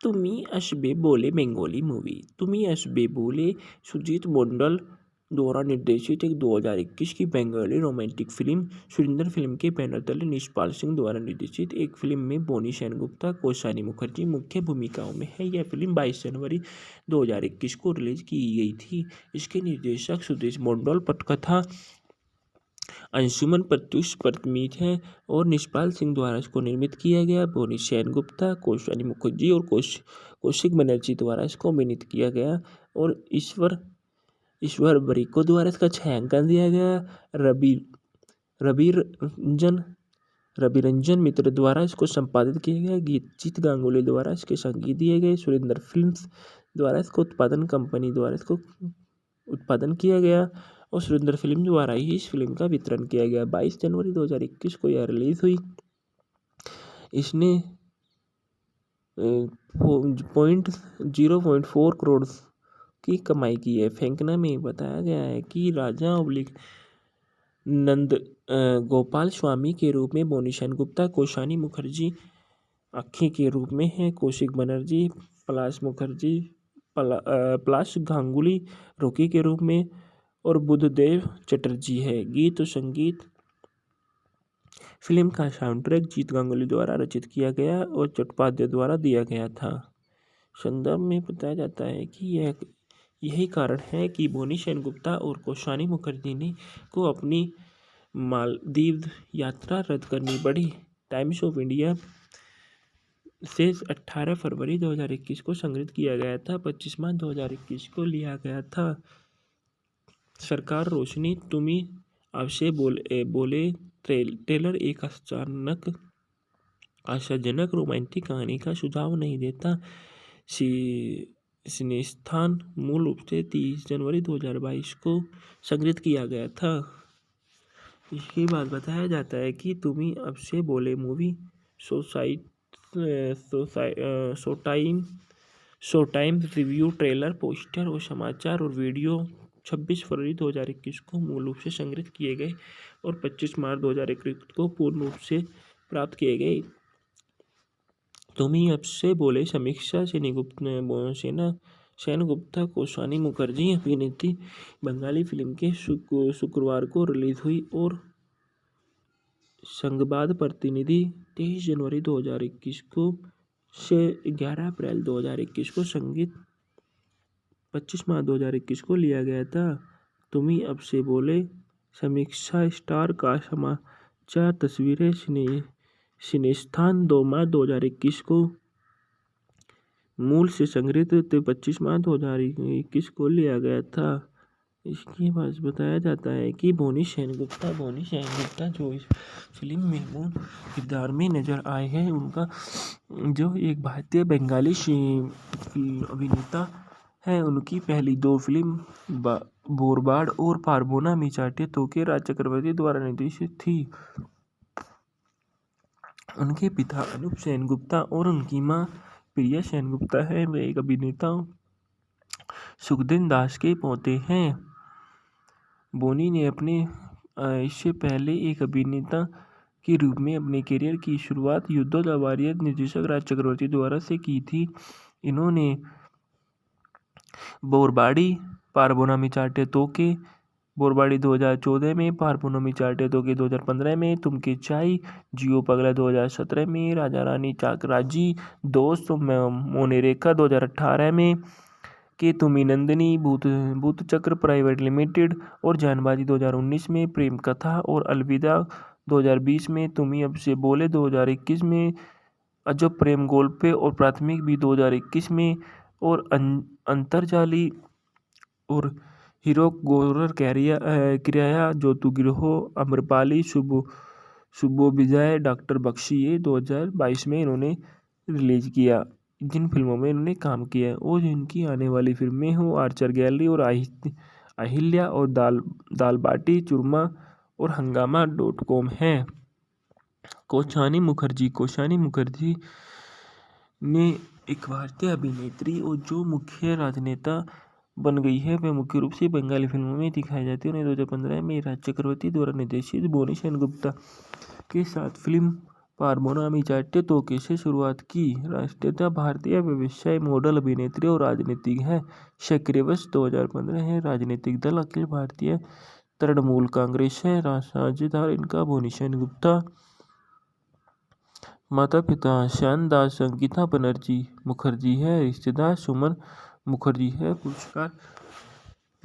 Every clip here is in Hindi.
তুমি আসবে बोले बंगाली मूवी। तुम्ही असबे बोले सुजीत मंडल द्वारा निर्देशित एक 2021 की Bengali romantic film. Surinder film के बैनर तले निष्पाल सिंह द्वारा निर्देशित एक फिल्म में बोनी सेनगुप्ता, कौशानी मुखर्जी मुख्य भूमिकाओं में है। यह फिल्म 22 जनवरी 2021 को रिलीज की गई थी। इसके निर्देशक सुदेश मंडल, पटकथा अंशुमन प्रत्युष परतमीत है और निष्पाल सिंह द्वारा इसको निर्मित किया गया। बोनी सेनगुप्ता, कौशानी मुखर्जी और कौशिक बनर्जी द्वारा इसको अभिनीत किया गया और ईश्वर बरिको द्वारा इसका छायांकन दिया गया। रवि रंजन मित्र द्वारा इसको संपादित किया गया। गीत जीत गांगुली द्वारा इसके संगीत दिए गए। सुरेंद्र फिल्म्स द्वारा इसको उत्पादन कंपनी द्वारा इसको उत्पादन किया गया और सुरेंद्र फिल्म द्वारा ही इस फिल्म का वितरण किया गया। 22 जनवरी 2021 को यह रिलीज हुई। इसने 0.4 करोड़ की कमाई की है। फेंकना में बताया गया है कि राजा नंद गोपाल स्वामी के रूप में बोनी सेनगुप्ता, कौशानी मुखर्जी अक्खी के रूप में है, कौशिक बनर्जी, पलाश गांगुली रोकी के रूप में और बुद्धदेव चटर्जी है। गीत और संगीत फिल्म का साउंड ट्रैक जीत गांगुली द्वारा रचित किया गया और चट्टोपाध्याय द्वारा दिया गया था। संदर्भ में बताया जाता है कि यही कारण है कि बोनी सेनगुप्ता और कौशानी मुखर्जी ने को अपनी मालदीव यात्रा रद्द करनी पड़ी। टाइम्स ऑफ इंडिया से 18 फरवरी 2021 को संग्रहित किया गया था। 25 मार्च 2021 को लिया गया था। सरकार रोशनी तुम्ही आपसे बोले ट्रेलर एक आशाजनक रोमांटिक कहानी का सुझाव नहीं देता। सिनेस्थान मूल रूप से 30 जनवरी 2022 को संग्रहित किया गया था। इसके बाद बताया जाता है कि तुम्ही आपसे बोले movie show time review, trailer, poster और समाचार और वीडियो 26 फरवरी 2021 को मूल रूप से संग्रहित किए गए और 25 मार्च 2021 को पूर्ण रूप से प्राप्त किए गए। तुम्ही आपसे बोले समीक्षा सेनगुप्ता, कौशानी मुखर्जी अभिनेत्री बंगाली फिल्म के शुक्रवार को रिलीज हुई और संघबाद प्रतिनिधि 23 जनवरी 2021 को से 11 अप्रैल 2021 को संगीत 25 मार्च 2021 को लिया गया था। तुम्ही आपसे बोले समीक्षा स्टार का समाचार तस्वीरें सिनेस्थान 2 मार्च 2021 को मूल से संग्रहित 25 मार्च 2021 को लिया गया था। इसके बाद बताया जाता है कि बोनी सेनगुप्ता जो इस फिल्म में मूल किरदार में नजर आए हैं, उनका जो एक भारतीय बंगाली अभिनेता है, उनकी पहली 2 फिल्म बोरबाड़ और पारबोना मी चाटे तोके राज चक्रवर्ती द्वारा निर्देशित थी। उनके पिता अनूप सेनगुप्ता और उनकी मां प्रिया सेनगुप्ता है। वे एक अभिनेता सुखदेव दास के पोते हैं। बोनी ने अपने इससे पहले एक अभिनेता के रूप में अपने करियर की शुरुआत युद्धों द वॉरियर निर्देशक राज चक्रवर्ती द्वारा से की थी। इन्होंने बोरबाड़ी, पारबोना चाटे तोके, बोरबाड़ी 2014 में, पारबोना चाटे तोके 2015 में, तुमके चाई, जियो पगला 2017 में, राजा रानी चाकराजी, दोस्त मोनेरेका 2018 में, के तुम्ही नंदिनी, भूत चक्र प्राइवेट लिमिटेड और जानबाजी 2019 में, प्रेम कथा और अलविदा 2020 में, तुम्ही अब से बोले 2021 में, अजब प्रेम गोल्पे और प्राथमिक भी 2021 में और अंतरजाली और हीरो गोरर किराया ज्योतिगृहो अम्रपाली शुभो विजय डॉक्टर बख्शी ये 2022 में इन्होंने रिलीज किया। जिन फिल्मों में इन्होंने काम किया और जिनकी आने वाली फिल्में हो आर्चर गैलरी और अहिल्या और दाल बाटी चूरमा और हंगामा.com है। कौशानी मुखर्जी ने एक भारतीय अभिनेत्री और जो मुख्य राजनेता बन गई है, वह मुख्य रूप से बंगाली फिल्मों में दिखाई जाती है। उन्हें 2015 में राज चक्रवर्ती द्वारा निर्देशित बोनी सेनगुप्ता के साथ फिल्म पार्वोनामी चाट्यतोके से शुरुआत की। राष्ट्रीयता भारतीय व्यवसाय मॉडल अभिनेत्री और राजनीतिक है। सक्रिय वर्ष 2015 है। राजनीतिक दल अखिल भारतीय तृणमूल कांग्रेस है। साझेदार इनका बोनी सेनगुप्ता। माता पिता श्यान दास संगीता बनर्जी मुखर्जी है। रिश्तेदार सुमन मुखर्जी है।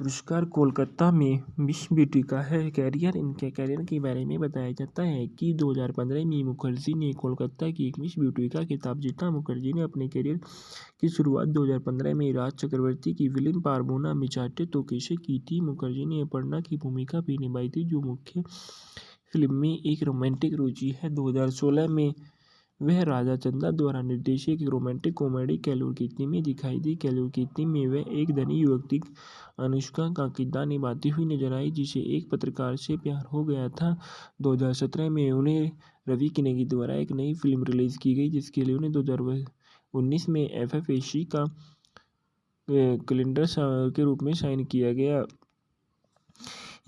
पुरस्कार कोलकाता में मिस ब्यूटी का है। कैरियर इनके कैरियर के बारे में बताया जाता है कि 2015 में मुखर्जी ने कोलकाता की एक मिस ब्यूटी का खिताब जीता। मुखर्जी ने अपने कैरियर की शुरुआत 2015 में राज चक्रवर्ती की फिल्म पार्वोनामी चाट्यतोके से की थी। मुखर्जी ने अपर्णा की भूमिका भी निभाई थी, जो मुख्य फिल्म में एक रोमांटिक रुचि है। 2016 में वह राजा चंदा द्वारा निर्देशित एक रोमांटिक कॉमेडी केलूर कीर्ति में दिखाई दी। केलूर कीर्ति में वह एक धनी युवती अनुष्का का किरदार निभाती हुई नजर आई, जिसे एक पत्रकार से प्यार हो गया था। 2017 में उन्हें रवि किनेगी द्वारा एक नई फिल्म रिलीज की गई, जिसके लिए उन्हें 2019 में FFAC का कैलेंडर के रूप में साइन किया गया।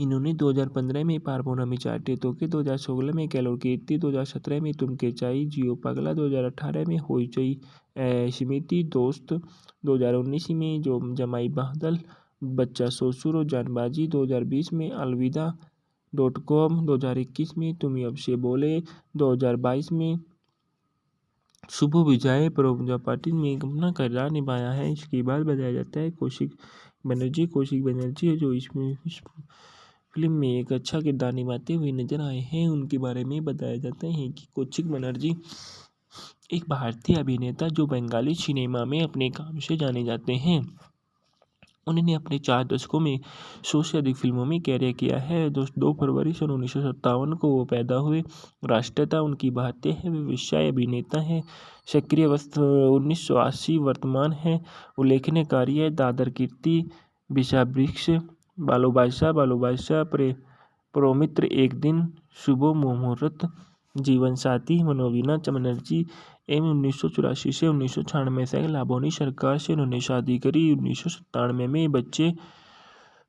इन्होंने 2015 में पार्वोनामी चाट्यतोके, 2016 में केलूर कीर्ति, 2017 में तुम के चाई, जियो पगला, 2018 में होइचई स्मृति दोस्त, 2019 में जो जमाई बादल, बच्चा ससुर और जानबाजी, 2020 में अलविदा.com, 2021 में तुम अब से बोले, 2022 में शुभ विजय प्रभुजा पाटिल में अपना किरदार निभाया है। इसके बाद बताया जाता है कौशिक बनर्जी है, जो इसमें फिल्म में एक अच्छा किरदार निभाते हुए नजर आए हैं। उनके बारे में बताया जाता है कि कौशिक बनर्जी एक भारतीय अभिनेता जो बंगाली सिनेमा में अपने काम से जाने जाते हैं। उन्होंने अपने 4 दशकों में 100 से अधिक फिल्मों में कैरियर किया है। 2 फरवरी सन 1957 को वो पैदा हुए। राष्ट्रीयता उनकी भारतीय है। वे व्यवसाय अभिनेता हैं। सक्रिय वर्ष 1980 वर्तमान है। उल्लेखनीय कार्य दादर कीर्ति, विषावृक्ष, बालो बादशाह, प्रोमित्र, एक दिन, शुभ मुहूर्त, जीवन साथी, मनोवीणा बनर्जी। 1984 से 1996 तक लाबोनी सरकार से उन्होंने शादी करी। 1997 में बच्चे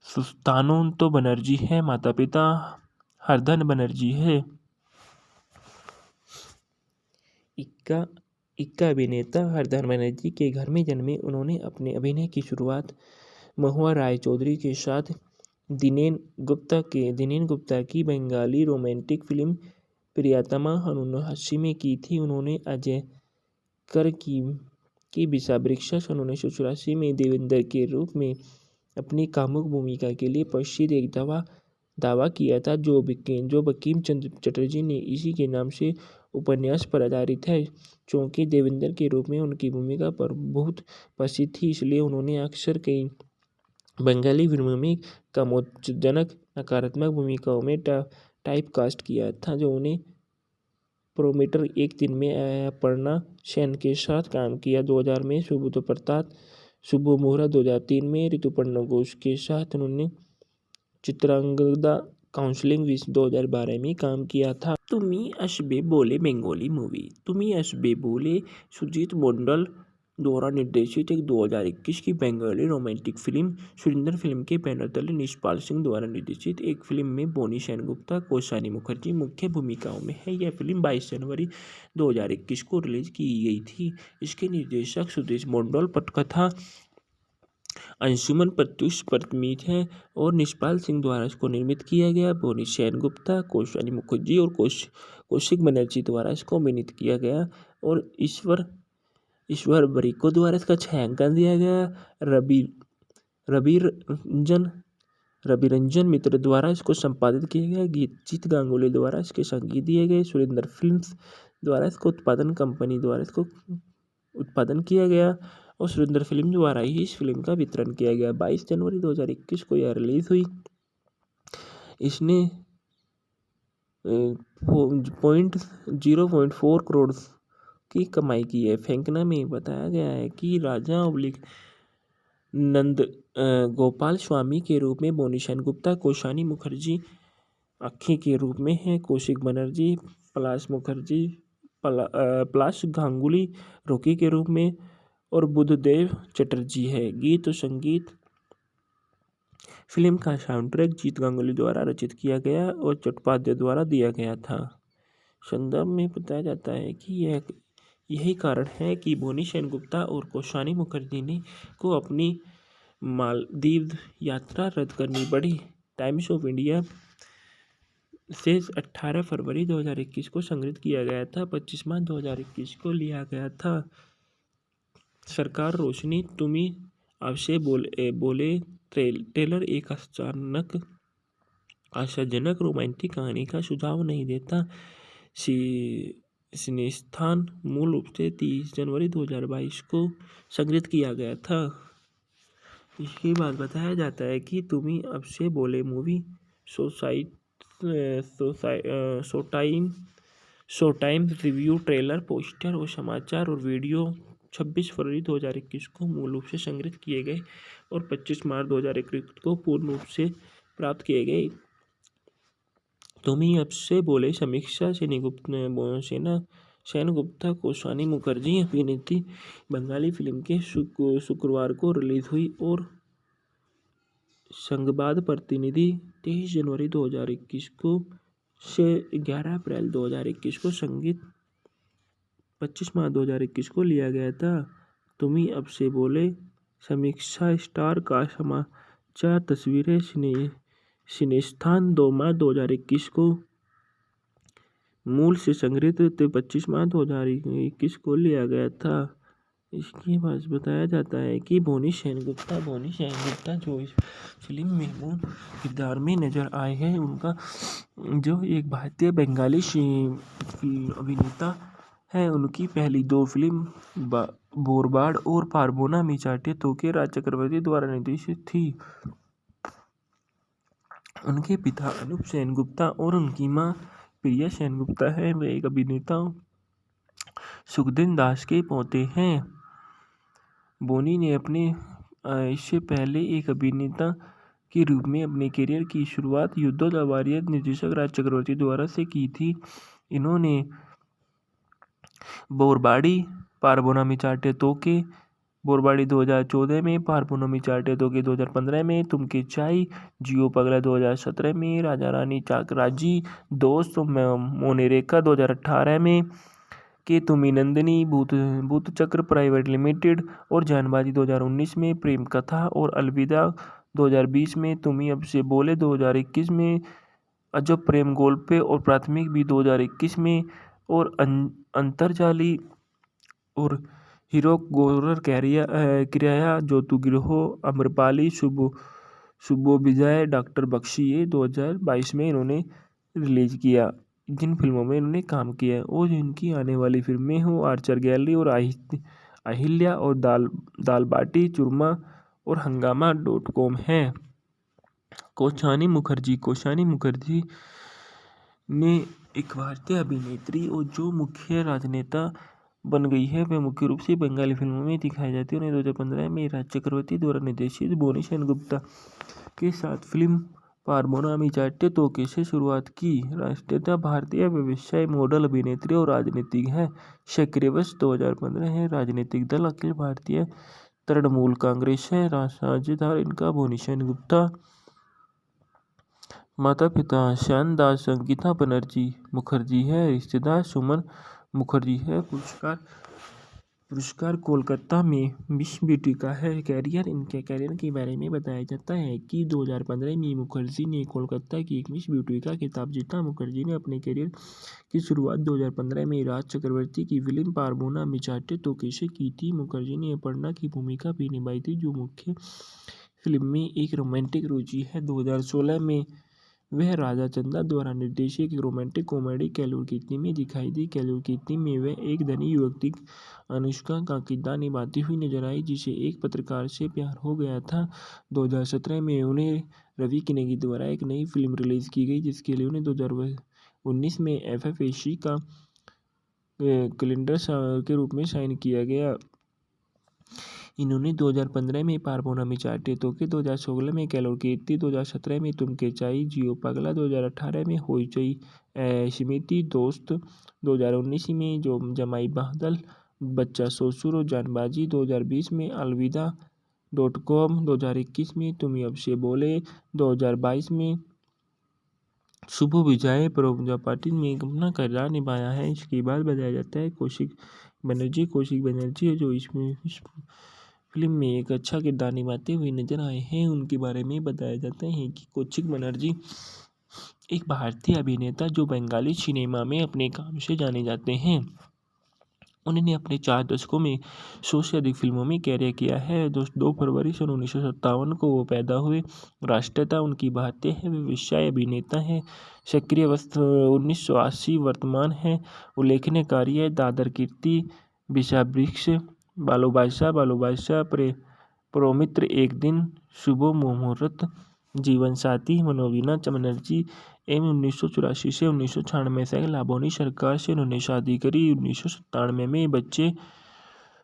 सुस्तानो बनर्जी है। माता पिता हरधन बनर्जी है। इक्का अभिनेता हरधन बनर्जी के घर में जन्मे। उन्होंने अपने अभिनय की शुरुआत महुआ राय चौधरी के साथ दिनेन गुप्ता की बंगाली रोमांटिक फिल्म प्रियतमा 1980 में की थी। उन्होंने अजय कर की विषावृक्ष 1984 में देवेंद्र के रूप में अपनी कामुक भूमिका के लिए प्रसिद्ध एक दावा किया था, जो बंकिम चंद्र चटर्जी ने इसी के नाम से उपन्यास पर आधारित है। चूंकि देवेंद्र के रूप में उनकी भूमिका पर बहुत प्रसिद्ध थी, इसलिए उन्होंने अक्सर कई बंगाली फिल्मों में कामोत्तेजक नकारात्मक भूमिकाओं में टाइपकास्ट किया था, जो उन्हें प्रोमीटर, एक दिन में अपर्णा सेन के साथ काम किया। 2000 में शुभ प्रताप, शुभ मुहूर्त, 2003 में ऋतुपर्णा घोष के साथ उन्होंने चित्रांगदा काउंसलिंग 2012 में काम किया था। तुम्ही असबे बोले बंगाली मूवी। तुम्ही असबे बोले सुजीत मंडल द्वारा निर्देशित एक 2021 की Bengali romantic film. Surinder film के बैनर तले निष्पाल सिंह द्वारा निर्देशित एक फिल्म में बोनी सेनगुप्ता, कौशानी मुखर्जी मुख्य भूमिकाओं में है। यह फिल्म 22 जनवरी 2021 को रिलीज की गई थी। इसके निर्देशक सुदेश मंडल, पटकथा अंशुमन प्रत्युष परतमीत है और निष्पाल सिंह द्वारा इसको निर्मित किया गया। बोनी सेनगुप्ता, कौशानी मुखर्जी और कौशिक बनर्जी द्वारा इसको अभिनीत किया गया और ईश्वर बरिको द्वारा इसका छायांकन दिया गया। रविरंजन मित्र द्वारा इसको संपादित किया गया। जीत गांगुली द्वारा इसके संगीत दिए गए। सुरेंद्र फिल्म्स द्वारा इसको उत्पादन कंपनी द्वारा इसको उत्पादन किया गया और सुरेंद्र फिल्म द्वारा ही इस फिल्म का वितरण किया गया। 22 जनवरी 2021 को यह रिलीज हुई। इसने 0.4 करोड़ की कमाई की है। फेंकना में बताया गया है कि राजा नंद गोपाल स्वामी के रूप में बोनी सेनगुप्ता, कौशानी मुखर्जी अक्खी के रूप में है, कौशिक बनर्जी, पलाश गांगुली रोकी के रूप में और बुद्धदेव चटर्जी है। गीत और संगीत फिल्म का साउंड ट्रैक जीत गांगुली द्वारा रचित किया गया और चट्टोपाध्याय द्वारा दिया गया था। संदर्भ में बताया जाता है कि यही कारण है कि बोनी सेनगुप्ता और कौशानी मुखर्जी ने को अपनी मालदीव यात्रा रद्द करनी पड़ी। टाइम्स ऑफ इंडिया से 18 फरवरी 2021 को संग्रहित किया गया था। 25 मार्च 2021 को लिया गया था। सरकार रोशनी तुम्हें आपसे बोले ट्रेलर एक अचानक आशाजनक रोमांटिक कहानी का सुझाव नहीं देता। सिनेस्थान मूल रूप से 30 जनवरी 2022 को संग्रहित किया गया था। इसके बाद बताया जाता है कि तुम्हें अब से बोले movie show time review trailer poster और समाचार और वीडियो 26 फरवरी 2021 को मूल रूप से संग्रहित किए गए और 25 मार्च 2021 को पूर्ण रूप से प्राप्त किए गए। तुम्हें अब से बोले समीक्षा सेनगुप्ता कौशानी मुखर्जी अभिनेत्री बंगाली फिल्म के शुक्रवार को रिलीज हुई और संघबाद प्रतिनिधि 23 जनवरी 2021 को से 11 अप्रैल 2021 को संगीत 25 मार्च 2021 को लिया गया था। तुम्हें अब से बोले समीक्षा स्टार का समाचार तस्वीरें सिनेस्थान 2 मार्च 2021 को मूल से संग्रहित 25 मार्च 2021 को लिया गया था। इसके बाद बताया जाता है कि बोनी सेनगुप्ता जो इस फिल्म में मूल किरदार में नजर आए हैं, उनका जो एक भारतीय बंगाली अभिनेता है, उनकी पहली 2 फिल्म बोरबाड़ और पारबोना मी चाटे तो के राज चक्रवर्ती द्वारा निर्देशित थी। उनके पिता अनूप सेनगुप्ता और उनकी मां प्रिया सेनगुप्ता है। वे एक अभिनेता सुखदेव दास के पोते हैं। बोनी ने अपने इससे पहले एक अभिनेता के रूप में अपने करियर की शुरुआत युद्धों द वॉरियर निर्देशक राज चक्रवर्ती द्वारा से की थी। इन्होंने बोरबाड़ी पारबोना मी चाटे तो के बोरबाड़ी 2014 में, पारपूनमी चाटे तो के 2015 में, तुमके चाई, जियो पगला 2017 में, राजा रानी चाकराजी, दोस्त मोनेरेका 2018 में, के तुमी नंदिनी, भूत चक्र प्राइवेट लिमिटेड और जानबाजी 2019 में, प्रेम कथा और अलविदा 2020 में, तुम्ही अब से बोले 2021 में, अजब प्रेम गोल्पे और प्राथमिक भी 2021 में और अंतरजाली और हीरो गोरर किराया ज्योतिगृह अम्रपाली शुभो विजय डॉक्टर बख्शी ये 2022 में इन्होंने रिलीज किया। जिन फिल्मों में इन्होंने काम किया है और जिनकी आने वाली फिल्में हो आर्चर गैलरी और अहिल्या और दाल बाटी चूरमा और हंगामा.com है। कौशानी मुखर्जी ने एक भारतीय अभिनेत्री और जो मुख्य राजनेता बन गई है, वह मुख्य रूप से बंगाली फिल्मों में दिखाई जाती है। उन्हें 2015 में राज चक्रवर्ती द्वारा निर्देशित बोनी सेनगुप्ता के साथ फिल्म पारबोना मी चाटे तो के से शुरुआत की। राष्ट्रीयता भारतीय व्यवसाय मॉडल अभिनेत्री और राजनीतिक है। सक्रिय वर्ष 2015 है। राजनीतिक दल अखिल भारतीय तृणमूल कांग्रेस है। साझेदार इनका बोनी सेनगुप्ता। माता पिता श्यान दास संगीता बनर्जी मुखर्जी है। रिश्तेदार सुमन मुखर्जी है। पुरस्कार कोलकाता में मिस ब्यूटी का है। इनके कैरियर के बारे में बताया जाता है कि 2015 में मुखर्जी ने कोलकाता की एक मिस ब्यूटी का खिताब जीता। मुखर्जी ने अपने कैरियर की शुरुआत 2015 में राज चक्रवर्ती की फिल्म पारबोना मी चाटे तो के से की थी। मुखर्जी ने अपर्णा की भूमिका भी निभाई थी, जो मुख्य फिल्म में एक रोमांटिक रुचि है। 2016 में वह राजा चंदा द्वारा निर्देशित एक रोमांटिक कॉमेडी कैलूर कीर्ति में दिखाई दी। कैलूर कीर्ति में वह एक धनी युवती अनुष्का का किरदार निभाती हुई नजर आई, जिसे एक पत्रकार से प्यार हो गया था। 2017 में उन्हें रवि किनेगी द्वारा एक नई फिल्म रिलीज की गई, जिसके लिए उन्हें 2019 में FFAC का कैलेंडर के रूप में साइन किया गया। इन्होंने 2015 में पारबोना मी चाटे तो के, 2016 में कैलूर कीर्ति, 2017 में तुमके चाई, जियो पगला, 2018 में होइचई स्मृति दोस्त, 2019 में जो जमाई बादल बच्चा ससुर और जानबाजी, 2020 में अलविदा.com, 2021 में तुम्ही अब से बोले, 2022 में शुभ विजय प्रजापति ने अपना किरदार निभाया है। इसके बाद बताया जाता है कौशिक बनर्जी है जो इसमें इस फिल्म में एक अच्छा किरदार निभाते हुए नजर आए हैं। उनके बारे में बताया जाता है कि कौशिक बनर्जी एक भारतीय अभिनेता जो बंगाली सिनेमा में अपने काम से जाने जाते हैं। उन्होंने अपने 4 दशकों में 100 से अधिक फिल्मों में कैरियर किया है। 2 फरवरी सन 1957 को वो पैदा हुए। राष्ट्रीयता उनकी भारतीय है। वे व्यवसाय अभिनेता हैं। सक्रिय वर्ष 1980 वर्तमान है। उल्लेखनीय कार्य है दादर कीर्ति, विषावृक्ष, बालो बादशाह, प्रोमित्र, एक दिन, शुभ मुहूर्त, जीवन साथी, मनोवीणा बनर्जी एवं 1984 से 1996 तक लाबोनी सरकार से उन्होंने शादी करी। 1997 में बच्चे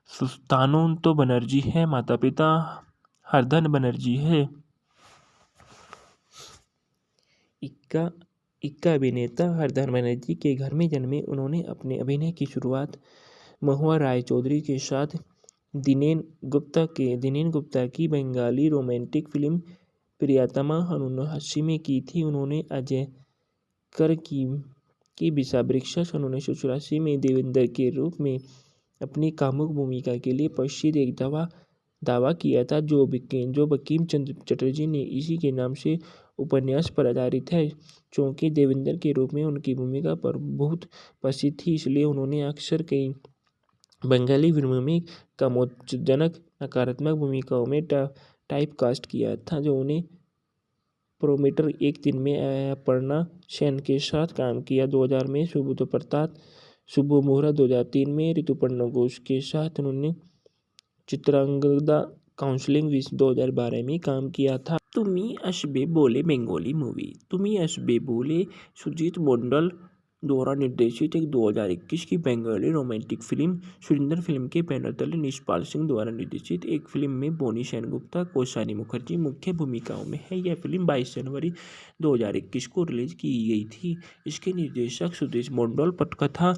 सुस्तानो बनर्जी है। माता पिता हरधन बनर्जी है। इक्का अभिनेता हरधन बनर्जी के घर में जन्मे। उन्होंने अपने अभिनय की शुरुआत महुआ राय चौधरी के साथ दिनेन गुप्ता की बंगाली रोमांटिक फिल्म प्रियतमा 1980 में की थी। उन्होंने अजय कर की विषावृक्ष 1984 में देवेंद्र के रूप में अपनी कामुक भूमिका के लिए प्रसिद्ध एक दावा किया था जो बंकिम चंद्र चटर्जी ने इसी के नाम से उपन्यास पर आधारित है। चूँकि देवेंद्र के रूप में उनकी भूमिका पर बहुत प्रसिद्ध थी, इसलिए उन्होंने अक्सर कई बंगाली फिल्मों में कामोत्तेजक नकारात्मक भूमिकाओं में टाइपकास्ट किया था, जो उन्हें प्रोमीटर, एक दिन में अपर्णा सेन के साथ काम किया। 2000 में सुबोध प्रताप, शुभ मुहूर्त, 2003 में ऋतुपर्णा घोष के साथ उन्होंने चित्रांगदा काउंसलिंग 2012 में काम किया था। तुमी असबे बोले बंगाली मूवी तुमी असबे बोले सुजीत मंडल द्वारा निर्देशित एक 2021 की Bengali romantic film. Surinder film के बैनर तले निष्पाल सिंह द्वारा निर्देशित एक फिल्म में बोनी सेनगुप्ता, कौशानी मुखर्जी मुख्य भूमिकाओं में है। यह फिल्म 22 जनवरी 2021 को रिलीज की गई थी। इसके निर्देशक सुदेश मंडल, पटकथा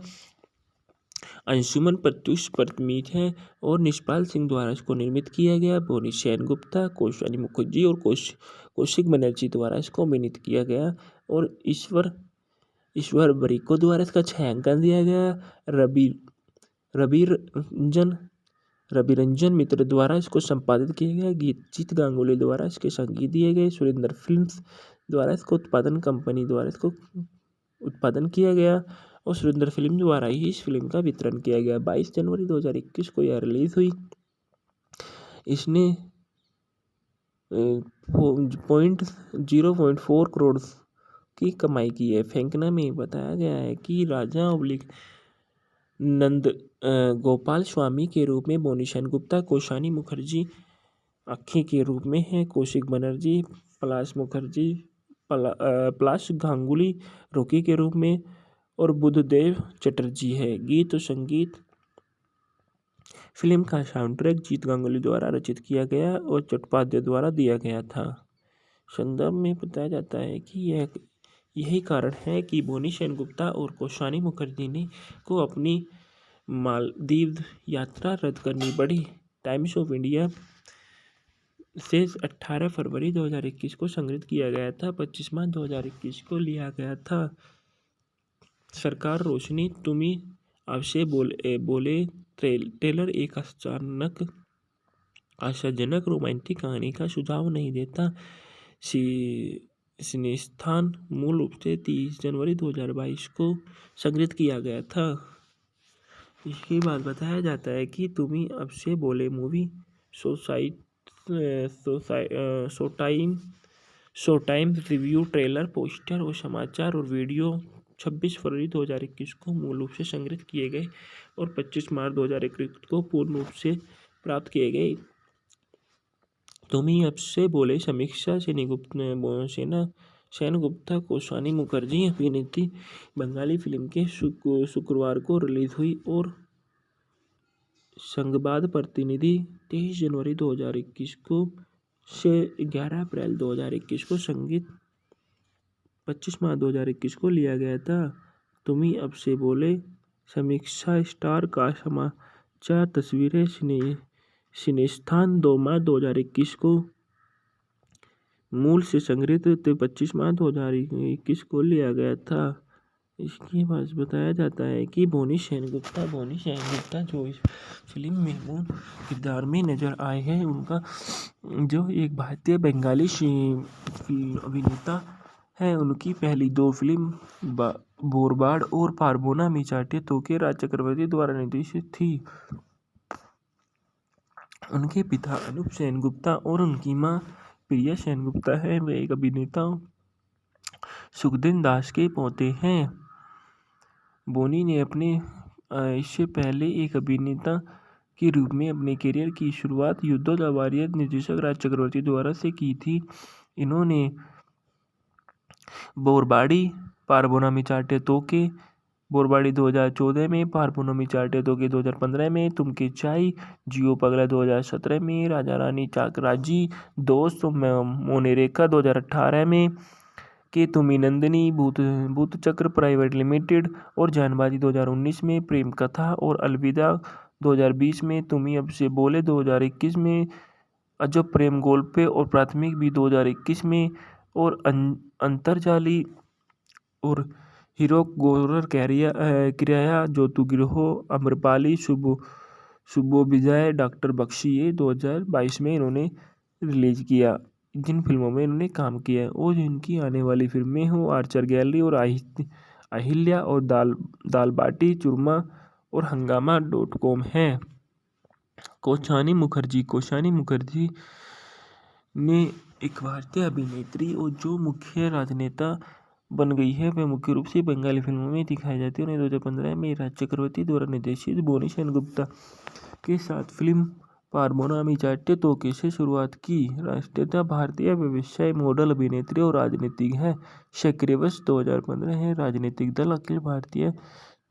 अंशुमन प्रत्युष परमित है और निष्पाल सिंह द्वारा इसको निर्मित किया गया। बोनी सेनगुप्ता, कौशानी मुखर्जी और कौशिक बनर्जी द्वारा इसको अभिनीत किया गया और ईश्वर बरिको द्वारा इसका छायांकन दिया गया। रविरंजन मित्र द्वारा इसको संपादित किया गया। जीत गांगुली द्वारा इसके संगीत दिए गए। सुरेंद्र फिल्म्स द्वारा इसको उत्पादन कंपनी द्वारा इसको उत्पादन किया गया और सुरेंद्र फिल्म द्वारा ही इस फिल्म का वितरण किया गया। 22 जनवरी 2021 को यह रिलीज हुई। इसने 0.4 करोड़ की कमाई की है। फेंकना में बताया गया है कि राजा नंद गोपाल स्वामी के रूप में बोनी सेनगुप्ता, कौशानी मुखर्जी अक्खी के रूप में है, कौशिक बनर्जी, पलाश गांगुली रोकी के रूप में और बुद्धदेव चटर्जी है। गीत और संगीत फिल्म का साउंड ट्रैक जीत गांगुली द्वारा रचित किया गया और चट्टोपाध्याय द्वारा दिया गया था। संदर्भ में बताया जाता है कि यही कारण है कि बोनी सेनगुप्ता और कौशानी मुखर्जी ने को अपनी मालदीव यात्रा रद्द करनी पड़ी। टाइम्स ऑफ इंडिया से 18 फरवरी 2021 को संग्रहित किया गया था। 25 मार्च 2021 को लिया गया था। सरकार रोशनी तुमी आपसे बोले ट्रेलर एक आशाजनक रोमांटिक कहानी का सुझाव नहीं देता। सिनेस्थान मूल रूप से 30 जनवरी 2022 को संग्रहित किया गया था। इसके बाद बताया जाता है कि तुमी अब से बोले movie show time review, trailer, poster और समाचार और वीडियो 26 फरवरी 2021 को मूल रूप से संग्रहित किए गए और 25 मार्च 2021 को पूर्ण रूप से प्राप्त किए गए। तुमी अब से बोले समीक्षा सेनगुप्ता, कौशानी मुखर्जी अभिनीत बंगाली फिल्म के शुक्रवार को रिलीज हुई और संघबाद प्रतिनिधि 23 जनवरी 2021 को से 11 अप्रैल 2021 को संगीत 25 मार्च 2021 को लिया गया था। तुमी अब से बोले समीक्षा स्टार का समाचार तस्वीरें सिनेस्थान 2 मार्च 2021 को मूल से संग्रहित 25 मार्च 2021 को लिया गया था। इसके बाद बताया जाता है कि बोनी सेनगुप्ता जो इस फिल्म में मूल किरदार में नजर आए हैं, उनका जो एक भारतीय बंगाली अभिनेता है। उनकी पहली 2 फिल्म बोरबाड़ और पारबोना मिचाटे तोके राज चक्रवर्ती द्वारा निर्देशित थी। उनके पिता अनूप सेनगुप्ता और उनकी मां प्रिया सेनगुप्ता है। वे एक अभिनेता सुखदेव दास के पोते हैं। बोनी ने अपने इससे पहले एक अभिनेता के रूप में अपने करियर की शुरुआत युद्धों वॉरियर निर्देशक राज चक्रवर्ती द्वारा से की थी। इन्होंने बोरबाड़ी, पारबोना मिचाटे तोके, बोरबाड़ी 2014 में, पारबोना मिचाटे तोके 2015 में, तुमके चाई, जियो पगला 2017 में, राजा रानी चाकराजी, दोस्त मोनेरेका 2018 में, के तुमी नंदिनी, भूत चक्र प्राइवेट लिमिटेड और जानबाजी 2019 में, प्रेम कथा और अलविदा 2020 में, तुमी अब से बोले 2021 में, अजब प्रेम गोल्पे और प्राथमिक भी 2021 में, और अंतरजाली और हीरो गोरर किराया ज्योतिगृह अम्रपाली शुभो विजय डॉक्टर बख्शी ये 2022 में इन्होंने रिलीज किया। जिन फिल्मों में इन्होंने काम किया है और जिनकी आने वाली फिल्में हो आर्चर गैलरी और अहिल्या और दाल बाटी चूरमा और हंगामा.com है। कौशानी मुखर्जी ने एक भारतीय अभिनेत्री और जो मुख्य राजनेता बन गई है। वह मुख्य रूप से बंगाली फिल्मों में दिखाई जाती है। उन्हें 2015 में राज चक्रवर्ती द्वारा निर्देशित बोनी सेनगुप्ता के साथ फिल्म पारबोना मिचाटे तोके से शुरुआत की। राष्ट्रीयता भारतीय व्यवसाय मॉडल अभिनेत्री और राजनीतिक है। सक्रिय वर्ष 2015 है। राजनीतिक दल अखिल भारतीय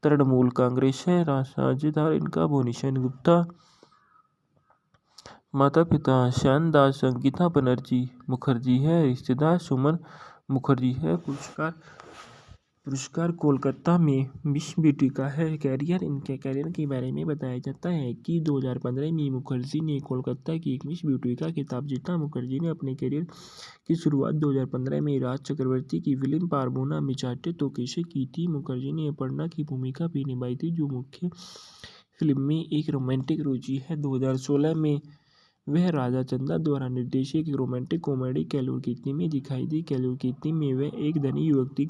तृणमूल कांग्रेस है। साझेदार इनका बोनी सेनगुप्ता। माता पिता श्याम दास अंकिता बनर्जी मुखर्जी है। रिश्तेदार सुमन मुखर्जी है। पुरस्कार कोलकाता में मिस ब्यूटी का है। इनके कैरियर के बारे में बताया जाता है कि 2015 में मुखर्जी ने कोलकाता की एक मिस ब्यूटी का खिताब जीता। मुखर्जी ने अपने कैरियर की शुरुआत 2015 में राज चक्रवर्ती की फिल्म पारबोना मिचाटे तोके से की थी। मुखर्जी ने अपर्णा की भूमिका भी निभाई थी, जो मुख्य फिल्म में एक रोमांटिक रुचि है। 2016 में वह राजा चंदा द्वारा निर्देशित एक रोमांटिक कॉमेडी केलूर कीर्ति में दिखाई दी। केलूर कीर्ति में वह एक धनी युवती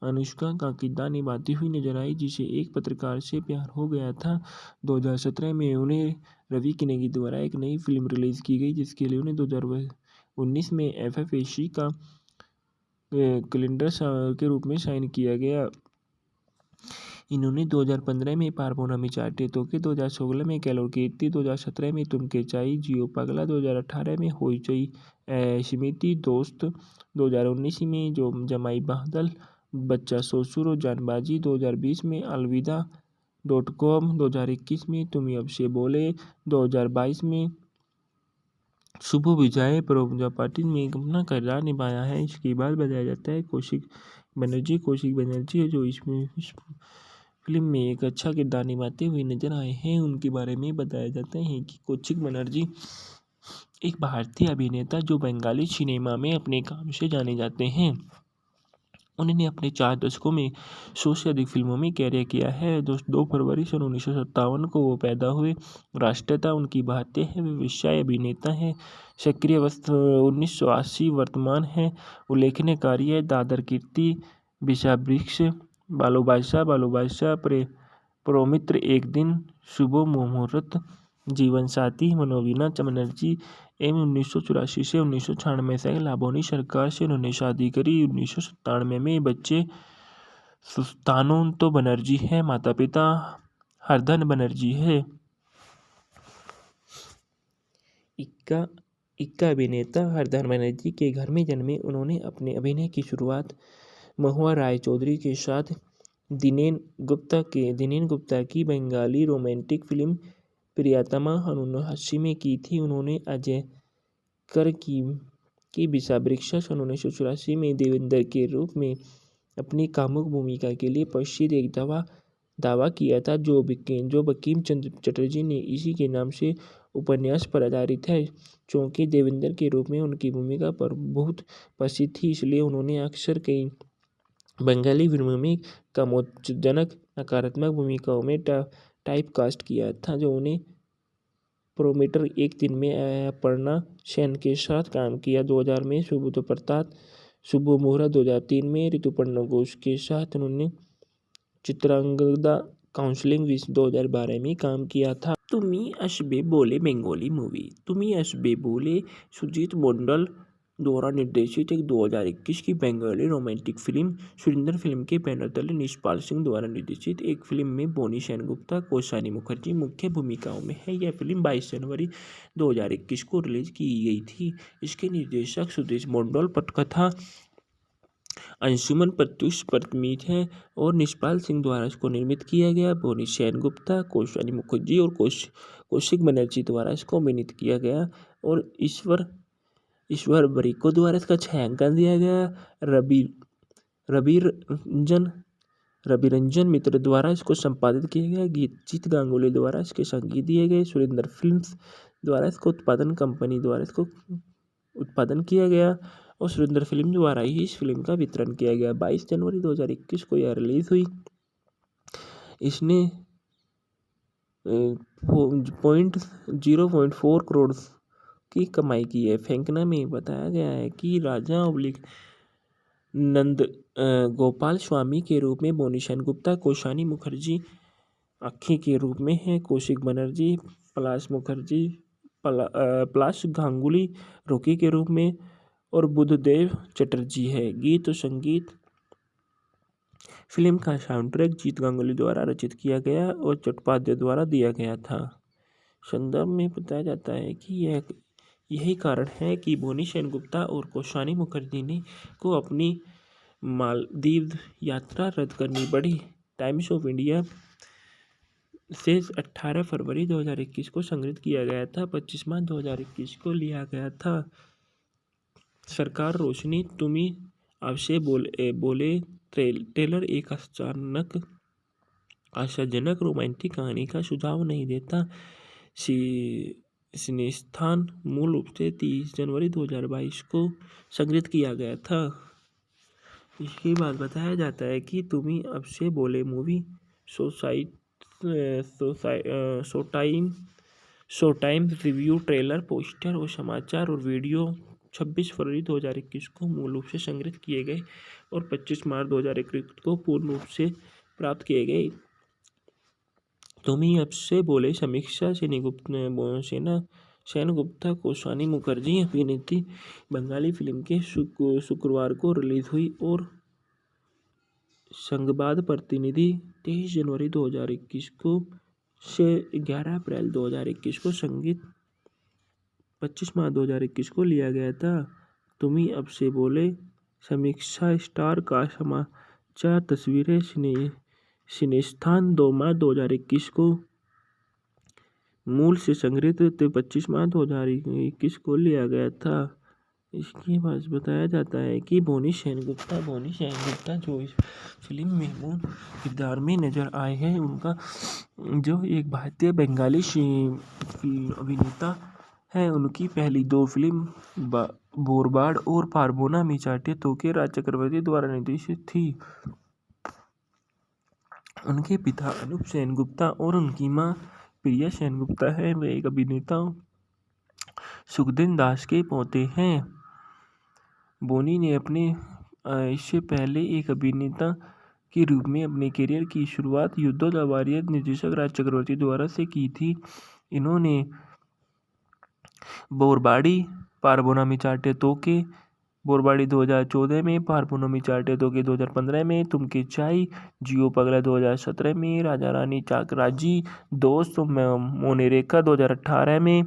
अनुष्का का किरदार निभाती हुई नजर आई, जिसे एक पत्रकार से प्यार हो गया था। 2017 में उन्हें रवि किनेगी द्वारा एक नई फिल्म रिलीज की गई, जिसके लिए उन्हें 2019 में FFAC का कैलेंडर के रूप में साइन किया गया। इन्होंने 2015 में पारबोना मिचाटे तोके, 2016 में केलूर कीर्ति, 2017 में तुमके चाई, जियो पगला, 2018 में होइचई स्मृति, दोस्त, 2019 में जो जमाई बादल, बच्चा ससुर और जानबाजी, 2020 में अलविदा.com, 2021 में तुम अब से बोले, 2022 में शुभ विजय प्रजापति में अपना किरदार निभाया है। इसके बाद बताया जाता है कौशिक बनर्जी है, जो इसमें फिल्म में एक अच्छा किरदार निभाते हुए नजर आए हैं। उनके बारे में बताया जाता है कि कौशिक बनर्जी एक भारतीय अभिनेता जो बंगाली सिनेमा में अपने काम से जाने जाते हैं। उन्होंने अपने 4 दशकों में 100 से अधिक फिल्मों में कैरियर किया है। 2 फरवरी सन 1957 को वो पैदा हुए। राष्ट्रीयता उनकी भारतीय है। वे व्यवसाय अभिनेता हैं। सक्रिय वर्ष 1980 वर्तमान है। उल्लेखनीय कार्य दादर कीर्ति, विषावृक्ष, बालो बादशाह, प्रोमित्र, एक दिन, शुभ मुहूर्त, जीवन साथी, मनोवीना बनर्जी एवं 1984 से 1996 तक लाबोनी सरकार से उन्होंने शादी करी। 1997 में बच्चे सुस्तानो बनर्जी है। माता पिता हरधन बनर्जी है। इक्का अभिनेता हरधन बनर्जी के घर में जन्मे। उन्होंने अपने अभिनय की शुरुआत महुआ राय चौधरी के साथ दिनेन गुप्ता की बंगाली रोमांटिक फिल्म प्रियतमा 1980 में की थी। उन्होंने अजय कर की विषावृक्ष 1984 में देवेंद्र के रूप में अपनी कामुक भूमिका के लिए प्रसिद्ध एक दावा किया था, जो बंकिम चंद्र चटर्जी ने इसी के नाम से उपन्यास पर आधारित है। चूँकि देवेंद्र के रूप में उनकी भूमिका पर बहुत प्रसिद्ध थी, इसलिए उन्होंने अक्सर कई बंगाली फिल्मों में कामोत्तेजक नकारात्मक भूमिकाओं में टाइपकास्ट किया था, जो उन्हें प्रोमेटर एक दिन में अपर्णा सेन के साथ काम किया। 2000 में सुबोध प्रताप शुभोमोरा, 2003 में ऋतुपर्णा घोष के साथ उन्होंने चित्रांगदा काउंसलिंग 2012 में काम किया था। तुमी असबे बोले बंगाली मूवी। तुमी असबे बोले सुजीत मंडल द्वारा निर्देशित एक 2021 की Bengali romantic film. Surendra film के बैनर तले निष्पाल सिंह द्वारा निर्देशित एक फिल्म में बोनी सेनगुप्ता, कौशानी मुखर्जी मुख्य भूमिकाओं में है। यह फिल्म 22 जनवरी 2021 को रिलीज की गई थी। इसके निर्देशक सुदेश मंडल, पटकथा अंशुमन प्रत्युष परमित है और निष्पाल सिंह द्वारा इसको निर्मित किया गया। बोनी सेनगुप्ता, कौशानी मुखर्जी और कौशिक बनर्जी द्वारा इसको अभिनीत किया गया और ईश्वर बरिको द्वारा इसका छायांकन दिया गया। रवि रंजन मित्र द्वारा इसको संपादित किया गया। गीत गांगुली द्वारा इसके संगीत दिए गए। सुरेंद्र फिल्म्स द्वारा इसको उत्पादन कंपनी द्वारा इसको उत्पादन किया गया और सुरेंद्र फिल्म द्वारा ही इस फिल्म का वितरण किया गया। 22 जनवरी 2021 को यह रिलीज हुई। इसने 0.4 करोड़ की कमाई की है। फेंकना में बताया गया है कि राजा नंद गोपाल स्वामी के रूप में बोनी सेनगुप्ता, कौशानी मुखर्जी अक्खी के रूप में है, कौशिक बनर्जी, पलाश गांगुली रोकी के रूप में और बुद्धदेव चटर्जी है। गीत और संगीत। फिल्म का साउंड ट्रैक जीत गांगुली द्वारा रचित किया गया और चट्टोपाध्याय द्वारा दिया गया था। संदर्भ में बताया जाता है कि यही कारण है कि बोनी सेनगुप्ता और कौशानी मुखर्जी ने को अपनी मालदीव यात्रा रद्द करनी पड़ी। टाइम्स ऑफ इंडिया से 18 फरवरी 2021 को संग्रहित किया गया था। 25 मार्च 2021 को लिया गया था। सरकार रोशनी। तुमी आपसे बोले ट्रेलर एक आशाजनक रोमांटिक कहानी का सुझाव नहीं देता। सिनेस्थान मूल रूप से 30 जनवरी 2022 को संग्रहित किया गया था। इसके बाद बताया जाता है कि तुमी अब से बोले movie show time review, trailer, poster और समाचार और वीडियो 26 फरवरी 2021 को मूल रूप से संग्रहित किए गए और 25 मार्च 2021 को पूर्ण रूप से प्राप्त किए गए। तुमी अब से बोले समीक्षा सेनगुप्ता, कौशानी मुखर्जी अभिनीत बंगाली फिल्म के शुक्रवार को रिलीज हुई और संघबाद प्रतिनिधि 23 जनवरी 2021 को से 11 अप्रैल 2021 को संगीत 25 मार्च 2021 को लिया गया था। तुमी अब से बोले समीक्षा स्टार का समाचार तस्वीरें सिनेस्थान 2 मार्च 2021 को मूल से संग्रहित 25 मार्च 2021 को लिया गया था। इसके बाद बताया जाता है कि बोनी सेनगुप्ता जो इस फिल्म में मूल किरदार में नजर आए हैं, उनका जो एक भारतीय बंगाली अभिनेता है, उनकी पहली 2 फिल्म बोरबाड़ और पारबोना मिचाटे तोके राज चक्रवर्ती द्वारा निर्देशित थी। उनके पिता अनूप सेनगुप्ता और उनकी मां प्रिया सेनगुप्ता है। वे एक अभिनेता सुखदेव दास के पोते हैं। बोनी ने अपने इससे पहले एक अभिनेता के रूप में अपने करियर की शुरुआत युद्धों द वॉरियर निर्देशक राज चक्रवर्ती द्वारा से की थी। इन्होंने बोरबाड़ी, पारबोना मिचाटे तोके बोरबाड़ी 2014 में, पारबोना मिचाटे तोके 2015 में, तुमके चाई, जियो पगला 2017 में, राजा रानी चाकराजी, दोस्त मोनेरेका 2018 में,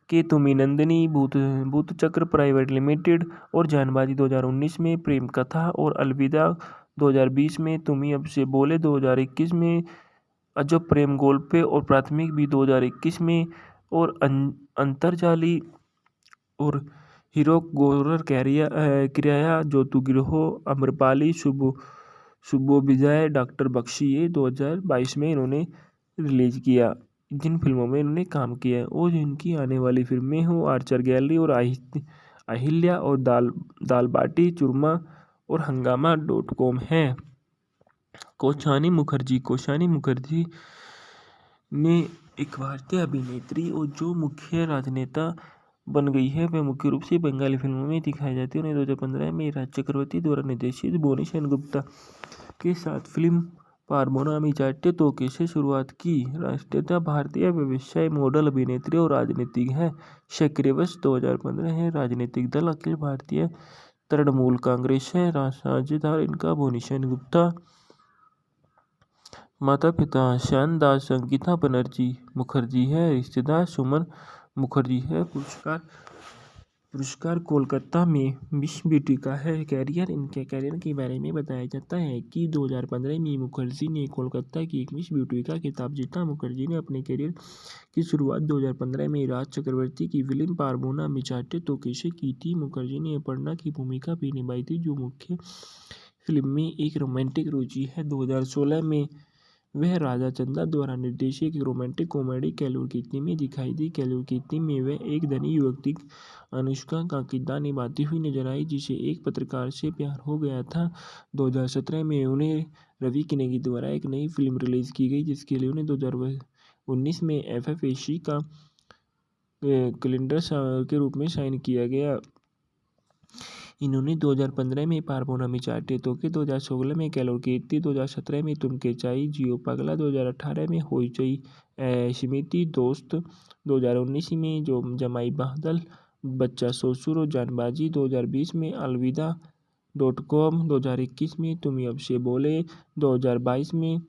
के तुमी नंदिनी, भूत चक्र प्राइवेट लिमिटेड और जानबाजी 2019 में, प्रेम कथा और अलविदा 2020 में, तुमी अब से बोले 2021 में, अजब प्रेम गोल्पे और प्राथमिक भी 2021 में और अंतरजाली और हीरो गोरर किराया ज्योतिगृह अम्रपाली शुभो विजय डॉक्टर बख्शी, ये 2022 में इन्होंने रिलीज किया। जिन फिल्मों में इन्होंने काम किया है और जिनकी आने वाली फिल्में हो आर्चर गैलरी और अहिल्या और दाल बाटी चूरमा और हंगामा.com है। कौशानी मुखर्जी ने एक भारतीय अभिनेत्री और जो मुख्य राजनेता बन गई है। वह मुख्य रूप से बंगाली फिल्मों में दिखाई जाती है। उन्हें 2015 में राज चक्रवर्ती द्वारा निर्देशित बोनी सेनगुप्ता के साथ फिल्म पारमोना चाट्टे तोके से शुरुआत की। राष्ट्रीयता भारतीय व्यवसाय मॉडल अभिनेत्री और राजनीतिक है। सक्रिय वर्ष 2015 है। राजनीतिक दल अखिल भारतीय तृणमूल कांग्रेस है। साझेदार इनका बोनी सेनगुप्ता। माता पिता श्याम दास संगीता बनर्जी मुखर्जी है। रिश्तेदार सुमन मुखर्जी है। पुरस्कार कोलकाता में मिस ब्यूटी का है। कैरियर इनके कैरियर के बारे में बताया जाता है कि 2015 में मुखर्जी ने कोलकाता की एक मिस ब्यूटी का खिताब जीता। मुखर्जी ने अपने कैरियर की शुरुआत 2015 में राज चक्रवर्ती की फिल्म पारमोना चाट्टे तोके से की थी। मुखर्जी ने अपर्णा की भूमिका भी निभाई थी जो मुख्य फिल्म में एक रोमांटिक रुचि है। 2016 में वह राजा चंदा द्वारा निर्देशित एक रोमांटिक कॉमेडी कैलोर कीर्ति में दिखाई दी। कैलोर कीर्ति में वह एक धनी युवती अनुष्का का किरदार निभाती हुई नजर आई जिसे एक पत्रकार से प्यार हो गया था। 2017 में उन्हें रवि किनेगी द्वारा एक नई फिल्म रिलीज की गई जिसके लिए उन्हें 2019 में FFAC का कैलेंडर के रूप में साइन किया गया। इन्होंने 2015 में पारमोना चाट्टे तोके, 2016 में कैलोर कीर्ति, 2017 में तुम के चाई जियो पगला, 2018 में होइचई स्मृति दोस्त, 2019 में जो जमाई बादल बच्चा ससुर और जानबाजी, 2020 में अलविदा.com, 2021 में तुम अब से बोले, 2022 में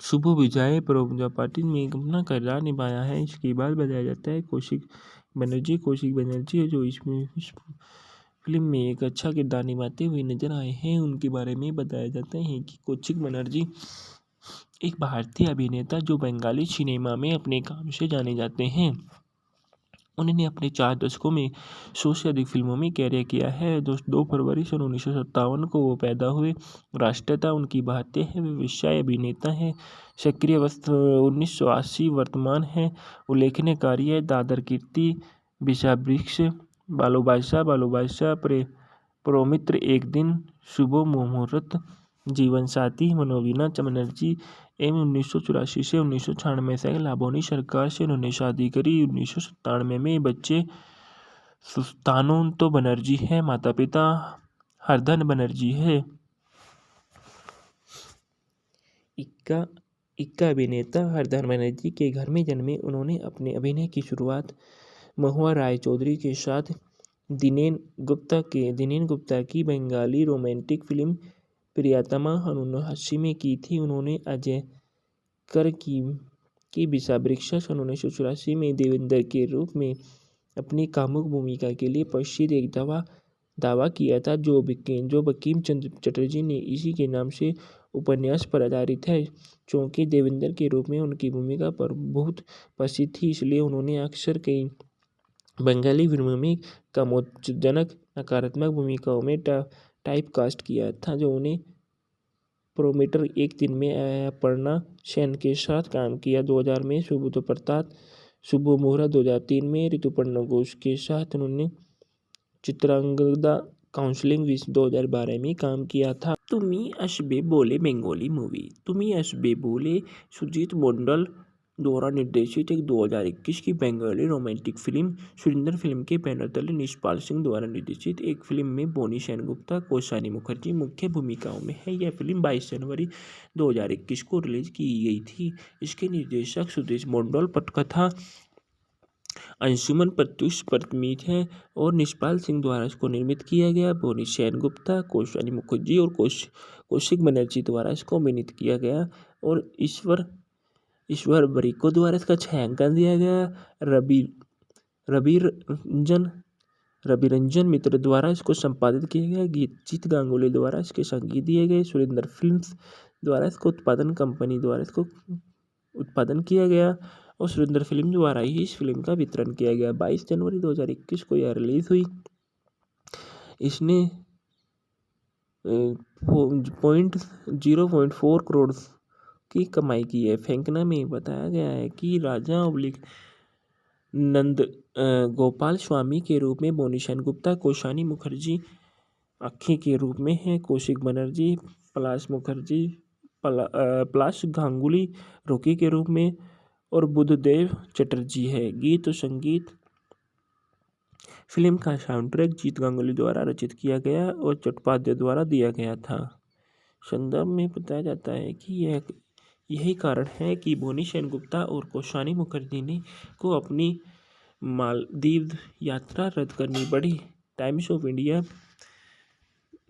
शुभ विजय प्रजापति में अपना किरदार निभाया है। इसके बाद बताया जाता है कौशिक बनर्जी है जो इसमें फिल्म में एक अच्छा किरदार निभाते हुए नजर आए हैं। उनके बारे में बताया जाता है कि कौशिक बनर्जी एक भारतीय अभिनेता जो बंगाली सिनेमा में अपने काम से जाने जाते हैं। उन्होंने अपने 4 दशकों में 100 से अधिक फिल्मों में कैरियर किया है। 2 फरवरी सन 1957 को वो पैदा हुए। राष्ट्रीयता उनकी भारतीय है। वे व्यवसाय अभिनेता हैं। सक्रिय वर्ष 1980 वर्तमान है। उल्लेखनीय कार्य दादर कीर्ति, विषावृक्ष, बालो बादशाह, प्रोमित्र, एक दिन, शुभ मुहूर्त, जीवन साथी, मनोवीणा बनर्जी एवं 1984 से 1996 तक लाबोनी सरकार से उन्होंने शादी करी। 1997 में बच्चे सुस्तानो बनर्जी है। माता पिता हरधन बनर्जी है। इक्का अभिनेता हरधन बनर्जी के घर में जन्मे। उन्होंने अपने अभिनय की शुरुआत महुआ राय चौधरी के साथ दिनेन गुप्ता की बंगाली रोमांटिक फिल्म प्रियतमा 1980 में की थी। उन्होंने अजय कर की विषावृक्ष 1984 में देवेंद्र के रूप में अपनी कामुक भूमिका के लिए प्रसिद्ध एक दावा किया था जो बंकिम चंद्र चटर्जी ने इसी के नाम से उपन्यास पर आधारित है। चूंकि देवेंद्र के रूप में उनकी भूमिका पर बहुत प्रसिद्ध थी इसलिए उन्होंने अक्सर कई बंगाली फिल्मों में कामोत्तेजक नकारात्मक भूमिकाओं में टाइपकास्ट किया था जो उन्हें प्रोमीटर, एक दिन में अपर्णा सेन के साथ काम किया। 2000 में सुबोध प्रताप, शुभ मुहूर्त, 2003 में ऋतुपर्णा घोष के साथ उन्होंने चित्रांगदा काउंसलिंग 2012 में काम किया था। तुम्ही असबे बोले बंगाली मूवी तुम्ही असबे बोले सुजीत मंडल द्वारा निर्देशित एक 2021 की Bengali romantic film. Surinder film के बैनर तले निष्पाल सिंह द्वारा निर्देशित एक फिल्म में बोनी सेनगुप्ता, कौशानी मुखर्जी मुख्य भूमिकाओं में है। यह फिल्म 22 जनवरी 2021 को रिलीज की गई थी। इसके निर्देशक सुदेश मंडल, पटकथा अंशुमन प्रत्युष परतमीत है और निष्पाल सिंह द्वारा इसको निर्मित किया गया। बोनी सेनगुप्ता, कौशानी मुखर्जी और कौशिक बनर्जी द्वारा इसको अभिनीत किया गया और ईश्वर बरिको द्वारा इसका छायांकन दिया गया। रविरंजन मित्र द्वारा इसको संपादित किया गया। गीतजीत गांगुली द्वारा इसके संगीत दिए गए। सुरेंद्र फिल्म्स द्वारा इसको उत्पादन कंपनी द्वारा इसको उत्पादन किया गया और सुरेंद्र फिल्म द्वारा ही इस फिल्म का वितरण किया गया। 22 जनवरी 2021 को यह रिलीज हुई। इसने 0.4 करोड़ की कमाई की है। फेंकना में बताया गया है कि राजा ऑब्लिक नंद गोपाल स्वामी के रूप में बोनी सेनगुप्ता, कोशानी मुखर्जी अक्खी के रूप में है, कौशिक बनर्जी, पलाश मुखर्जी, पलाश गांगुली रोकी के रूप में और बुद्धदेव चटर्जी है। गीत और संगीत फिल्म का साउंड ट्रैक जीत गांगुली द्वारा रचित किया गया और चट्टोपाध्याय द्वारा दिया गया था। संदर्भ में बताया जाता है कि यही कारण है कि बोनी सेनगुप्ता और कौशानी मुखर्जी ने को अपनी मालदीव यात्रा रद्द करनी पड़ी। टाइम्स ऑफ इंडिया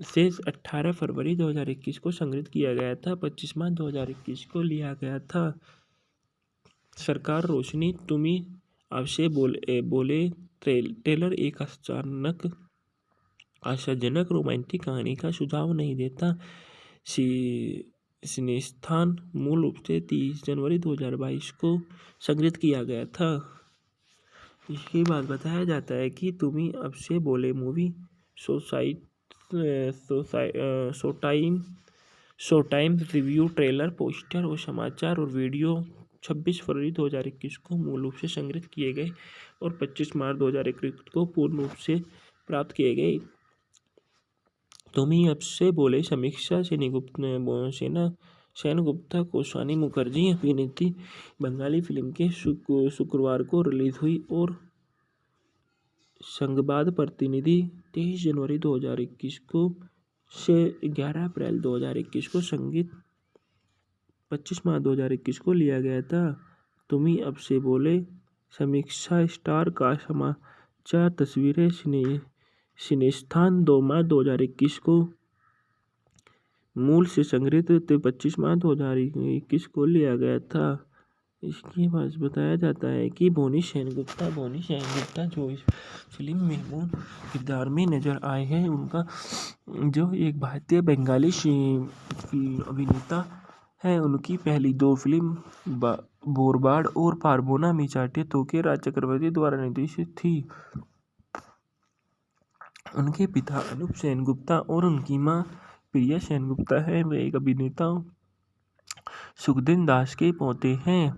से 18 फरवरी 2021 को संग्रहित किया गया था। 25 मार्च 2021 को लिया गया था। सरकार रोशनी तुम्ही आपसे बोले ट्रेलर एक अचानक आशाजनक रोमांटिक कहानी का सुझाव नहीं देता। सिनेस्थान मूल रूप से 30 जनवरी 2022 को संग्रहित किया गया था। इसके बाद बताया जाता है कि तुम्ही अब से बोले movie show time review trailer poster और समाचार और वीडियो 26 फरवरी 2021 को मूल रूप से संग्रहित किए गए और 25 मार्च 2021 को पूर्ण रूप से प्राप्त किए गए। तुम्ही अब से बोले समीक्षा सेनगुप्ता कौशानी मुखर्जी अभिनीत बंगाली फिल्म के शुक्रवार को रिलीज हुई और संघबाद प्रतिनिधि 23 जनवरी 2021 को से 11 अप्रैल 2021 को संगीत 25 मार्च 2021 को लिया गया था। तुम्ही अब से बोले समीक्षा स्टार का समाचार तस्वीरें सिनेस्थान 2 मार्च 2021 को मूल से संग्रहित 25 मार्च 2021 को लिया गया था। इसके बाद बताया जाता है कि बोनी सेनगुप्ता जो इस फिल्म में मूल किरदार में नजर आए हैं, उनका जो एक भारतीय बंगाली अभिनेता है, उनकी पहली 2 फिल्म बोरबाड़ और पारबोना मी चाटे तो के राज चक्रवर्ती द्वारा निर्देशित थी। उनके पिता अनूप सेनगुप्ता और उनकी मां प्रिया सेनगुप्ता है। वे एक अभिनेता सुखदेव दास के पोते हैं।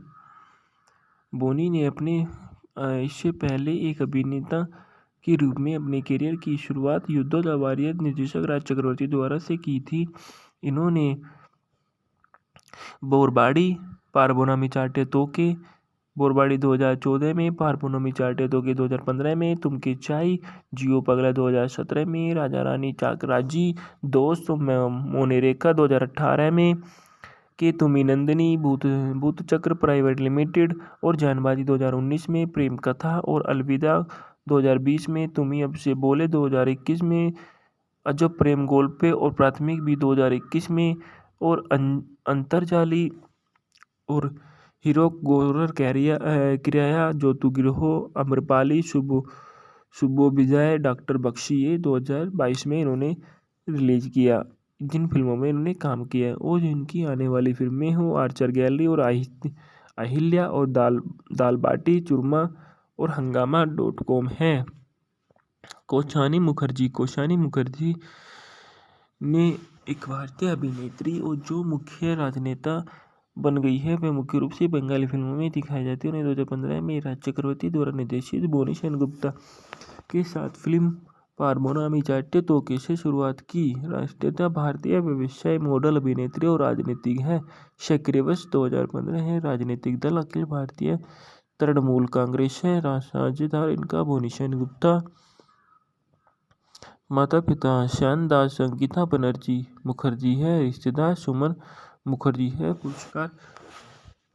बोनी ने अपने इससे पहले एक अभिनेता के रूप में अपने करियर की शुरुआत युद्धों द वॉरियर निर्देशक राज चक्रवर्ती द्वारा से की थी। इन्होंने बोरबाड़ी, पारबोना मी चाटे तो के, बोरबाड़ी 2014 में, पारबोना मी चाटे तो के 2015 में, तुम के चाई, जियो पगला 2017 में, राजा रानी चाकराजी, दोस्त मोनेरेका 2018 में, के तुमी नंदिनी, भूत चक्र प्राइवेट लिमिटेड और जानबाजी 2019 में, प्रेम कथा और अलविदा 2020 में, तुम्ही अब से बोले 2021 में, अजब प्रेम गोल्पे और प्राथमिक भी 2021 में और अंतरजाली और हीरो गोरर किराया ज्योतु गिरोह अम्रपाली सुबो विजय डॉक्टर बख्शी ये 2022 में इन्होंने रिलीज किया। जिन फिल्मों में इन्होंने काम किया है और जिनकी आने वाली फिल्में हो आर्चर गैलरी और अहिल्या और दाल बाटी चूरमा और हंगामा.com है। कौशानी मुखर्जी ने एक भारतीय अभिनेत्री और जो मुख्य राजनेता बन गई है, वह मुख्य रूप से बंगाली फिल्मों में दिखाई जाती है। उन्हें 2015 में राज चक्रवर्ती द्वारा निर्देशित बोनी सेनगुप्ता के साथ फिल्म पारबोना मी चाटे तो के से शुरुआत की। राष्ट्रीयता भारतीय व्यवसाय मॉडल अभिनेत्री और राजनीतिक है। सक्रिय वर्ष 2015 है। राजनीतिक दल अखिल भारतीय तृणमूल कांग्रेस है। साझेदार इनका बोनी सेनगुप्ता। माता पिता श्याम दास संगीता बनर्जी मुखर्जी है। रिश्तेदार सुमन मुखर्जी है।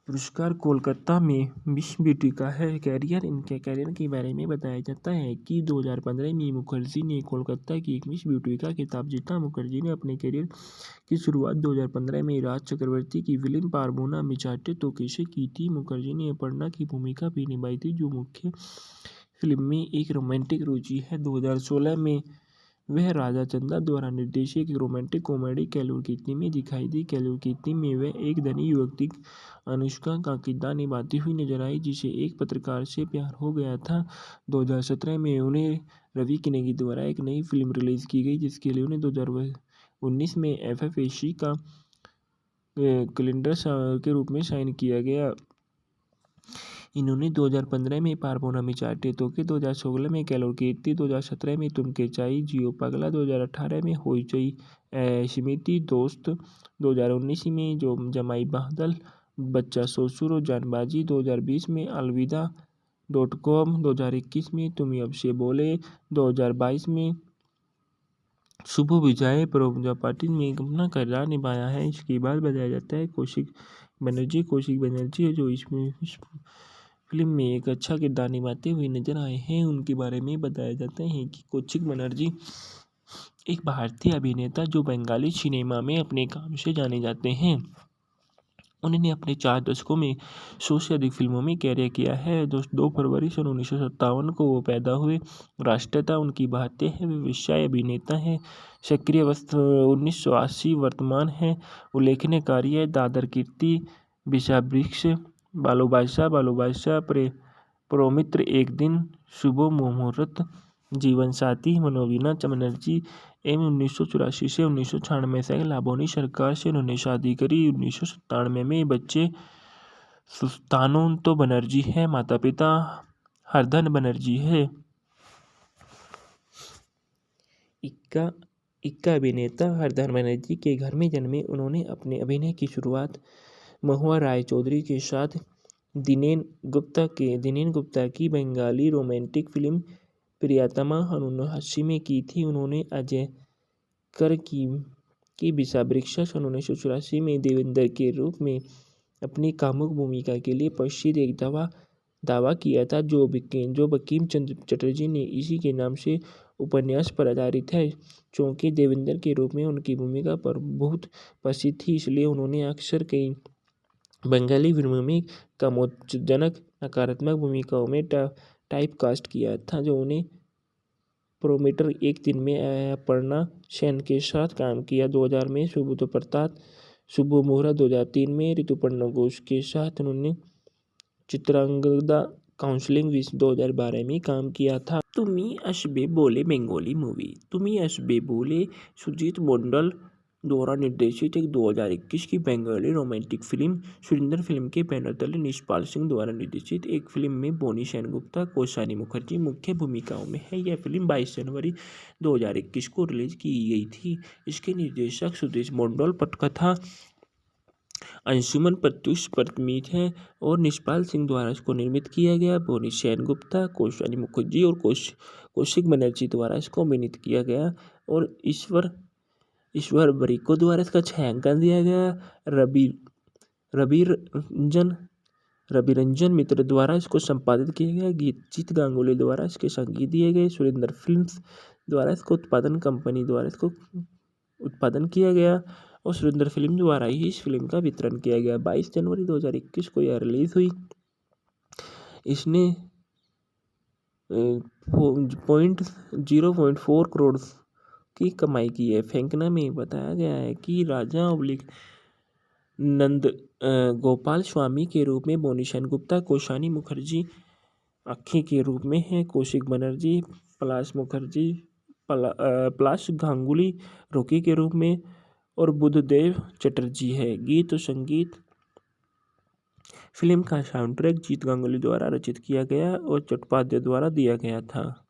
पुरस्कार कोलकाता में मिस ब्यूटी का है। इनके कैरियर के बारे में बताया जाता है कि 2015 में मुखर्जी ने कोलकाता की एक मिस ब्यूटी का खिताब जीता। मुखर्जी ने अपने कैरियर की शुरुआत 2015 में राज चक्रवर्ती की फिल्म पारबोना मी चाटे तो के से की थी। मुखर्जी ने अपर्णा की भूमिका भी निभाई थी, जो मुख्य फिल्म में एक रोमांटिक रुचि है। 2016 में वह राजा चंदा द्वारा निर्देशित एक रोमांटिक कॉमेडी कैलूर कीर्ति में दिखाई दी। कैलूर कीर्ति में वह एक धनी युवती अनुष्का का किरदार निभाती हुई नजर आई, जिसे एक पत्रकार से प्यार हो गया था। 2017 में उन्हें रवि किनेगी द्वारा एक नई फिल्म रिलीज की गई, जिसके लिए उन्हें 2019 में FFAC का कैलेंडर के रूप में साइन किया गया। इन्होंने 2015 में पारबोनामी चाटे तोके, 2016 में कैलोर कीर्ति, 2017 में तुम के चाई, जियो पगला, 2018 में होइचई स्मृति दोस्त, 2019 में जो जमाई बादल, बच्चा ससुर और जानबाजी, 2020 में अलविदा .com, 2021 में तुम अब से बोले, 2022 में शुभ विजय प्रभुजा पाटिल में अपना किरदार निभाया है। इसके बाद बताया जाता है कौशिक बनर्जी है जो इसमें इस फिल्म में एक अच्छा किरदार निभाते हुए नजर आए हैं। उनके बारे में बताया जाता है कि कौशिक बनर्जी एक भारतीय अभिनेता जो बंगाली सिनेमा में अपने काम से जाने जाते हैं। उन्होंने अपने 4 दशकों में 100 से अधिक फिल्मों में कैरियर किया है। 2 फरवरी सन 1957 को वो पैदा हुए। राष्ट्रीयता उनकी भारतीय है। वे व्यवसाय अभिनेता हैं। सक्रिय अवस्था 1980 वर्तमान है। उल्लेखनीय कार्य दादर कीर्ति, विषावृक्ष, बालो बादशाह, प्रोमित्र, एक दिन, शुभ मुहूर्त, जीवन साथी, मनोवीना बनर्जी एवं 1984 से 1996 तक लाबोनी सरकार से उन्होंने शादी करी। 1997 में बच्चे सुस्तानो बनर्जी है। माता पिता हरधन बनर्जी है। इक्का अभिनेता हरधन बनर्जी के घर में जन्मे। उन्होंने अपने अभिनय की शुरुआत महुआ राय चौधरी के साथ दिनेन गुप्ता की बंगाली रोमांटिक फिल्म प्रियतमा 1980 में की थी। उन्होंने अजय कर की विषावृक्ष 1984 में देवेंद्र के रूप में अपनी कामुक भूमिका के लिए प्रसिद्ध एक दावा किया था जो बंकिम चंद्र चटर्जी ने इसी के नाम से उपन्यास पर आधारित है। चूँकि देवेंद्र के रूप में उनकी भूमिका पर बहुत प्रसिद्ध थी, इसलिए उन्होंने अक्सर कई बंगाली फिल्मों में कामोत्तेजक नकारात्मक भूमिकाओं में टाइपकास्ट किया था, जो उन्हें प्रोमीटर, एक दिन में अपर्णा सेन के साथ काम किया। 2000 में सुबोध प्रताप, शुभ मुहूर्त, 2003 में ऋतुपर्णा घोष के साथ उन्होंने चित्रांगदा काउंसलिंग 2012 में काम किया था। तुम्ही असबे बोले बंगाली मूवी। तुम्ही असबे बोले सुजीत मंडल द्वारा निर्देशित एक 2021 की Bengali romantic film. Surinder film के बैनर तले निष्पाल सिंह द्वारा निर्देशित एक फिल्म में बोनी सेनगुप्ता, कौशानी मुखर्जी मुख्य भूमिकाओं में है। यह फिल्म 22 जनवरी 2021 को रिलीज की गई थी। इसके निर्देशक सुदेश मंडल, पटकथा अंशुमन प्रत्युष परमीत है और निष्पाल सिंह द्वारा इसको निर्मित किया गया। बोनी सेनगुप्ता, कौशानी मुखर्जी और कौशिक बनर्जी द्वारा इसको अभिनीत किया गया और ईश्वर बरिको द्वारा इसका छायांकन दिया गया। रविरंजन मित्र द्वारा इसको संपादित किया गया। गीत गांगुली द्वारा इसके संगीत दिए गए। सुरेंद्र फिल्म्स द्वारा इसको उत्पादन कंपनी द्वारा इसको उत्पादन किया गया और सुरेंद्र फिल्म द्वारा ही इस फिल्म का वितरण किया गया। 22 जनवरी 2021 को यह रिलीज हुई। इसने 0.4 करोड़ की कमाई की है। फेंकना में बताया गया है कि राजा नंद गोपाल स्वामी के रूप में बोनी सेनगुप्ता, कौशानी मुखर्जी अक्खी के रूप में है, कौशिक बनर्जी, पलाश गांगुली रोकी के रूप में और बुद्धदेव चटर्जी है। गीत और संगीत फिल्म का साउंड ट्रैक जीत गांगुली द्वारा रचित किया गया और चट्टोपाध्याय द्वारा दिया गया था।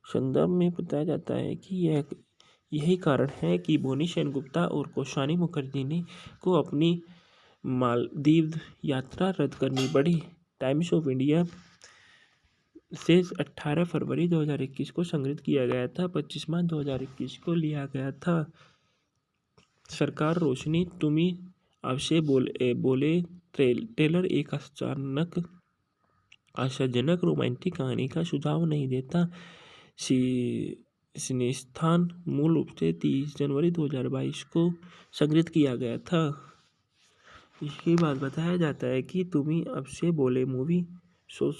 संदर्भ में बताया जाता है कि यही कारण है कि बोनी सेनगुप्ता और कौशानी मुखर्जी ने को अपनी मालदीव यात्रा रद्द करनी पड़ी। टाइम्स ऑफ इंडिया से 18 फरवरी 2021 को संग्रहित किया गया था। 25 मार्च 2021 को लिया गया था। सरकार रोशनी, तुम्ही आपसे बोले ट्रेलर एक आशाजनक रोमांटिक कहानी का सुझाव नहीं देता। सिनेस्थान मूल रूप से 30 जनवरी 2022 को संग्रहित किया गया था। इसके बाद बताया जाता है कि तुम्ही अब से बोले movie show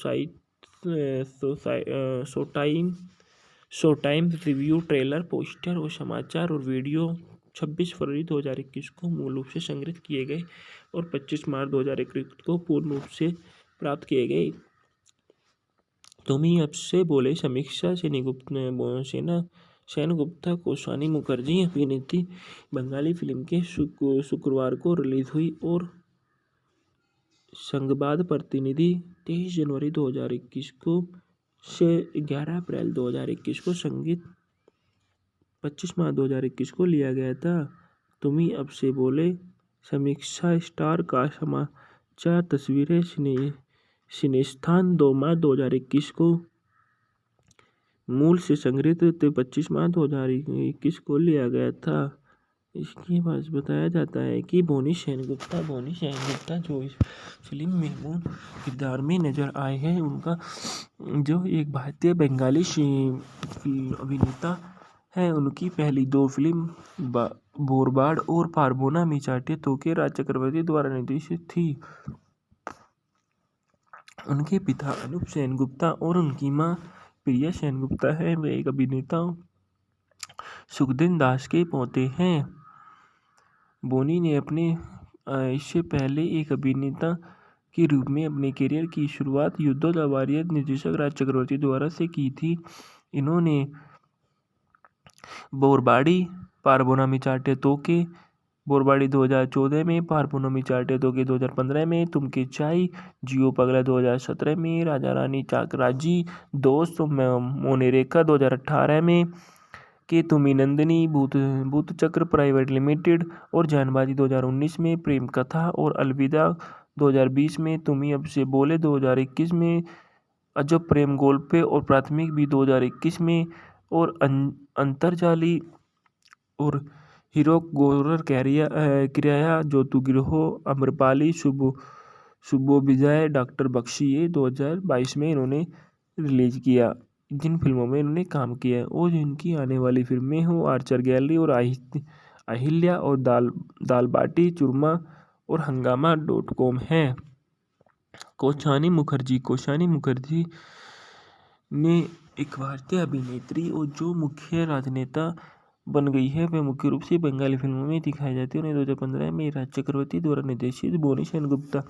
time review, trailer, poster और समाचार और वीडियो 26 फरवरी 2021 को मूल रूप से संग्रहित किए गए और 25 मार्च 2021 को पूर्ण रूप से प्राप्त किए गए। तुम्ही अब से बोले समीक्षा सेना सेनगुप्ता कौशानी मुखर्जी अभिनेत्री, बंगाली फिल्म के शुक्रवार को रिलीज हुई और संघवाद प्रतिनिधि 23 जनवरी 2021 को से 11 अप्रैल 2021 को संगीत 25 मार्च 2021 को लिया गया था। तुम ही अब से बोले समीक्षा स्टार का समाचार तस्वीरें सिनेस्थान 2 मार्च 2021 को मूल से संग्रहित 25 मार्च 2021 को लिया गया था। इसके बाद बताया जाता है कि बोनी सेनगुप्ता जो इस फिल्म में मूल किरदार में नजर आए हैं, उनका जो एक भारतीय बंगाली अभिनेता है, उनकी पहली 2 फिल्म बोरबाड़ और पारबोना मी चाटे तोके राज चक्रवर्ती द्वारा निर्देशित थी। उनके पिता अनूप सेनगुप्ता और उनकी मां प्रिया सेनगुप्ता है। वे एक अभिनेता सुखदेव दास के पोते हैं। बोनी ने अपने इससे पहले एक अभिनेता के रूप में अपने करियर की शुरुआत युद्धों वारियर निर्देशक राज चक्रवर्ती द्वारा से की थी। इन्होंने बोरबाड़ी, पारबोना मी चाटे तोके, बोरबाड़ी 2014 में, पारबोना मी चाटे तोके 2015 में, तुमके चाई, जियो पगला 2017 में, राजा रानी चाकराजी, दोस्त मोनेरेका 2018 में, के तुमी नंदिनी, भूत चक्र प्राइवेट लिमिटेड और जानबाजी 2019 में, प्रेम कथा और अलविदा 2020 में, तुमी अब से बोले 2021 में, अजब प्रेम गोल्पे और प्राथमिक भी 2021 में, और अंतरजाली और हीरो गोरर किराया ज्योतिगृहो अम्रपाली शुभो विजय डॉक्टर बख्शी ये 2022 में इन्होंने रिलीज किया। जिन फिल्मों में इन्होंने काम किया है और जिनकी आने वाली फिल्में हो आर्चर गैलरी और अहिल्या और दाल बाटी चूरमा और हंगामा.com है। कौशानी मुखर्जी ने एक भारतीय अभिनेत्री और जो मुख्य राजनेता बन गई है, वह मुख्य रूप से बंगाली फिल्मों में दिखाई जाती है। उन्हें 2015 में राज चक्रवर्ती द्वारा निर्देशित बोनी सेनगुप्ता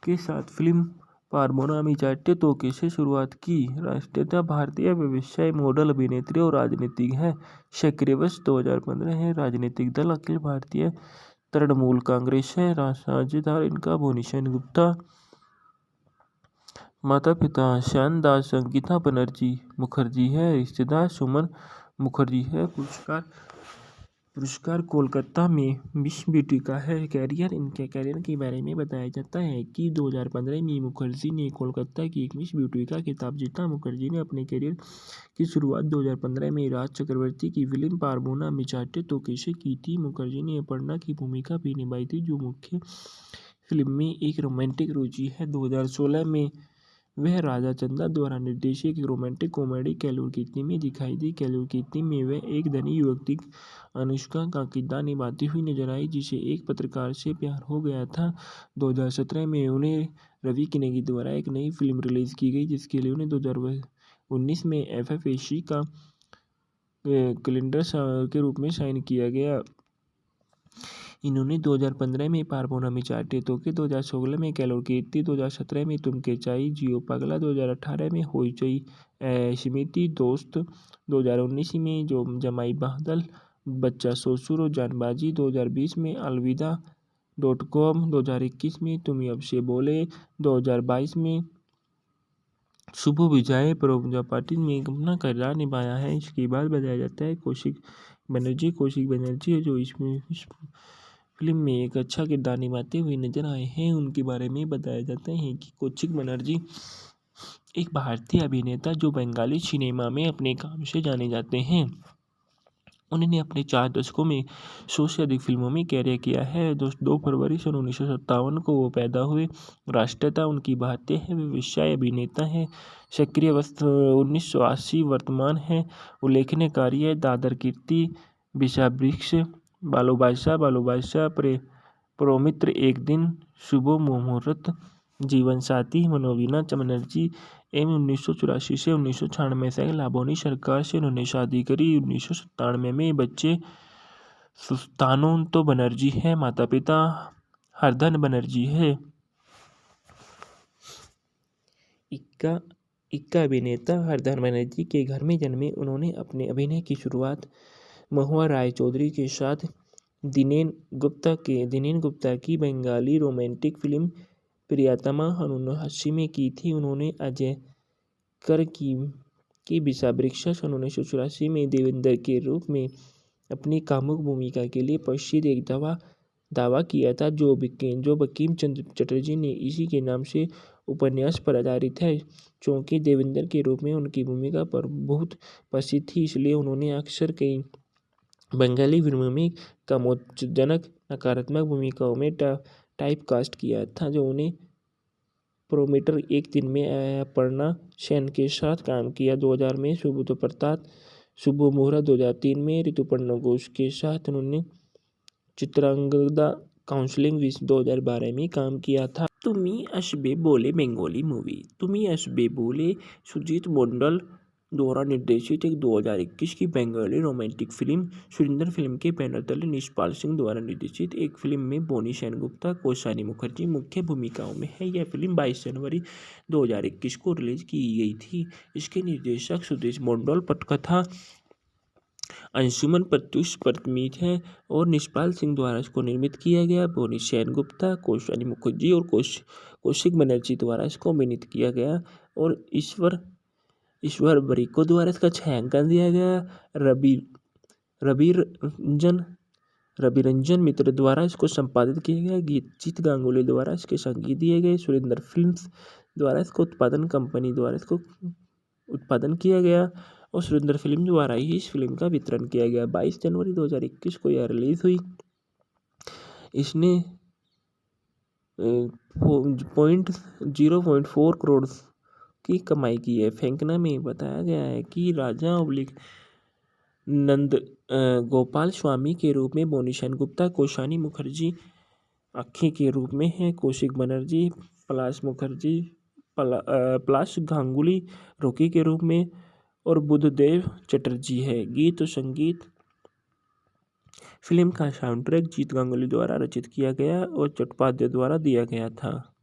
के साथ फिल्म पारबोना मी चाटे तोके से शुरुआत की। राष्ट्रीयता भारतीय व्यवसाय मॉडल अभिनेत्री और राजनीतिक है। सक्रिय वर्ष 2015 है। राजनीतिक दल अखिल भारतीय तृणमूल कांग्रेस है। साझेदार इनका बोनी सेनगुप्ता। माता पिता श्यान दास संगीता बनर्जी मुखर्जी है। रिश्तेदार सुमन मुखर्जी है। पुरस्कार कोलकाता में मिस ब्यूटी का है। इनके कैरियर के बारे में बताया जाता है कि 2015 में मुखर्जी ने कोलकाता की एक मिस ब्यूटी का खिताब जीता। मुखर्जी ने अपने कैरियर की शुरुआत 2015 में राज चक्रवर्ती की फिल्म पारबोना मी चाटे तोके से की थी। मुखर्जी ने अपर्णा की भूमिका भी निभाई थी, जो मुख्य फिल्म में एक रोमांटिक रुचि है। 2016 में वह राजा चंदा द्वारा निर्देशित एक रोमांटिक कॉमेडी कैलूर कीर्ति में दिखाई दी। कैलूर कीर्ति में वह एक धनी युवती अनुष्का का किरदार निभाती हुई नजर आई, जिसे एक पत्रकार से प्यार हो गया था। 2017 में उन्हें रवि किनेगी द्वारा एक नई फिल्म रिलीज की गई, जिसके लिए उन्हें 2019 में FFAC का कैलेंडर के रूप में साइन किया गया। इन्होंने 2015 में पारबोना मी चाटे तोके, 2016 में कैलोर कीर्ति, 2017 में तुमके चाई, जियो पगला, 2018 में होइचई स्मृति, दोस्त, 2019 में जो जमाई बादल, बच्चा ससुर और जानबाजी, 2020 में अलविदा.com, 2021 में तुम अब से बोले, 2022 में शुभ विजय प्रजापति में अपना किरदार निभाया है। इसके बाद बताया जाता है कौशिक बनर्जी है, जो इसमें इस फिल्म में एक अच्छा किरदार निभाते हुए नजर आए हैं। उनके बारे में बताया जाता है कि कौशिक बनर्जी एक भारतीय अभिनेता जो बंगाली सिनेमा में अपने काम से जाने जाते हैं। उन्होंने अपने 4 दशकों में 100 से अधिक फिल्मों में कैरियर किया है। 2 फरवरी सन 1957 को वो पैदा हुए। राष्ट्रीयता उनकी भारतीय है। वे व्यवसाय अभिनेता हैं। सक्रिय वर्ष 1980 वर्तमान है। उल्लेखनीय कार्य दादर कीर्ति, विषावृक्ष, बालो बादशाह, प्रोमित्र, एक दिन, शुभ मुहूर्त, जीवन साथी, मनोवीना बनर्जी एम 1984 से 1996 तक लाबोनी सरकार से उन्होंने शादी करी। 1997 में बच्चे सुस्तानो बनर्जी है। माता पिता हरधन बनर्जी है। इक्का इक्का अभिनेता हरधन बनर्जी के घर में जन्मे। उन्होंने अपने अभिनय की शुरुआत महुआ राय चौधरी के साथ दिनेन गुप्ता की बंगाली रोमांटिक फिल्म प्रियतमा 1980 में की थी। उन्होंने अजय कर की विषावृक्षा 1984 में देवेंद्र के रूप में अपनी कामुक भूमिका के लिए प्रसिद्ध एक दावा किया था, जो बंकिम चंद्र चटर्जी ने इसी के नाम से उपन्यास पर आधारित है। चूंकि देवेंद्र के रूप में उनकी भूमिका पर बहुत प्रसिद्ध थी, इसलिए उन्होंने अक्सर कई बंगाली फिल्मों में कामोत्तेजक नकारात्मक भूमिकाओं में टाइपकास्ट किया था, जो उन्हें प्रोमेटर एक दिन में अपर्णा सेन के साथ काम किया। 2000 में सुबोध प्रताप शुभ मुहूर्त, 2003 में ऋतुपर्णा घोष के साथ उन्होंने चित्रांगदा काउंसलिंग 2012 में काम किया था। तुम्ही असबे बोले बंगाली मूवी। तुम्ही असबे बोले सुजीत मंडल द्वारा निर्देशित एक 2021 की Bengali romantic film. Surinder film के बैनर तले निष्पाल सिंह द्वारा निर्देशित एक फिल्म में बोनी सेनगुप्ता, कौशानी मुखर्जी मुख्य भूमिकाओं में है। यह फिल्म 22 जनवरी 2021 को रिलीज की गई थी। इसके निर्देशक सुदेश मंडल, पटकथा अंशुमन प्रत्युष परमित है और निष्पाल सिंह द्वारा इसको निर्मित किया गया। बोनी सेनगुप्ता, कौशानी मुखर्जी और कौशिक बनर्जी द्वारा इसको अभिनीत किया गया और ईश्वर बरिको द्वारा इसका छायांकन दिया गया। रविरंजन मित्र द्वारा इसको संपादित किया गया। गीत जीत गांगुली द्वारा इसके संगीत दिए गए। सुरिंदर फिल्म्स द्वारा इसको उत्पादन कंपनी द्वारा इसको उत्पादन किया गया और सुरिंदर फिल्म द्वारा ही इस फिल्म का वितरण किया गया। 22 जनवरी 2021 को यह रिलीज हुई। इसने 0.4 करोड़ की कमाई की है। फेंकना में बताया गया है कि राजा नंद गोपाल स्वामी के रूप में बोनी सेनगुप्ता, कौशानी मुखर्जी अक्खी के रूप में है, कौशिक बनर्जी, पलाश गांगुली रोकी के रूप में और बुद्धदेव चटर्जी है। गीत और संगीत फिल्म का साउंड ट्रैक जीत गांगुली द्वारा रचित किया गया और चट्टोपाध्याय द्वारा दिया गया था।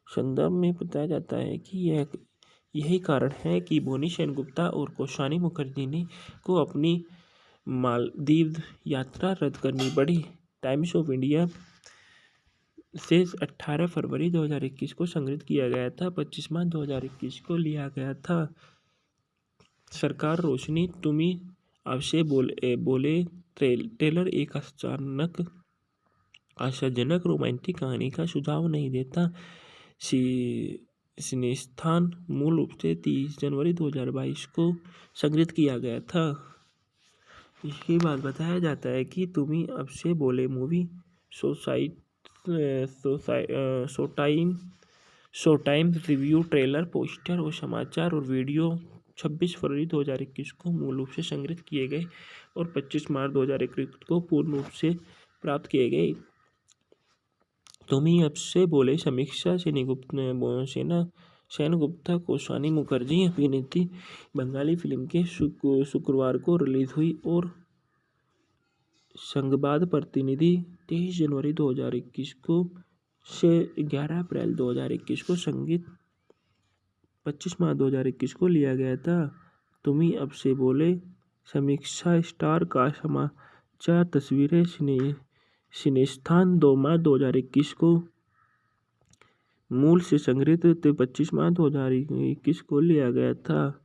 संदर्भ में बताया जाता है कि यही कारण है कि बोनी सेनगुप्ता और कौशानी मुखर्जी ने को अपनी मालदीव यात्रा रद्द करनी पड़ी। टाइम्स ऑफ इंडिया से 18 फरवरी 2021 को संग्रहित किया गया था। 25 मार्च 2021 को लिया गया था। सरकार रोशनी। तुम्ही आपसे बोले ट्रेलर एक आशाजनक रोमांटिक कहानी का सुझाव नहीं देता। सिनेस्थान मूल रूप से 30 जनवरी 2022 को संग्रहित किया गया था। इसके बाद बताया जाता है कि तुम्ही आपसे बोले movie show time review, trailer, poster और समाचार और वीडियो 26 फरवरी 2021 को मूल रूप से संग्रहित किए गए और 25 मार्च 2021 को पूर्ण रूप से प्राप्त किए गए। तुम्ही आपसे बोले समीक्षा सेनगुप्ता, कौशानी मुखर्जी अभिनेत्री बंगाली फिल्म के शुक्रवार को रिलीज हुई और संवाद प्रतिनिधि 23 जनवरी 2021 को से 11 अप्रैल 2021 को संगीत 25 मार्च 2021 को लिया गया था। तुम्ही आपसे बोले समीक्षा स्टार का समाचार तस्वीरें सिनेस्थान 2 मार्च 2021 को मूल से संग्रहित 25 मार्च 2021 को लिया गया था।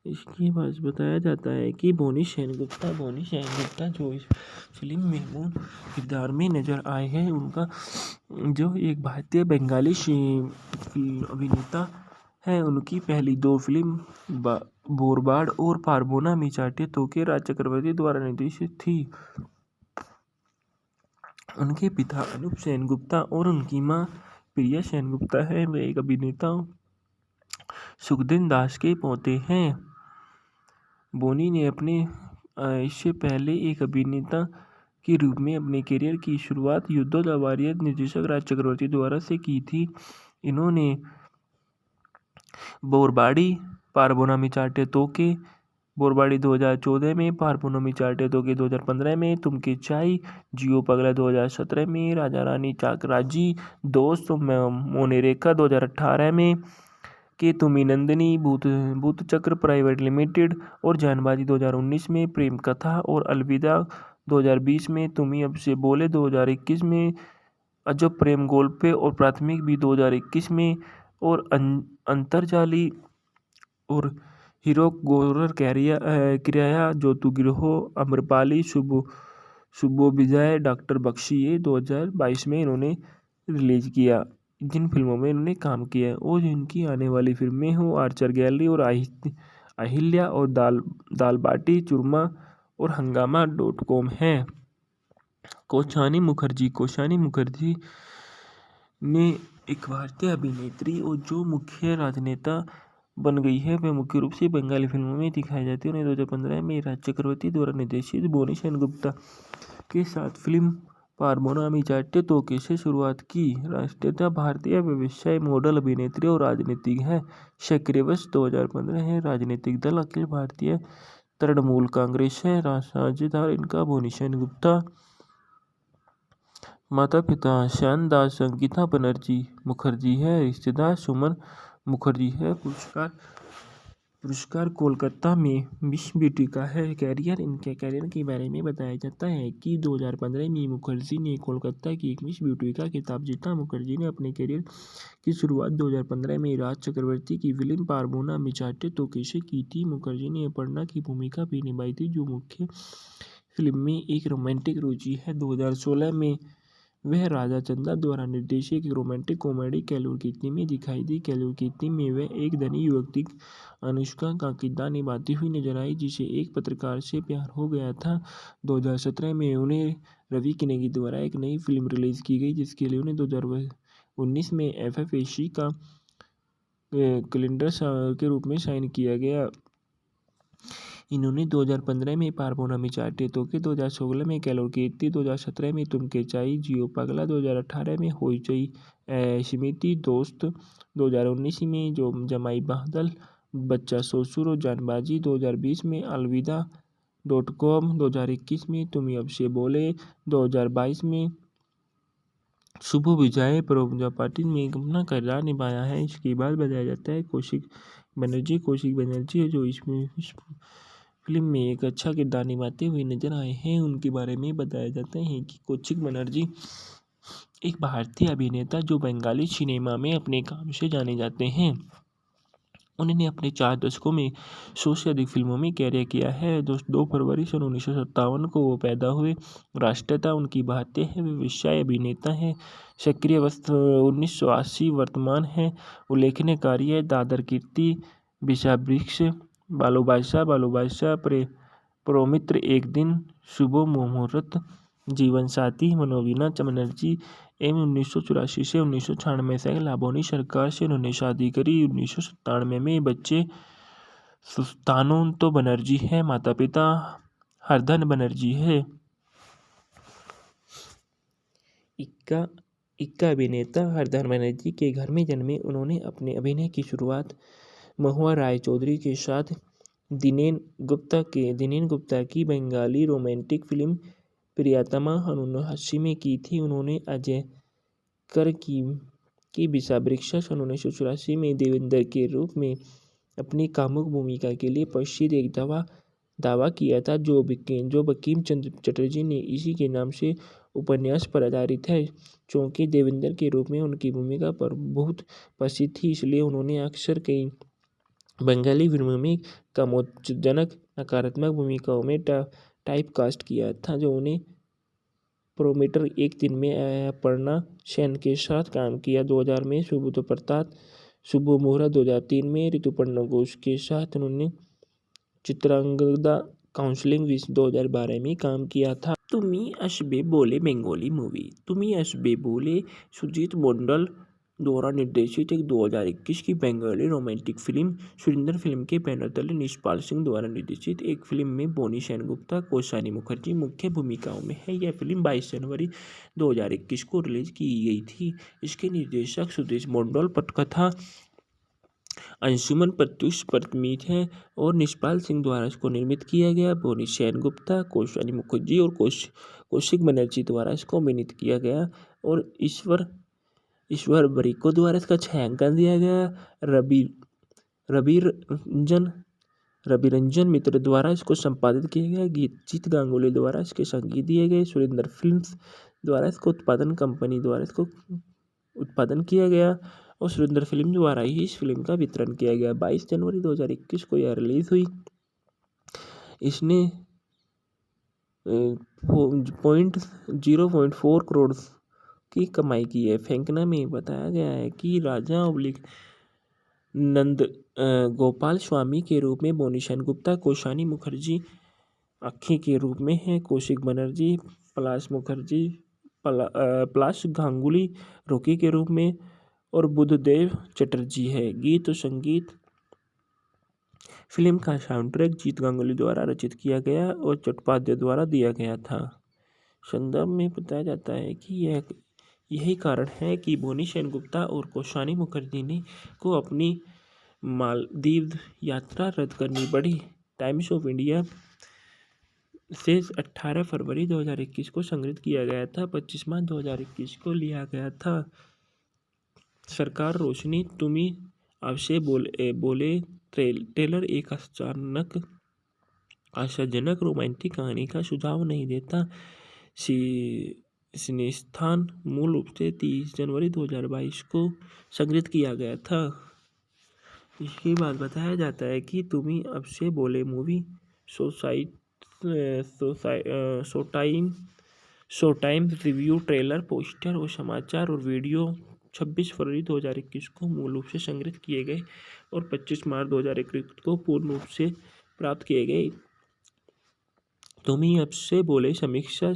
इसके बाद बताया जाता है कि बोनी सेनगुप्ता जो इस फिल्म में मूल किरदार में नजर आए हैं, उनका जो एक भारतीय बंगाली अभिनेता है, उनकी पहली 2 फिल्म बोरबाड़ और पारबोना मी चाटे तो के राज चक्रवर्ती द्वारा निर्देशित थी। उनके पिता अनूप सेनगुप्ता और उनकी मां प्रिया सेनगुप्ता है। वे एक अभिनेता सुखदेव दास के पोते हैं। बोनी ने अपने इससे पहले एक अभिनेता के रूप में अपने करियर की शुरुआत युद्धों द वॉरियर निर्देशक राज चक्रवर्ती द्वारा से की थी। इन्होंने बोरबाड़ी, पारबोना चाटे तोके, बोरबाड़ी 2014 में, पारबोना चाटे तोके 2015 में, तुमके चाई, जियो पगला 2017 में, राजा रानी चाकराजी, दोस्त मोनेरेका 2018 में, के तुम्ही नंदिनी, भूत चक्र प्राइवेट लिमिटेड और जानबाजी 2019 में, प्रेम कथा और अलविदा 2020 में, तुम्ही अब से बोले 2021 में, अजब प्रेम गोल्पे और प्राथमिक भी 2021 में, और अंतरजाली और हीरोक गोरर किराया ज्योतिगृहो अम्रपाली शुभो विजय डॉक्टर बख्शी ये 2022 में इन्होंने रिलीज किया। जिन फिल्मों में इन्होंने काम किया है और जिनकी आने वाली फिल्में हो आर्चर गैलरी और अहिल्या और दाल बाटी चूरमा और हंगामा.com है। कौशानी मुखर्जी ने एक भारतीय अभिनेत्री और जो मुख्य राजनेता बन गई है वह मुख्य रूप से बंगाली फिल्मों में दिखाई जाती है। उन्हें 2015 में राज चक्रवर्ती द्वारा निर्देशित बोनी सेनगुप्ता के साथ फिल्म पारबोनामी चाट्टे तोके से शुरुआत की। राष्ट्रीयता भारतीय व्यवसाय मॉडल अभिनेत्री और राजनीतिक है। सक्रिय वर्ष 2015 है। राजनीतिक दल अखिल भारतीय तृणमूल कांग्रेस है। साझेदार इनका बोनी सेनगुप्ता। माता पिता श्यान दास संगीता बनर्जी मुखर्जी है। रिश्तेदार सुमन मुखर्जी है। पुरस्कार कोलकाता में मिस ब्यूटी का है। इनके कैरियर के बारे में बताया जाता है कि 2015 में मुखर्जी ने कोलकाता की एक मिस ब्यूटी का खिताब जीता। मुखर्जी ने अपने कैरियर की शुरुआत 2015 में राज चक्रवर्ती की फिल्म पारबोनामी चाट्टे तोके से की थी। मुखर्जी ने अपर्णा की भूमिका भी निभाई थी जो मुख्य फिल्म में एक रोमांटिक रुचि है। 2016 में वह राजा चंदा द्वारा निर्देशित एक रोमांटिक कॉमेडी कैलूर कीर्ति में दिखाई दी। कैलूर कीर्ति में वह एक धनी युवती अनुष्का का किरदार निभाती हुई नजर आई जिसे एक पत्रकार से प्यार हो गया था। 2017 में उन्हें रवि किनेगी द्वारा एक नई फिल्म रिलीज की गई जिसके लिए उन्हें 2019 में FFAC का कैलेंडर के रूप में साइन किया गया। इन्होंने 2015 में पारबोनामी चाट्टे तोके, 2016 में कैलूर कीर्ति, 2017 में तुम के चाई, जियो पगला, 2018 में होइचई स्मृति दोस्त, 2019 में जो जमाई बादल बच्चा ससुर और जानबाजी, 2020 में अलविदा.com, 2021 में तुम्ही अब से बोले, 2022 में शुभो विजय प्रोजा पाटिल में अपना किरदार निभाया है। इसके बाद बताया जाता है कौशिक बनर्जी है जो इसमें फिल्म में एक अच्छा किरदार निभाते हुए नजर आए हैं। उनके बारे में बताया जाता है कि कौशिक बनर्जी एक भारतीय अभिनेता जो बंगाली सिनेमा में अपने काम से जाने जाते हैं। उन्होंने अपने 4 दशकों में 100 से अधिक फिल्मों में कैरियर किया है। 2 फरवरी सन 1957 को वो पैदा हुए। राष्ट्रीयता उनकी भारतीय है। वे व्यवसाय अभिनेता हैं। सक्रिय वर्ष 1980 वर्तमान है। उल्लेखनीय कार्य दादर कीर्ति, विषावृक्ष, बालो बादशाह, प्रोमित्र, एक दिन, शुभ मुहूर्त, जीवन साथी, मनोवीणा बनर्जी एवं 1984 से 1996 से लाबोनी सरकार से उन्होंने शादी करी। 1997 में बच्चे सुस्तानो बनर्जी है। माता पिता हरधन बनर्जी है। इक्का अभिनेता हरधन बनर्जी के घर में जन्मे। उन्होंने अपने अभिनय की शुरुआत महुआ राय चौधरी के साथ दिनेन गुप्ता की बंगाली रोमांटिक फिल्म प्रियतमा 1980 में की थी। उन्होंने अजय कर की विषावृक्ष 1984 में देवेंद्र के रूप में अपनी कामुक भूमिका के लिए प्रसिद्ध एक दावा किया था जो बंकिम चंद्र चटर्जी ने इसी के नाम से उपन्यास पर आधारित है। चूँकि देवेंद्र के रूप में उनकी भूमिका पर बहुत प्रसिद्ध थी इसलिए उन्होंने अक्सर कई बंगाली फिल्मों में कामोत्तेजक नकारात्मक भूमिकाओं में टाइपकास्ट किया था जो उन्हें प्रोमीटर, एक दिन में अपर्णा सेन के साथ काम किया। 2000 में सुब्रत प्रताप, शुभ मुहूर्त, 2003 में ऋतुपर्णा घोष के साथ उन्होंने चित्रांगदा काउंसलिंग 2012 में काम किया था। तुम्ही असबे बोले बंगाली मूवी। तुम्ही असबे बोले सुजीत मंडल द्वारा निर्देशित एक 2021 की Bengali romantic film. Surinder film के बैनर तले निष्पाल सिंह द्वारा निर्देशित एक फिल्म में बोनी सेनगुप्ता, कौशानी मुखर्जी मुख्य भूमिकाओं में है। यह फिल्म 22 जनवरी 2021 को रिलीज की गई थी। इसके निर्देशक सुदेश मंडल, पटकथा अंशुमन प्रत्युष परतमीत है और निष्पाल सिंह द्वारा इसको निर्मित किया गया। बोनी सेनगुप्ता, कौशानी मुखर्जी और कौशिक बनर्जी द्वारा इसको अभिनीत किया गया और ईश्वर बरिको द्वारा इसका छायांकन दिया गया। रवि रविरंजन मित्र द्वारा इसको संपादित किया गया। जीत गांगुली द्वारा इसके संगीत दिए गए। सुरेंद्र फिल्म्स द्वारा इसको उत्पादन कंपनी द्वारा इसको उत्पादन किया गया और सुरेंद्र फिल्म द्वारा ही इस फिल्म का वितरण किया गया। 22 जनवरी 2021 को यह रिलीज हुई। इसने 0.4 करोड़ की कमाई की है। फेंकना में बताया गया है कि राजा नंद गोपाल स्वामी के रूप में बोनी सेनगुप्ता, कोशानी मुखर्जी अक्खी के रूप में है, कौशिक बनर्जी, पलाश गांगुली रोकी के रूप में और बुद्धदेव चटर्जी है। गीत और संगीत फिल्म का साउंड ट्रैक जीत गांगुली द्वारा रचित किया गया और चट्टोपाध्याय द्वारा दिया गया था। संदर्भ में बताया जाता है कि यही कारण है कि बोनी सेनगुप्ता और कोशानी मुखर्जी ने को अपनी मालदीव यात्रा रद्द करनी पड़ी। टाइम्स ऑफ इंडिया से 18 फरवरी 2021 को संग्रहित किया गया था। 25 मार्च 2021 को लिया गया था। सरकार रोशनी तुम्हें आपसे बोले ट्रेलर एक अचानक आशाजनक रोमांटिक कहानी का सुझाव नहीं देता। सिनेस्थान मूल रूप से 30 जनवरी 2022 को संग्रहित किया गया था। इसके बाद बताया जाता है कि तुम्हें अब से बोले movie show time review trailer poster और समाचार और वीडियो 26 फरवरी 2021 को मूल रूप से संग्रहित किए गए और 25 मार्च 2021 को पूर्ण रूप से प्राप्त किए गए। तुम्हें अब से बोले समीक्षा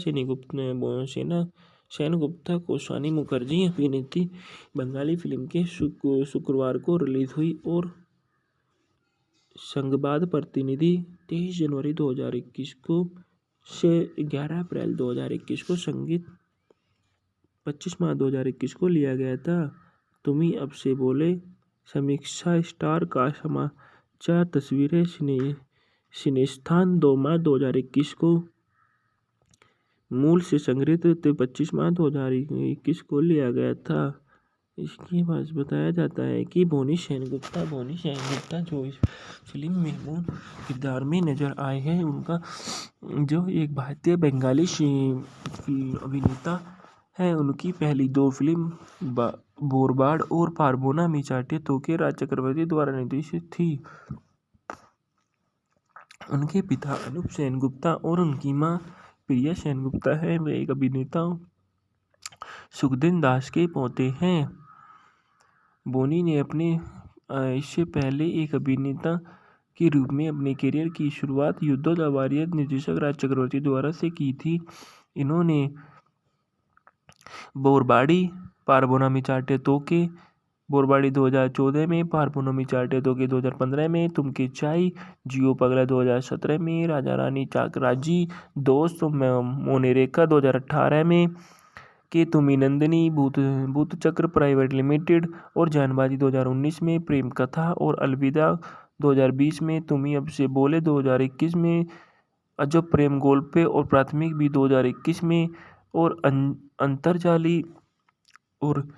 सेनगुप्ता कोशानी मुखर्जी अभिनीत बंगाली फिल्म के शुक्रवार को रिलीज हुई और संवाद प्रतिनिधि 23 जनवरी 2021 को से 11 अप्रैल 2021 को संगीत 25 मार्च 2021 को लिया गया था। तुम्हें अब से बोले समीक्षा स्टार का समाचार तस्वीरें सिनेस्थान 2 मार्च 2021 को मूल से संग्रहित 25 मार्च 2021 को लिया गया था। इसके बाद बताया जाता है कि बोनी सेनगुप्ता जो इस फिल्म में मूल किरदार में नजर आए हैं, उनका जो एक भारतीय बंगाली अभिनेता है, उनकी पहली 2 फिल्म बोरबाड़ और पारबोना मी चाटे तो के राज चक्रवर्ती द्वारा निर्देशित थी। उनके पिता अनूप सेनगुप्ता और उनकी मां प्रिया सेनगुप्ता है। वे एक अभिनेता सुखदेव दास के पोते हैं। बोनी ने अपने इससे पहले एक अभिनेता के रूप में अपने करियर की शुरुआत युद्धों द वॉरियर निर्देशक राज चक्रवर्ती द्वारा से की थी। इन्होंने बोरबाड़ी, पारबोना मी चाटे तो के बोरबाड़ी 2014 में, पारबोना मी चाटे तो के 2015 में, तुमके चाई, जियो पगला 2017 में, राजा रानी चाकराजी, दोस्त मोनेरेका 2018 में, के तुमी नंदिनी, भूत चक्र प्राइवेट लिमिटेड और जानबाजी 2019 में, प्रेम कथा और अलविदा 2020 में, तुम्हें अब से बोले 2021 में, अजब प्रेम गोल्पे और प्राथमिक भी 2021 में और अंतरजाली और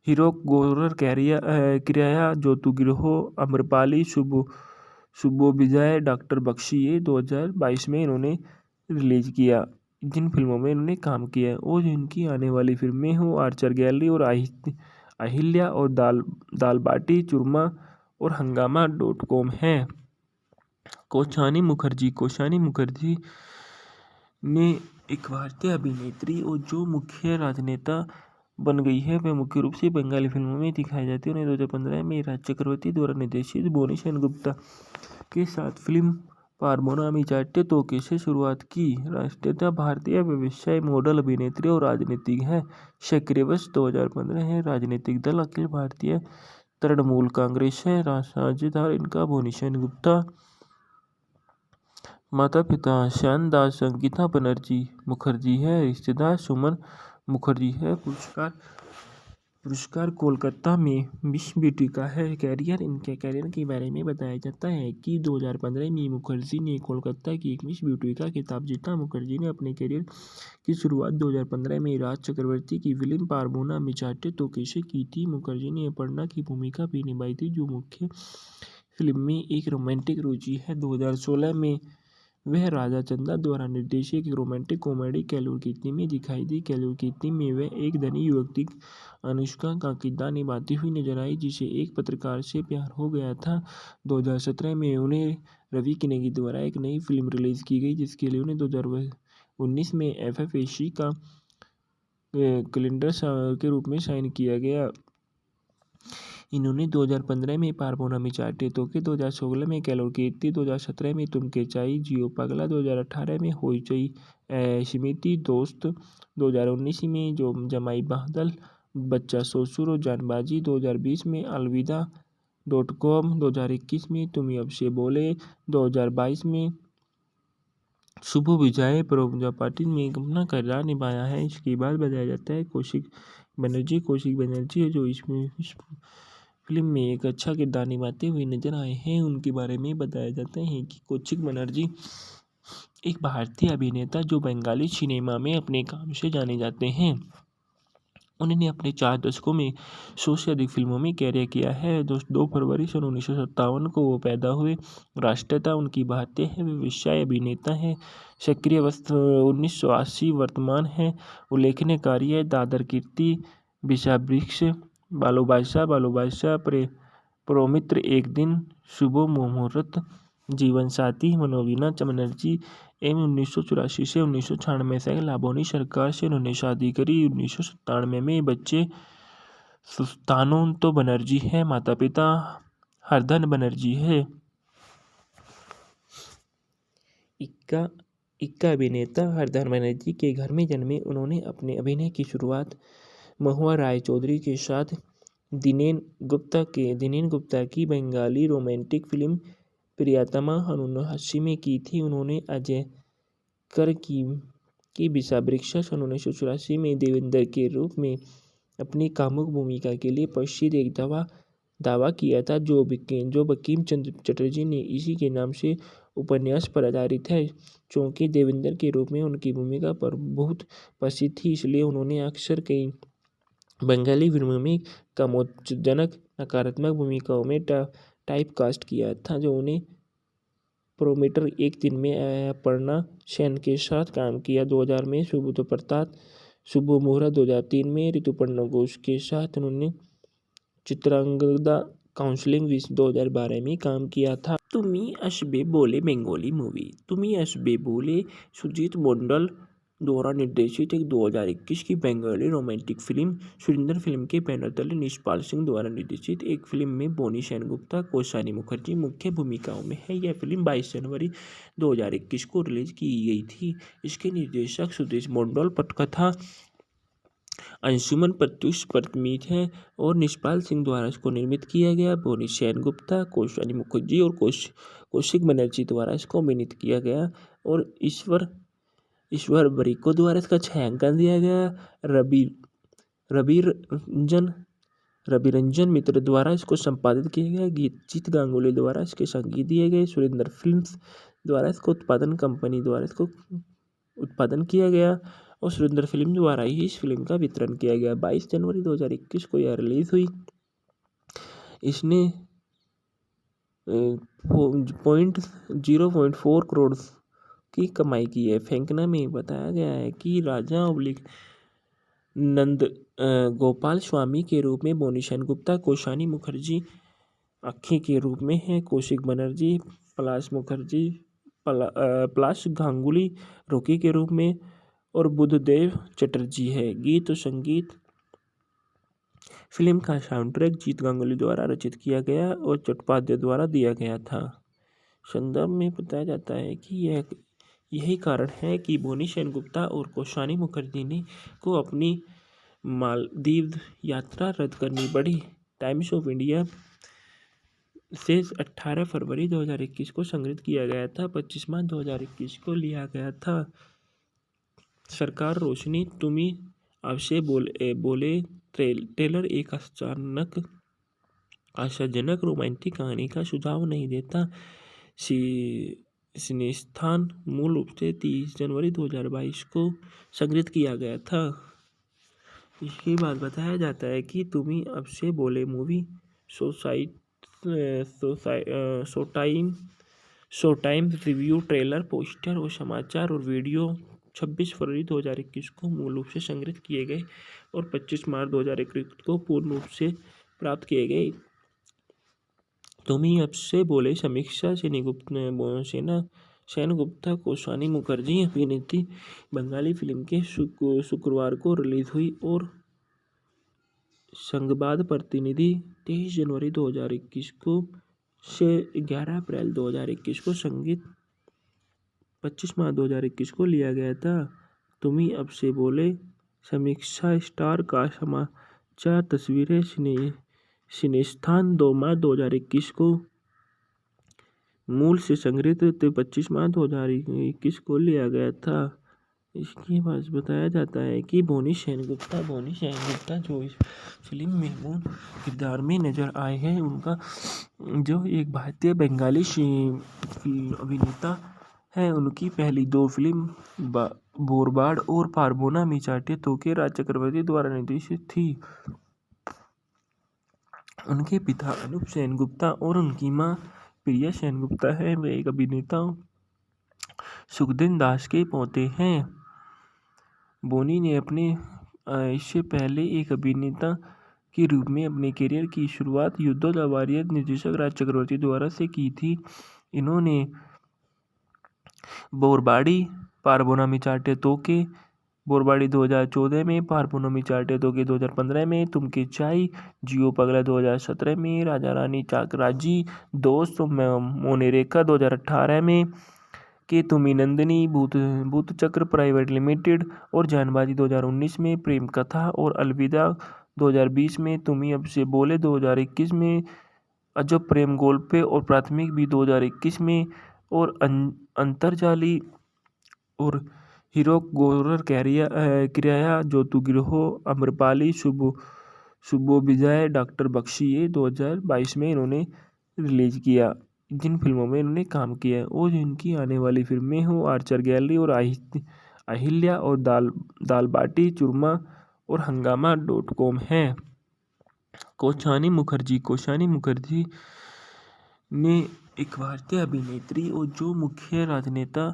हीरो गोरर किराया ज्योतिगृहो अम्रपाली शुभो विजय डॉक्टर बख्शी ये 2022 में इन्होंने रिलीज किया। जिन फिल्मों में इन्होंने काम किया है और जिनकी आने वाली फिल्में हो आर्चर गैलरी और अहिल्या और दाल बाटी चूरमा और हंगामा.com है। कोशानी मुखर्जी ने एक भारतीय अभिनेत्री और जो मुख्य राजनेता बन गई है, वह मुख्य रूप से बंगाली फिल्मों में दिखाई जाती है। उन्हें 2015 में राज चक्रवर्ती द्वारा निर्देशित बोनी सेनगुप्ता के साथ फिल्म पारबोना मी चाटे तो के से शुरुआत की। राष्ट्रीयता भारतीय व्यवसाय मॉडल अभिनेत्री और राजनीतिक है। सक्रिय वर्ष 2015 है। राजनीतिक दल अखिल भारतीय तृणमूल कांग्रेस है। साझेदार इनका बोनी सेनगुप्ता। माता पिता श्याम दास संगीता बनर्जी मुखर्जी है। रिश्तेदार सुमन मुखर्जी है। पुरस्कार कोलकाता में मिस ब्यूटी का है। इनके कैरियर के बारे में बताया जाता है कि 2015 में मुखर्जी ने कोलकाता की एक मिस ब्यूटी का खिताब जीता। मुखर्जी ने अपने कैरियर की शुरुआत 2015 में राज चक्रवर्ती की फिल्म पारबोना मी चाटे तो के से की थी। मुखर्जी ने अपर्णा की भूमिका भी निभाई थी, जो मुख्य फिल्म में एक रोमांटिक रुचि है। 2016 में वह राजा चंदा द्वारा निर्देशित एक रोमांटिक कॉमेडी केलूर कीर्ति में दिखाई दी। केलूर कीर्ति में वह एक धनी युवती अनुष्का का किरदार निभाती हुई नजर आई, जिसे एक पत्रकार से प्यार हो गया था। 2017 में उन्हें रवि किनेगी द्वारा एक नई फिल्म रिलीज की गई, जिसके लिए उन्हें 2019 में FFAC का कैलेंडर के रूप में साइन किया गया। इन्होंने 2015 में पारपोनमी चाटे तोके, 2016 में केलोर कीर्ति, 2017 में तुम के चाई, जियो पगला, 2018 में होइचई स्मृति दोस्त, 2019 में जो जमाई बादल, बच्चा ससुर और जानबाजी, 2020 में अलविदा.com, 2021 में तुम अब से बोले, 2022 में शुभ विजय प्रजापति में अपना किरदार निभाया है। इसके बाद बताया जाता है कौशिक बनर्जी है, जो इसमें इस फिल्म में एक अच्छा किरदार निभाते हुए नजर आए हैं। उनके बारे में बताया जाता है कि कौशिक बनर्जी एक भारतीय अभिनेता जो बंगाली सिनेमा में अपने काम से जाने जाते हैं। उन्होंने अपने 4 दशकों में 100 से अधिक फिल्मों में कैरियर किया है। 2 फरवरी सन 1957 को वो पैदा हुए। राष्ट्रीयता उनकी भारतीय है। वे व्यवसाय अभिनेता हैं। सक्रिय वस्त्र 1980 वर्तमान है। उल्लेखनीय कार्य है दादर कीर्ति, विषावृक्ष, बालो बादशाह, प्रोमित्र, एक दिन, शुभ मुहूर्त, जीवन साथी, मनोवीणा बनर्जी एवं 1984 से 1996 तक लाबोनी सरकार से उन्होंने शादी करी। 1997 में बच्चे सुस्तानो बनर्जी है। माता पिता हरधन बनर्जी है। इक्का अभिनेता हरधन बनर्जी के घर में जन्मे। उन्होंने अपने अभिनय की शुरुआत महुआ राय चौधरी के साथ दिनेन गुप्ता की बंगाली रोमांटिक फिल्म प्रियतमा 1980 में की थी। उन्होंने अजय कर की विषावृक्ष 1984 में देवेंद्र के रूप में अपनी कामुक भूमिका के लिए प्रसिद्ध एक दावा किया था, जो बंकिम चंद्र चटर्जी ने इसी के नाम से उपन्यास पर आधारित है। चूंकि देवेंद्र के रूप में उनकी भूमिका पर बहुत प्रसिद्ध थी, इसलिए उन्होंने अक्सर कई बंगाली फिल्मों में कामोत्तेजक नकारात्मक भूमिकाओं में टाइपकास्ट किया था, जो उन्हें प्रोमीटर, एक दिन में अपर्णा सेन के साथ काम किया। 2000 में सुबोध प्रताप, शुभ मुहूर्त, 2003 में ऋतुपर्णा घोष के साथ उन्होंने चित्रांगदा काउंसलिंग 2012 में काम किया था। तुम्ही असबे बोले बंगाली मूवी। तुम्ही असबे बोले सुजीत मंडल द्वारा निर्देशित एक 2021 की Bengali romantic film. Surinder film के बैनर तले निष्पाल सिंह द्वारा निर्देशित एक फिल्म में बोनी सेनगुप्ता, कौशानी मुखर्जी मुख्य भूमिकाओं में है। यह फिल्म 22 जनवरी 2021 को रिलीज की गई थी। इसके निर्देशक सुदेश मंडल, पटकथा अंशुमन प्रत्युष परतमीत है और निष्पाल सिंह द्वारा इसको निर्मित किया गया। बोनी सेनगुप्ता, कौशानी मुखर्जी और कौशिक बनर्जी द्वारा इसको अभिनीत किया गया और ईश्वर बरिको द्वारा इसका छायांकन दिया गया। रविरंजन मित्र द्वारा इसको संपादित किया गया। जीत गांगुली द्वारा इसके संगीत दिए गए। सुरेंद्र फिल्म्स द्वारा इसको उत्पादन कंपनी द्वारा इसको उत्पादन किया गया और सुरेंद्र फिल्म द्वारा ही इस फिल्म का वितरण किया गया। 22 जनवरी 2021 को यह रिलीज हुई। इसने 0.4 करोड़ की कमाई की है। फेंकना में बताया गया है कि राजा नंद गोपाल स्वामी के रूप में बोनी सेनगुप्ता, कौशानी मुखर्जी अक्खी के रूप में है, कौशिक बनर्जी, पलाश गांगुली रोकी के रूप में और बुद्धदेव चटर्जी है। गीत और संगीत। फिल्म का साउंड ट्रैक जीत गांगुली द्वारा रचित किया गया और चट्टोपाध्याय द्वारा दिया गया था। संदर्भ में बताया जाता है कि यही कारण है कि बोनी सेनगुप्ता और कौशानी मुखर्जी ने को अपनी मालदीव यात्रा रद्द करनी पड़ी। टाइम्स ऑफ इंडिया से 18 फरवरी 2021 को संग्रहित किया गया था। 25 मार्च 2021 को लिया गया था। सरकार रोशनी, तुम्ही आपसे बोले ट्रेलर एक आशाजनक रोमांटिक कहानी का सुझाव नहीं देता। सिनेस्थान मूल रूप से 30 जनवरी 2022 को संग्रहित किया गया था। इसके बाद बताया जाता है कि तुम्ही अब से बोले movie show time review, trailer, poster और समाचार और वीडियो 26 फरवरी 2021 को मूल रूप से संग्रहित किए गए और 25 मार्च 2021 को पूर्ण रूप से प्राप्त किए गए। तुम ही अब से बोले समीक्षा सेनगुप्ता कौशानी मुखर्जी अभिनेत्री बंगाली फिल्म के शुक्रवार को रिलीज हुई और संघबाद प्रतिनिधि 23 जनवरी 2021 को से 11 अप्रैल 2021 को संगीत 25 मार्च 2021 को लिया गया था। तुम ही अब से बोले समीक्षा स्टार का समाचार तस्वीरें सिनेस्थान 2 मार्च 2021 को मूल से संग्रहित 25 मार्च 2021 को लिया गया था। इसके बाद बताया जाता है कि बोनी सेनगुप्ता जो इस फिल्म में मूल किरदार में नजर आए हैं, उनका जो एक भारतीय बंगाली अभिनेता है। उनकी पहली 2 फिल्म बोरबाड़ और पारबोना मिचाटे तोके राज चक्रवर्ती द्वारा निर्देशित थी। उनके पिता अनूप सेनगुप्ता और उनकी मां प्रिया सेनगुप्ता है। वे एक अभिनेता सुखदेव दास के पोते हैं। बोनी ने अपने इससे पहले एक अभिनेता के रूप में अपने करियर की शुरुआत युद्धों द वॉरियर निर्देशक राज चक्रवर्ती द्वारा से की थी। इन्होंने बोरबाड़ी, पारबोना मिचाटे तोके, बोरबाड़ी 2014 में, पारबोना मिचाटे तोके 2015 में, तुमके चाई, जियो पगला 2017 में, राजा रानी चाकराजी, दोस्त मोनेरेका 2018 में, के तुमी नंदिनी, भूत चक्र प्राइवेट लिमिटेड और जानबाजी 2019 में, प्रेम कथा और अलविदा 2020 में, तुम ही अब से बोले 2021 में, अजब प्रेम गोल्पे और प्राथमिक भी 2021 में और अंतरजाली और हीरो गोरर किराया ज्योतिगृहो अम्रपाली शुभो विजय डॉक्टर बख्शी ये 2022 में इन्होंने रिलीज किया। जिन फिल्मों में इन्होंने काम किया है और जिनकी आने वाली फिल्में हो आर्चर गैलरी और अहिल्या और दाल बाटी चूरमा और हंगामा.com है। कौशानी मुखर्जी ने एक भारतीय अभिनेत्री और जो मुख्य राजनेता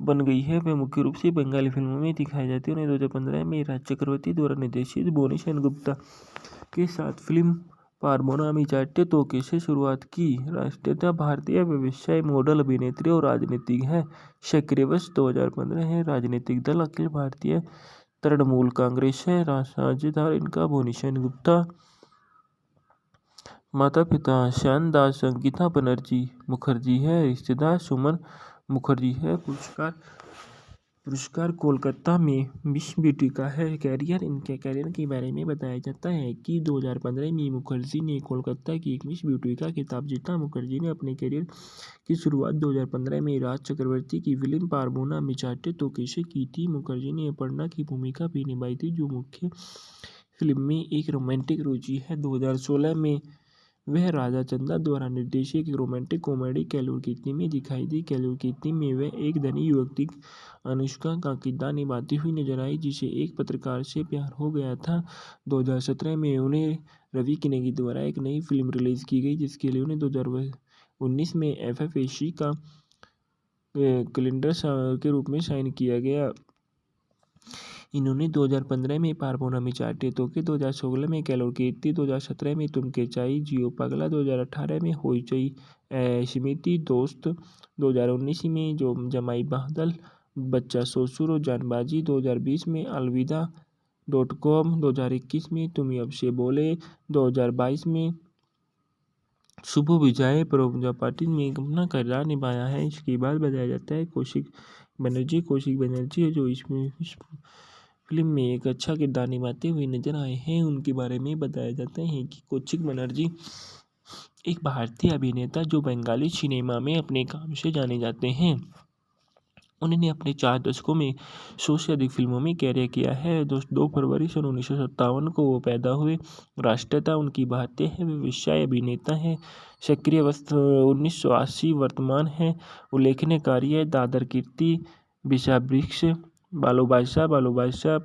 बन गई है। वह मुख्य रूप से बंगाली फिल्मों में दिखाई जाती है। उन्हें 2015 में राज चक्रवर्ती द्वारा निर्देशित बोनी सेनगुप्ता के साथ फिल्म पारबोना मिचाटे तोके से शुरुआत की। राष्ट्रीयता भारतीय व्यवसाय मॉडल अभिनेत्री और राजनीतिक है। सक्रिय वर्ष 2015 है। राजनीतिक दल अखिल भारतीय तृणमूल कांग्रेस है। साझेदार इनका बोनी सेनगुप्ता, माता पिता श्याम दास अंकिता बनर्जी मुखर्जी है। रिश्तेदार सुमन मुखर्जी है। पुरस्कार कोलकाता में मिस ब्यूटी का है। इनके कैरियर के बारे में बताया जाता है कि 2015 में मुखर्जी ने कोलकाता की एक मिस ब्यूटी का खिताब जीता। मुखर्जी ने अपने कैरियर की शुरुआत 2015 में राज चक्रवर्ती की फिल्म पारबोना मिचाटे तोके से की थी। मुखर्जी ने अपर्णा की भूमिका भी निभाई थी, जो मुख्य फिल्म में एक रोमांटिक रुचि है। 2016 में वह राजा चंदा द्वारा निर्देशित एक रोमांटिक कॉमेडी केलूर कीर्ति में दिखाई दी। केलूर कीर्ति में वह एक धनी युवती अनुष्का का किरदार निभाती हुई नजर आई, जिसे एक पत्रकार से प्यार हो गया था। 2017 में उन्हें रवि किनेगी द्वारा एक नई फिल्म रिलीज की गई, जिसके लिए उन्हें 2019 में FFAC का कैलेंडर के रूप में साइन किया गया। इन्होंने 2015 में पारबोना मिचाटे तोके, 2016 में केलूर कीर्ति, 2017 में तुमके चाई, जियो पगला, 2018 में होइचई स्मृति, दोस्त, 2019 में जो जमाई बादल, बच्चा ससुर और जानबाजी, 2020 में अलविदा.com, 2021 में तुम अब से बोले, 2022 में शुभ विजय प्रजापति में अपना किरदार निभाया है। इसके बाद बताया जाता है कौशिक बनर्जी है, जो इसमें फिल्म में एक अच्छा किरदार निभाते हुए नजर आए हैं। उनके बारे में बताया जाता है कि कौशिक बनर्जी एक भारतीय अभिनेता जो बंगाली सिनेमा में अपने काम से जाने जाते हैं। उन्होंने अपने 4 दशकों में 100 से अधिक फिल्मों में कैरियर किया है। 2 फरवरी सन 1957 को वो पैदा हुए। राष्ट्रीयता उनकी भारतीय है। वे व्यवसाय अभिनेता हैं। सक्रिय वर्ष 1980 वर्तमान है। उल्लेखनीय कार्य दादर कीर्ति, विषावृक्ष, बालो बादशाह,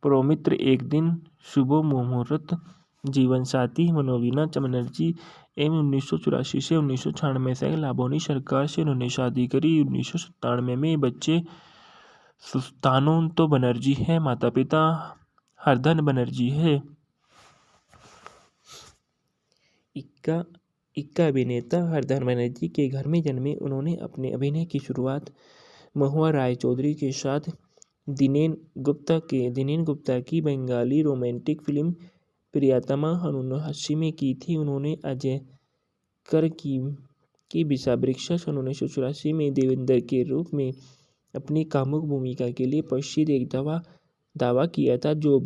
प्रोमित्र, एक दिन, शुभ मुहूर्त, जीवन साथी मनोवीना बनर्जी एवं 1984 से 1996 तक लाबोनी सरकार से उन्होंने शादी करी। 1997 में बच्चे सुस्तानोंतो बनर्जी हैं। माता पिता हरधन बनर्जी है। इक्का अभिनेता हरधन बनर्जी के घर में जन्मे। उन्होंने अपने अभिनय की शुरुआत महुआ राय चौधरी के साथ दिनेन गुप्ता की बंगाली रोमांटिक फिल्म प्रियतमा 1980 में की थी। उन्होंने अजय कर की विषावृक्षा 1984 में देवेंद्र के रूप में अपनी कामुक भूमिका के लिए प्रसिद्ध एक दावा किया था, जो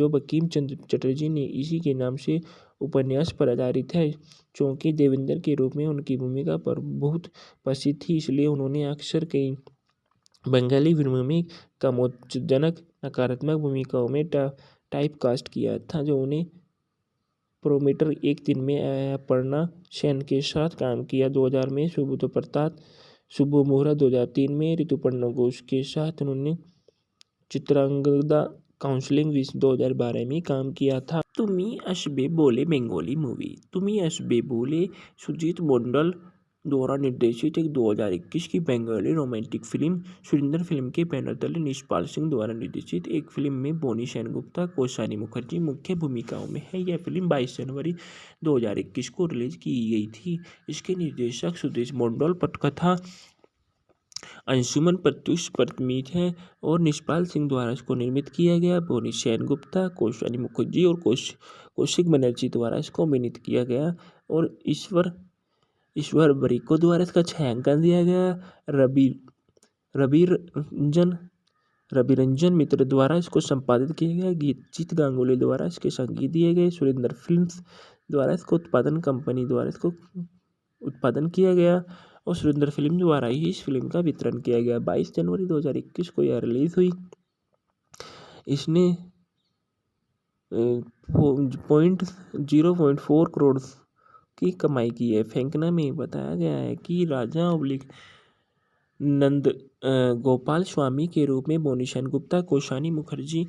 बंकिम चंद्र चटर्जी ने इसी के नाम से उपन्यास पर आधारित है। चूंकि देवेंद्र के रूप में उनकी भूमिका पर बहुत प्रसिद्ध थी, इसलिए उन्होंने अक्सर कई बंगाली फिल्मों में कामोत्तेजक नकारात्मक भूमिकाओं में टाइपकास्ट किया था, जो उन्हें प्रोमेटर एक दिन में अपर्णा सेन के साथ काम किया। 2000 में सुबोध प्रताप शुभमुहूर्त 2003 में ऋतुपर्णा घोष के साथ उन्होंने चित्रांगदा काउंसलिंग 2012 में काम किया था। तुमी असबे बोले बंगाली मूवी। तुमी असबे बोले सुजीत मंडल द्वारा निर्देशित एक 2021 की Bengali romantic film. Surinder film के बैनर तले निष्पाल सिंह द्वारा निर्देशित एक फिल्म में बोनी सेनगुप्ता, कौशानी मुखर्जी मुख्य भूमिकाओं में है। यह फिल्म 22 जनवरी 2021 को रिलीज की गई थी। इसके निर्देशक सुदेश मंडल, पटकथा अंशुमन प्रत्युष परमित है और निष्पाल सिंह द्वारा इसको निर्मित किया गया। बोनी सेनगुप्ता, कौशानी मुखर्जी और कौशिक बनर्जी द्वारा इसको अभिनीत किया गया और ईश्वर बरिको द्वारा इसका छायांकन दिया गया। रविरंजन मित्र द्वारा इसको संपादित किया गया। गीत गांगुली द्वारा इसके संगीत दिए गए। सुरेंद्र फिल्म्स द्वारा इसको उत्पादन कंपनी द्वारा इसको उत्पादन किया गया और सुरेंद्र फिल्म द्वारा ही इस फिल्म का वितरण किया गया। 22 जनवरी 2021 को यह रिलीज हुई। इसने 0.4 करोड़ की कमाई की है। फेंकना में बताया गया है कि राजा नंद गोपाल स्वामी के रूप में बोनी सेनगुप्ता, कौशानी मुखर्जी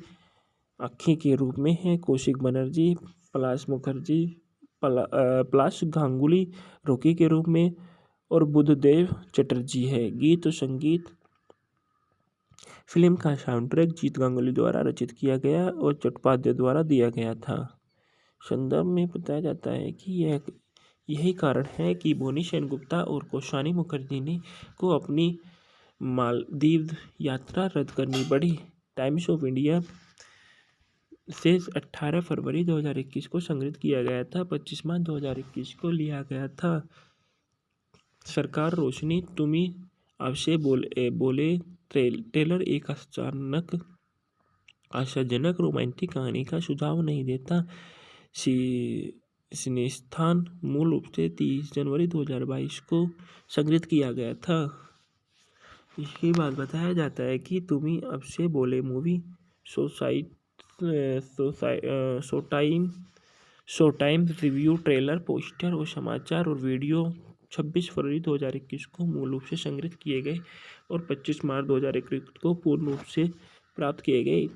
अक्खी के रूप में है, कौशिक बनर्जी, पलाश गांगुली रोकी के रूप में और बुद्धदेव चटर्जी है। गीत और संगीत। फिल्म का साउंड ट्रैक जीत गांगुली द्वारा रचित किया गया और चट्टोपाध्याय द्वारा दिया गया था। संदर्भ में बताया जाता है कि यही कारण है कि बोनी सेनगुप्ता और कौशानी मुखर्जी को अपनी मालदीव यात्रा रद्द करनी पड़ी। टाइम्स ऑफ इंडिया से 18 फरवरी 2021 को संग्रहित किया गया था। 25 मार्च 2021 को लिया गया था। सरकार रोशनी। तुमी आपसे बोले ट्रेलर एक आशाजनक रोमांटिक कहानी का सुझाव नहीं देता। सिनेस्थान मूल रूप से 30 जनवरी 2022 को संग्रहित किया गया था। इसके बाद बताया जाता है कि तुमी आपसे बोले movie show time review, trailer, poster और समाचार और वीडियो 26 फरवरी 2021 को मूल रूप से संग्रहित किए गए और 25 मार्च 2021 को पूर्ण रूप से प्राप्त किए गए।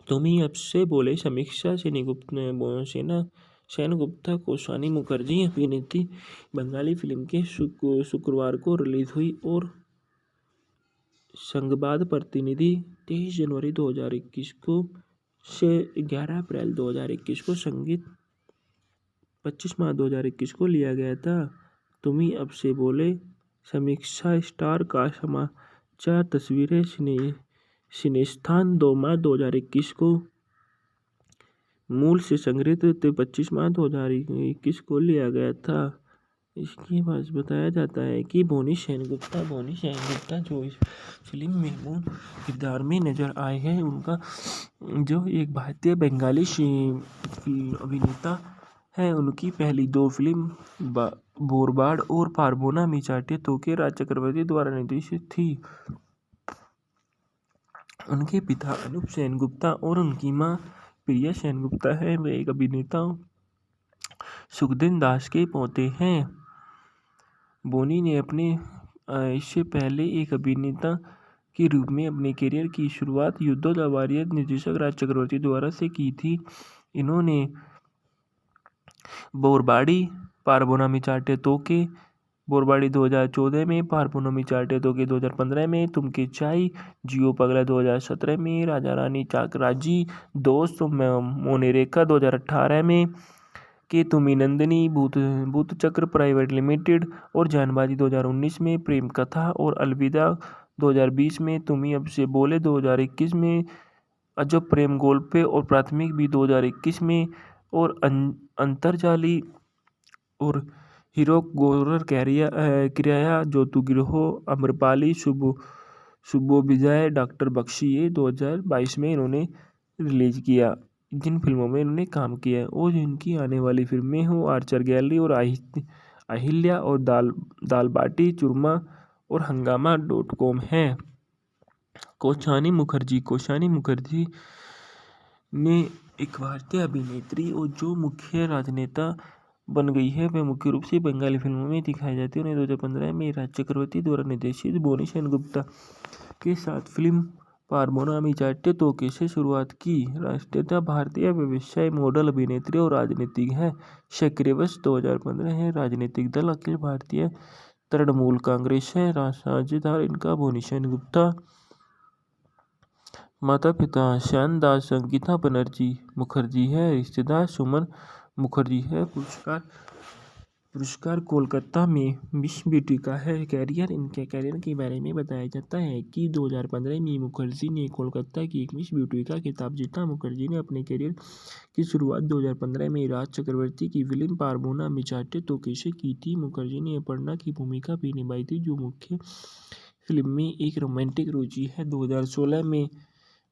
तुमी आपसे बोले समीक्षा सेनगुप्ता, कौशानी मुखर्जी अभिनीत बंगाली फिल्म के शुक्रवार को रिलीज हुई और संघवाद प्रतिनिधि 23 जनवरी 2021 को से 11 अप्रैल 2021 को संगीत 25 मार्च 2021 को लिया गया था। तुमी आपसे बोले समीक्षा स्टार का समाचार तस्वीरें सिनेस्थान 2 मार्च 2021 को मूल से संग्रहित 25 मार्च 2021 को लिया गया था। इसके बाद बताया जाता है कि बोनी सेनगुप्ता जो इस फिल्म में मूल किरदार में नजर आए हैं, उनका जो एक भारतीय बंगाली अभिनेता है, उनकी पहली 2 फिल्म बोरबाड़ और पारबोना मिचाटे तोके राज चक्रवर्ती द्वारा निर्देशित थी। उनके पिता अनूप सेनगुप्ता और उनकी मां प्रिया सेनगुप्ता है। वे एक अभिनेता सुखदेव दास के पोते हैं। बोनी ने अपने इससे पहले एक अभिनेता के रूप में अपने करियर की शुरुआत युद्धो द वॉरियर निर्देशक राज चक्रवर्ती द्वारा से की थी। इन्होंने बोरबाड़ी पारबोनामी चाटे तोके बोरबाड़ी 2014 में, पारपूनमी चाटे तोके 2015 में, तुमके चाई, जियो पगला 2017 में, राजा रानी चाकराजी, दोस्त मोनेरेका 2018 में, के तुमी नंदिनी, भूत चक्र प्राइवेट लिमिटेड और जानबाजी 2019 में, प्रेम कथा और अलविदा 2020 में, तुम्ही अब से बोले 2021 में, अजब प्रेम गोल्पे और प्राथमिक भी 2021 में, और अंतरजाली और हीरो गोरर किराया ज्योतिगृहो अम्रपाली शुभो विजय डॉक्टर बख्शी ये 2022 में इन्होंने रिलीज किया। जिन फिल्मों में इन्होंने काम किया है और जिनकी आने वाली फिल्में हो आर्चर गैलरी और अहिल्या और दाल बाटी चूरमा और हंगामा.com है। कौशानी मुखर्जी ने एक भारतीय अभिनेत्री और जो मुख्य राजनेता बन गई है वह मुख्य रूप से बंगाली फिल्मों में दिखाई जाती है। उन्हें 2015 में राज चक्रवर्ती द्वारा निर्देशित बोनी सेनगुप्ता के साथ फिल्म पारबोनामी चाटे तोके से शुरुआत की। राष्ट्रीयता भारतीय व्यवसाय मॉडल अभिनेत्री और राजनीतिक है। सक्रिय वर्ष 2015 है। राजनीतिक दल अखिल भारतीय तृणमूल कांग्रेस है। साझेदार इनका बोनी सेनगुप्ता। माता पिता श्यान दास संगीता बनर्जी मुखर्जी है। रिश्तेदार सुमन मुखर्जी है। पुरस्कार कोलकाता में मिस ब्यूटी का है। कैरियर इनके कैरियर के बारे में बताया जाता है कि 2015 में मुखर्जी ने कोलकाता की एक मिस ब्यूटी का खिताब जीता। मुखर्जी ने अपने कैरियर की शुरुआत 2015 में राज चक्रवर्ती की फिल्म पारबोनामी चाटे तोके से की थी। मुखर्जी ने अपर्णा की भूमिका भी निभाई थी जो मुख्य फिल्म में एक रोमांटिक रुचि है। 2016 में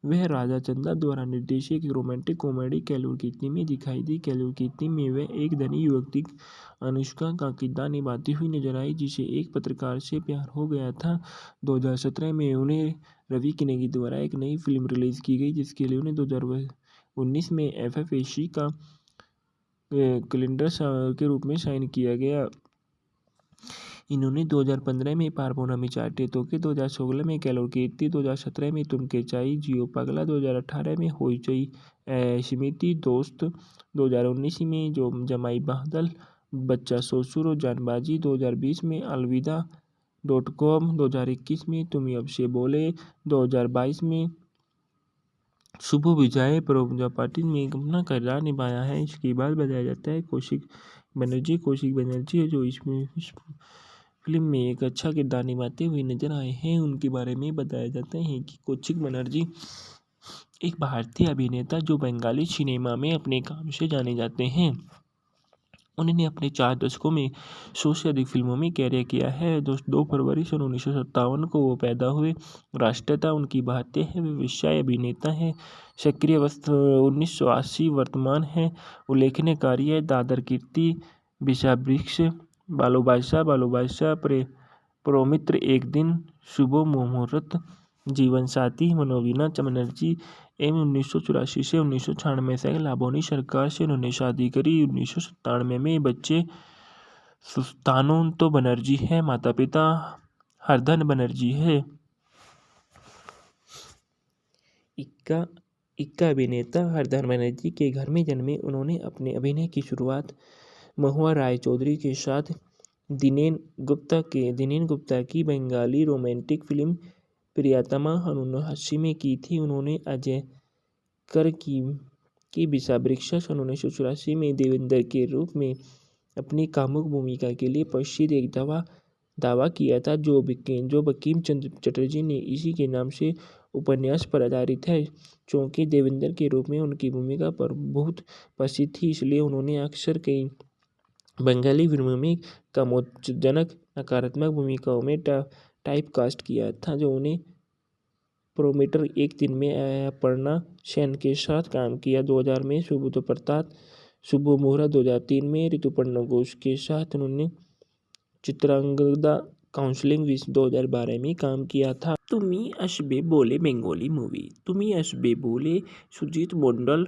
वह राजा चंदा द्वारा निर्देशित एक रोमांटिक कॉमेडी केलूर कीर्ति में दिखाई दी। केलूर कीर्ति में वह एक धनी युवती अनुष्का का किरदार निभाती हुई नजर आई जिसे एक पत्रकार से प्यार हो गया था। 2017 में उन्हें रवि किनेगी द्वारा एक नई फिल्म रिलीज की गई जिसके लिए उन्हें 2019 में FFAC का कैलेंडर के रूप में साइन किया गया। इन्होंने 2015 में पारबोनामी चाटे तोके, 2016 में केलूर कीर्ति, 2017 में तुमके चाई, जियो पगला, 2018 में होइचई स्मृति, दोस्त, 2019 में जो जमाई बादल, बच्चा ससुर और जानबाजी, 2020 में अलविदा.com, 2021 में तुम्ही अब से बोले, 2022 में शुभ विजय प्रजापति में अपना किरदार निभाया है। इसके बाद बताया जाता है कौशिक बनर्जी है जो इसमें फिल्म में एक अच्छा किरदार निभाते हुए नजर आए हैं। उनके बारे में बताया जाता है कि कौशिक बनर्जी एक भारतीय अभिनेता जो बंगाली सिनेमा में अपने काम से जाने जाते हैं। उन्होंने अपने 4 दशकों में 100 से अधिक फिल्मों में कैरियर किया है। 2 फरवरी सन 1957 को वो पैदा हुए। राष्ट्रीयता उनकी भारतीय है। वे व्यवसाय अभिनेता हैं। सक्रिय वर्ष 1980 वर्तमान है। उल्लेखनीय कार्य दादर कीर्ति, विषावृक्ष, बालो बादशाह, प्रोमित्र, एक दिन, शुभ मुहूर्त, जीवन साथी, मनोवीना बनर्जी एवं 1984 से 1996 तक लाबोनी सरकार से उन्होंने शादी करी। 1997 में बच्चे सुस्तानो बनर्जी है। माता पिता हरधन बनर्जी है। इक्का अभिनेता हरधन बनर्जी के घर में जन्मे। उन्होंने अपने अभिनय की शुरुआत महुआ राय चौधरी के साथ दिनेन गुप्ता की बंगाली रोमांटिक फिल्म प्रियतमा 1980 में की थी। उन्होंने अजय कर की विषावृक्ष 1984 में देवेंद्र के रूप में अपनी कामुक भूमिका के लिए प्रसिद्ध एक दावा किया था जो बंकिम चंद्र चटर्जी ने इसी के नाम से उपन्यास पर आधारित है। चूंकि देवेंद्र के रूप में उनकी भूमिका पर बहुत प्रसिद्ध थी इसलिए उन्होंने अक्सर कई बंगाली फिल्मों में कामोत्तेजक नकारात्मक भूमिकाओं में टाइपकास्ट किया था जो उन्हें प्रोमीटर, एक दिन में अपर्णा सेन के साथ काम किया। 2000 में सुबोध प्रताप, शुभ मुहूर्त, 2003 में ऋतुपर्णा घोष के साथ उन्होंने चित्रांगदा काउंसलिंग 2012 में काम किया था। तुम्ही असबे बोले बंगाली मूवी। तुम्ही असबे बोले सुजीत मंडल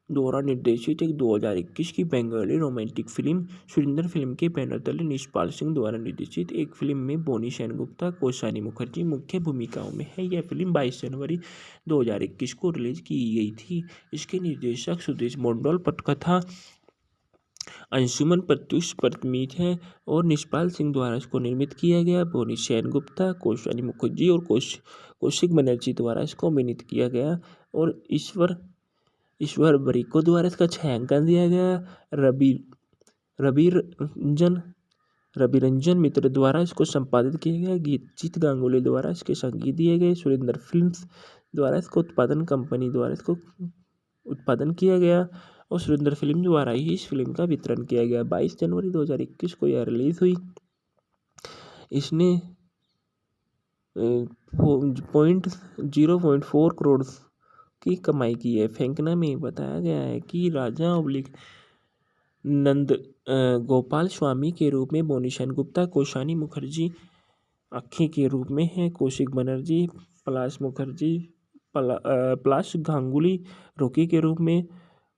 द्वारा निर्देशित एक 2021 की Bengali romantic film. Surinder film के बैनर तले निष्पाल सिंह द्वारा निर्देशित एक फिल्म में बोनी सेनगुप्ता, कौशानी मुखर्जी मुख्य भूमिकाओं में है। यह फिल्म 22 जनवरी 2021 को रिलीज की गई थी। इसके निर्देशक सुदेश मंडल, पटकथा अंशुमन प्रत्युष परतमीत है और निष्पाल सिंह द्वारा इसको निर्मित किया गया। बोनी सेनगुप्ता, कौशानी मुखर्जी और कौशिक बनर्जी द्वारा इसको अभिनीत किया गया और ईश्वर बरिको द्वारा इसका छायांकन दिया गया। रवि रंजन मित्र द्वारा इसको संपादित किया गया। गीत गांगुली द्वारा इसके संगीत दिए गए। सुरिंदर फिल्म्स द्वारा इसको उत्पादन कंपनी द्वारा इसको उत्पादन किया गया और सुरिंदर फिल्म द्वारा ही इस फिल्म का वितरण किया गया। 22 जनवरी 2021 को यह रिलीज हुई। इसने 0.4 करोड़ की कमाई की है। फेंकना में बताया गया है कि राजा नंद गोपाल स्वामी के रूप में बोनी सेनगुप्ता, कौशानी मुखर्जी अक्खी के रूप में है, कौशिक बनर्जी, पलाश गांगुली रोकी के रूप में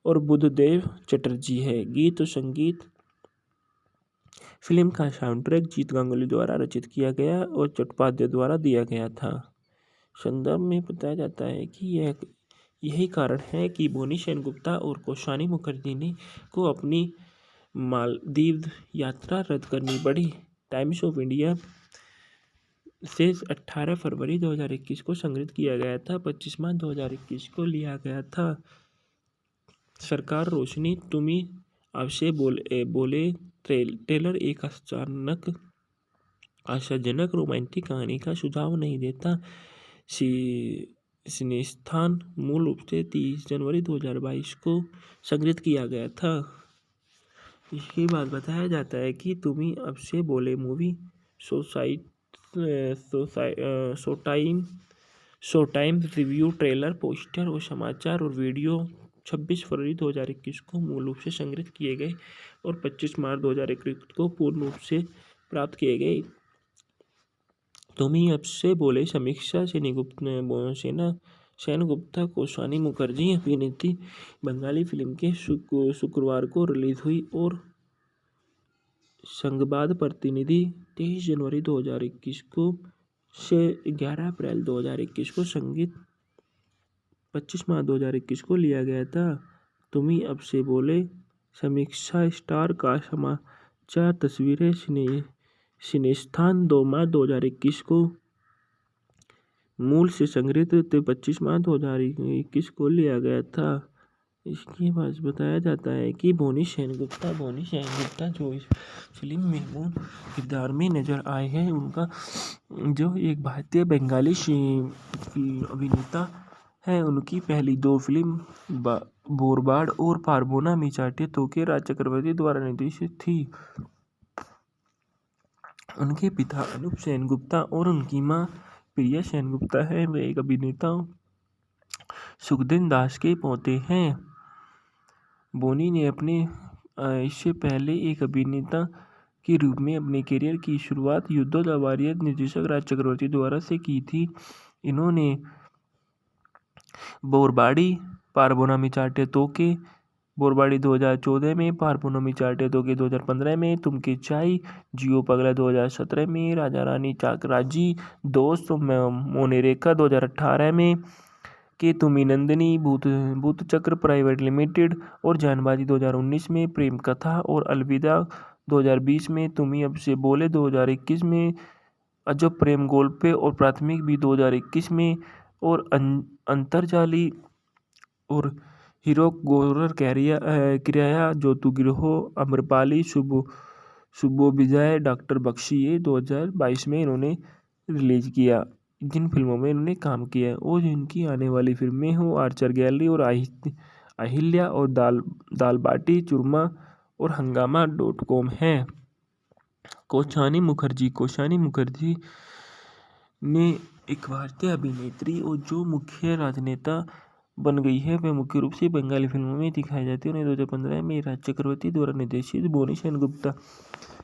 और बुद्धदेव चटर्जी है। गीत और संगीत फिल्म का साउंड ट्रैक जीत गांगुली द्वारा रचित किया गया और चट्टोपाध्याय द्वारा दिया गया था। संदर्भ में बताया जाता है कि यही कारण है कि बोनी सेनगुप्ता और कौशानी मुखर्जी ने को अपनी मालदीव यात्रा रद्द करनी पड़ी। टाइम्स ऑफ इंडिया से 18 फरवरी 2021 को संग्रहित किया गया था। 25 मार्च 2021 को लिया गया था। सरकार रोशनी तुम्ही आपसे बोले ट्रेलर एक आशाजनक रोमांटिक कहानी का सुझाव नहीं देता। सिनेस्थान मूल रूप से 30 जनवरी 2022 को संग्रहित किया गया था। इसके बाद बताया जाता है कि तुम्ही आपसे बोले movie show time review, trailer, poster और समाचार और वीडियो 26 फरवरी 2021 को मूल रूप से संग्रहित किए गए और 25 मार्च 2021 को पूर्ण रूप से प्राप्त किए गए। तुम्ही आपसे बोले समीक्षा सेनगुप्ता, कौशानी मुखर्जी अभिनीत बंगाली फिल्म के शुक्रवार को रिलीज हुई और संघबाद प्रतिनिधि 23 जनवरी 2021 को से 11 अप्रैल 2021 को संगीत 25 मार्च 2021 को लिया गया था। तुम्ही आपसे बोले समीक्षा स्टार का समाचार तस्वीरें सिनेस्थान 2 मार्च 2021 को मूल से संग्रहित 25 मार्च 2021 को लिया गया था। इसके बाद बताया जाता है कि बोनी सेनगुप्ता जो इस फिल्म में मूल किरदार में नजर आए हैं, उनका जो एक भारतीय बंगाली अभिनेता है, उनकी पहली 2 फिल्म बोरबाड़ और पारबोना मी चाटे तो के राज चक्रवर्ती द्वारा निर्देशित थी। उनके पिता अनूप सेनगुप्ता और उनकी मां प्रिया सेनगुप्ता है। वे एक अभिनेता सुखदेव दास के पोते हैं। बोनी ने अपने इससे पहले एक अभिनेता के रूप में अपने करियर की शुरुआत युद्धों वॉरियर निर्देशक राज चक्रवर्ती द्वारा से की थी। इन्होंने बोरबाड़ी, पारबोना मी चाटे तो के बोरबाड़ी 2014 में, पारबोना मी चाटे तो के 2015 में, तुमके चाई, जियो पगला 2017 में, राजा रानी चाकराजी, दोस्त मोनेरेका 2018 में, के तुमी नंदिनी, भूत चक्र प्राइवेट लिमिटेड और जानबाजी 2019 में, प्रेम कथा और अलविदा 2020 में, तुम्ही अब से बोले 2021 में, अजब प्रेम गोल्पे और प्राथमिक भी 2021 में और अंतरजाली और हीरो गोरर किराया ज्योतु गिरोह, अम्रपाली, सुबो विजय, डॉक्टर बख्शी, ये 2022 में इन्होंने रिलीज किया। जिन फिल्मों में इन्होंने काम किया है और जिनकी आने वाली फिल्में हो आर्चर गैलरी और अहिल्या और दाल बाटी चूरमा और हंगामा.com है। कौशानी मुखर्जी ने एक भारतीय अभिनेत्री और जो मुख्य राजनेता बन गई है, वह मुख्य रूप से बंगाली फिल्मों में दिखाई जाती है। उन्हें 2015 में राज चक्रवर्ती द्वारा निर्देशित बोनी सेनगुप्ता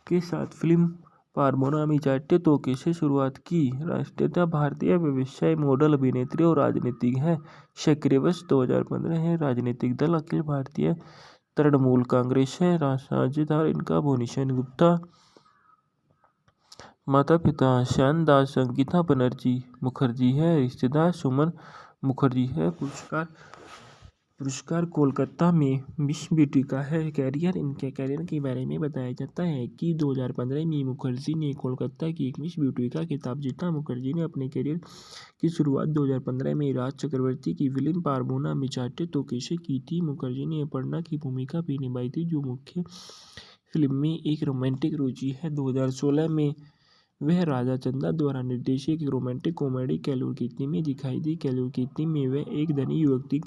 के साथ फिल्म पार्वोनामी चाट्यतोके से शुरुआत की। राष्ट्रीयता भारतीय व्यवसाय मॉडल अभिनेत्री और राजनीतिक है। सक्रिय वर्ष 2015 है। राजनीतिक दल अखिल भारतीय तृणमूल कांग्रेस है। साझेदार इनका बोनी सेनगुप्ता। माता पिता श्याम दास अंकिता बनर्जी मुखर्जी है। रिश्तेदार सुमन मुखर्जी है। पुरस्कार कोलकाता में मिस ब्यूटी का है। कैरियर इनके कैरियर के बारे में बताया जाता है कि 2015 में मुखर्जी ने कोलकाता की एक मिस ब्यूटी का खिताब जीता। मुखर्जी ने अपने कैरियर की शुरुआत 2015 में राज चक्रवर्ती की फिल्म पार्वोनामी चाट्यतोके से की थी। मुखर्जी ने अपर्णा की भूमिका भी निभाई थी, जो मुख्य फिल्म में एक रोमांटिक रुचि है। 2016 में वह राजा चंदा द्वारा निर्देशित एक रोमांटिक कॉमेडी केलूर कीर्ति में दिखाई दी। केलूर कीर्ति में वह एक धनी युवती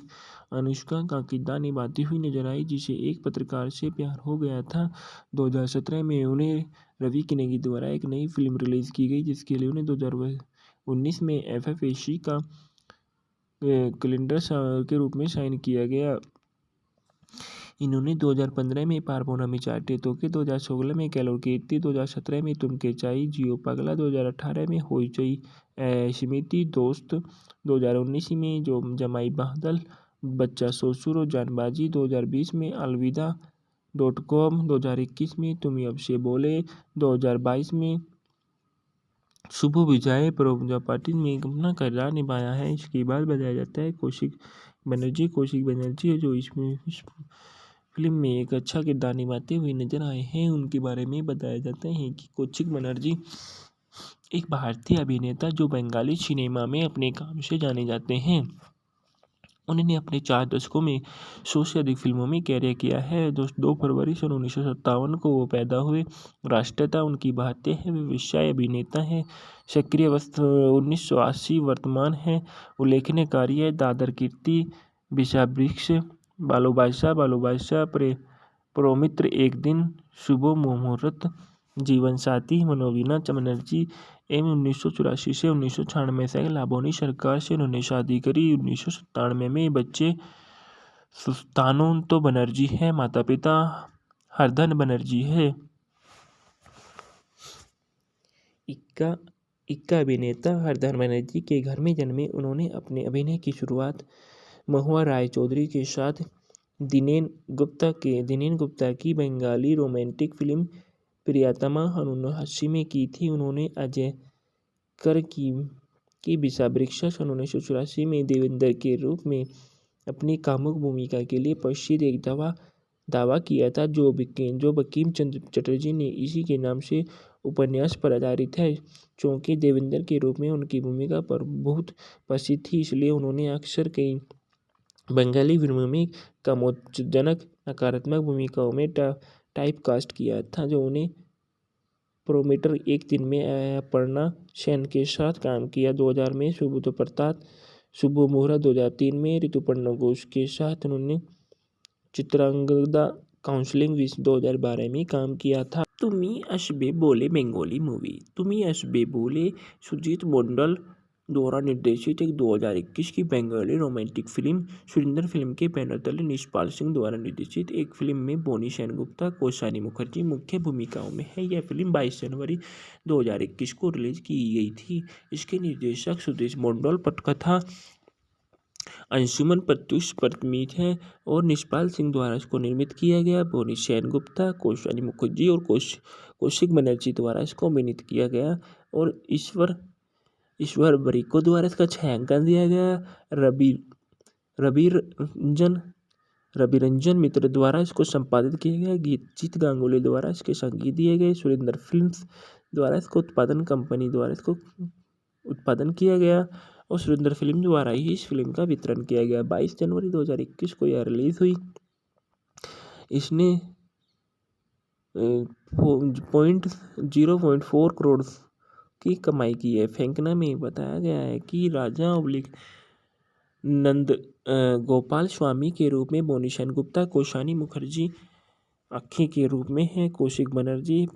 अनुष्का का किरदार निभाती हुई नजर आई, जिसे एक पत्रकार से प्यार हो गया था। 2017 में उन्हें रवि किनेगी द्वारा एक नई फिल्म रिलीज की गई, जिसके लिए उन्हें 2019 में FFAC का कैलेंडर के रूप में साइन किया गया। इन्होंने 2015 में पार्वोनामी चाट्यतोके, 2016 में केलूर कीर्ति, 2017 में तुम के चाई, जियो पगला, 2018 में होइचई स्मृति दोस्त, 2019 में जो जमाई बादल, बच्चा ससुर और जानबाजी, 2020 में अलविदा.com, 2021 में तुम अब से बोले, 2022 में शुभ विजय प्रजापति में अपना किरदार निभाया है। इसके बाद बताया जाता है कौशिक बनर्जी है, जो इसमें इस फिल्म में एक अच्छा किरदार निभाते हुए नजर आए हैं। उनके बारे में बताया जाता है कि कौशिक बनर्जी एक भारतीय अभिनेता जो बंगाली सिनेमा में अपने काम से जाने जाते हैं। उन्होंने अपने 4 दशकों में 100 से अधिक फिल्मों में कैरियर किया है। 2 फरवरी सन 1957 को वो पैदा हुए। राष्ट्रीयता उनकी भारतीय है। वे व्यवसाय अभिनेता हैं। सक्रिय वर्ष 1980 वर्तमान है। उल्लेखनीय कार्य दादर कीर्ति, विषावृक्ष, बालो बादशाह, प्रोमित्र, एक दिन, शुभ मुहूर्त, जीवन साथी, मनोवीना बनर्जी एवं 1984 से 1996 तक लाबोनी सरकार से उन्होंने शादी करी। 1997 में बच्चे सुस्तानो बनर्जी है। माता पिता हरधन बनर्जी है। इक्का अभिनेता हरधन बनर्जी के घर में जन्मे। उन्होंने अपने अभिनय की शुरुआत महुआ राय चौधरी के साथ दिनेन गुप्ता की बंगाली रोमांटिक फिल्म प्रियतमा 1980 में की थी। उन्होंने अजय कर की विषावृक्ष 1984 में देवेंद्र के रूप में अपनी कामुक भूमिका के लिए प्रसिद्ध एक दावा किया था, जो बंकिम चंद्र चटर्जी ने इसी के नाम से उपन्यास पर आधारित है। चूंकि देवेंद्र के रूप में उनकी भूमिका पर बहुत प्रसिद्ध थी, इसलिए उन्होंने अक्सर कई बंगाली फिल्मों में कामोत्तेजक नकारात्मक भूमिकाओं में टाइपकास्ट किया था, जो उन्हें प्रोमीटर, एक दिन में अपर्णा सेन के साथ काम किया। 2000 में सुबोध प्रताप, शुभ मुहूर्त, 2003 में ऋतुपर्णा घोष के साथ उन्होंने चित्रांगदा काउंसलिंग 2012 में काम किया था। तुम्ही असबे बोले बंगाली मूवी। तुम्ही असबे बोले सुजीत मंडल द्वारा निर्देशित एक 2021 की Bengali romantic film. Surinder film के बैनर तले निष्पाल सिंह द्वारा निर्देशित एक फिल्म में बोनी सेनगुप्ता, कौशानी मुखर्जी मुख्य भूमिकाओं में है। यह फिल्म 22 जनवरी 2021 को रिलीज की गई थी। इसके निर्देशक सुदेश मंडल, पटकथा अंशुमन प्रत्युष परमित है और निष्पाल सिंह द्वारा इसको निर्मित किया गया। बोनी सेनगुप्ता, कौशानी मुखर्जी और कौशिक बनर्जी द्वारा इसको अभिनीत किया गया और ईश्वर बरिको द्वारा इसका छायांकन दिया गया। रविरंजन मित्र द्वारा इसको संपादित किया गया। जीत गांगुली द्वारा इसके संगीत दिए गए। सुरेंद्र फिल्म्स द्वारा इसको उत्पादन कंपनी द्वारा इसको उत्पादन किया गया और सुरेंद्र फिल्म द्वारा ही इस फिल्म का वितरण किया गया। 22 जनवरी 2021 को यह रिलीज हुई। इसने 0.4 करोड़ की कमाई की है। फेंकना में बताया गया है कि राजा नंद गोपाल स्वामी के रूप में बोनी सेनगुप्ता, कौशानी मुखर्जी अक्खी के रूप में है, कौशिक बनर्जी,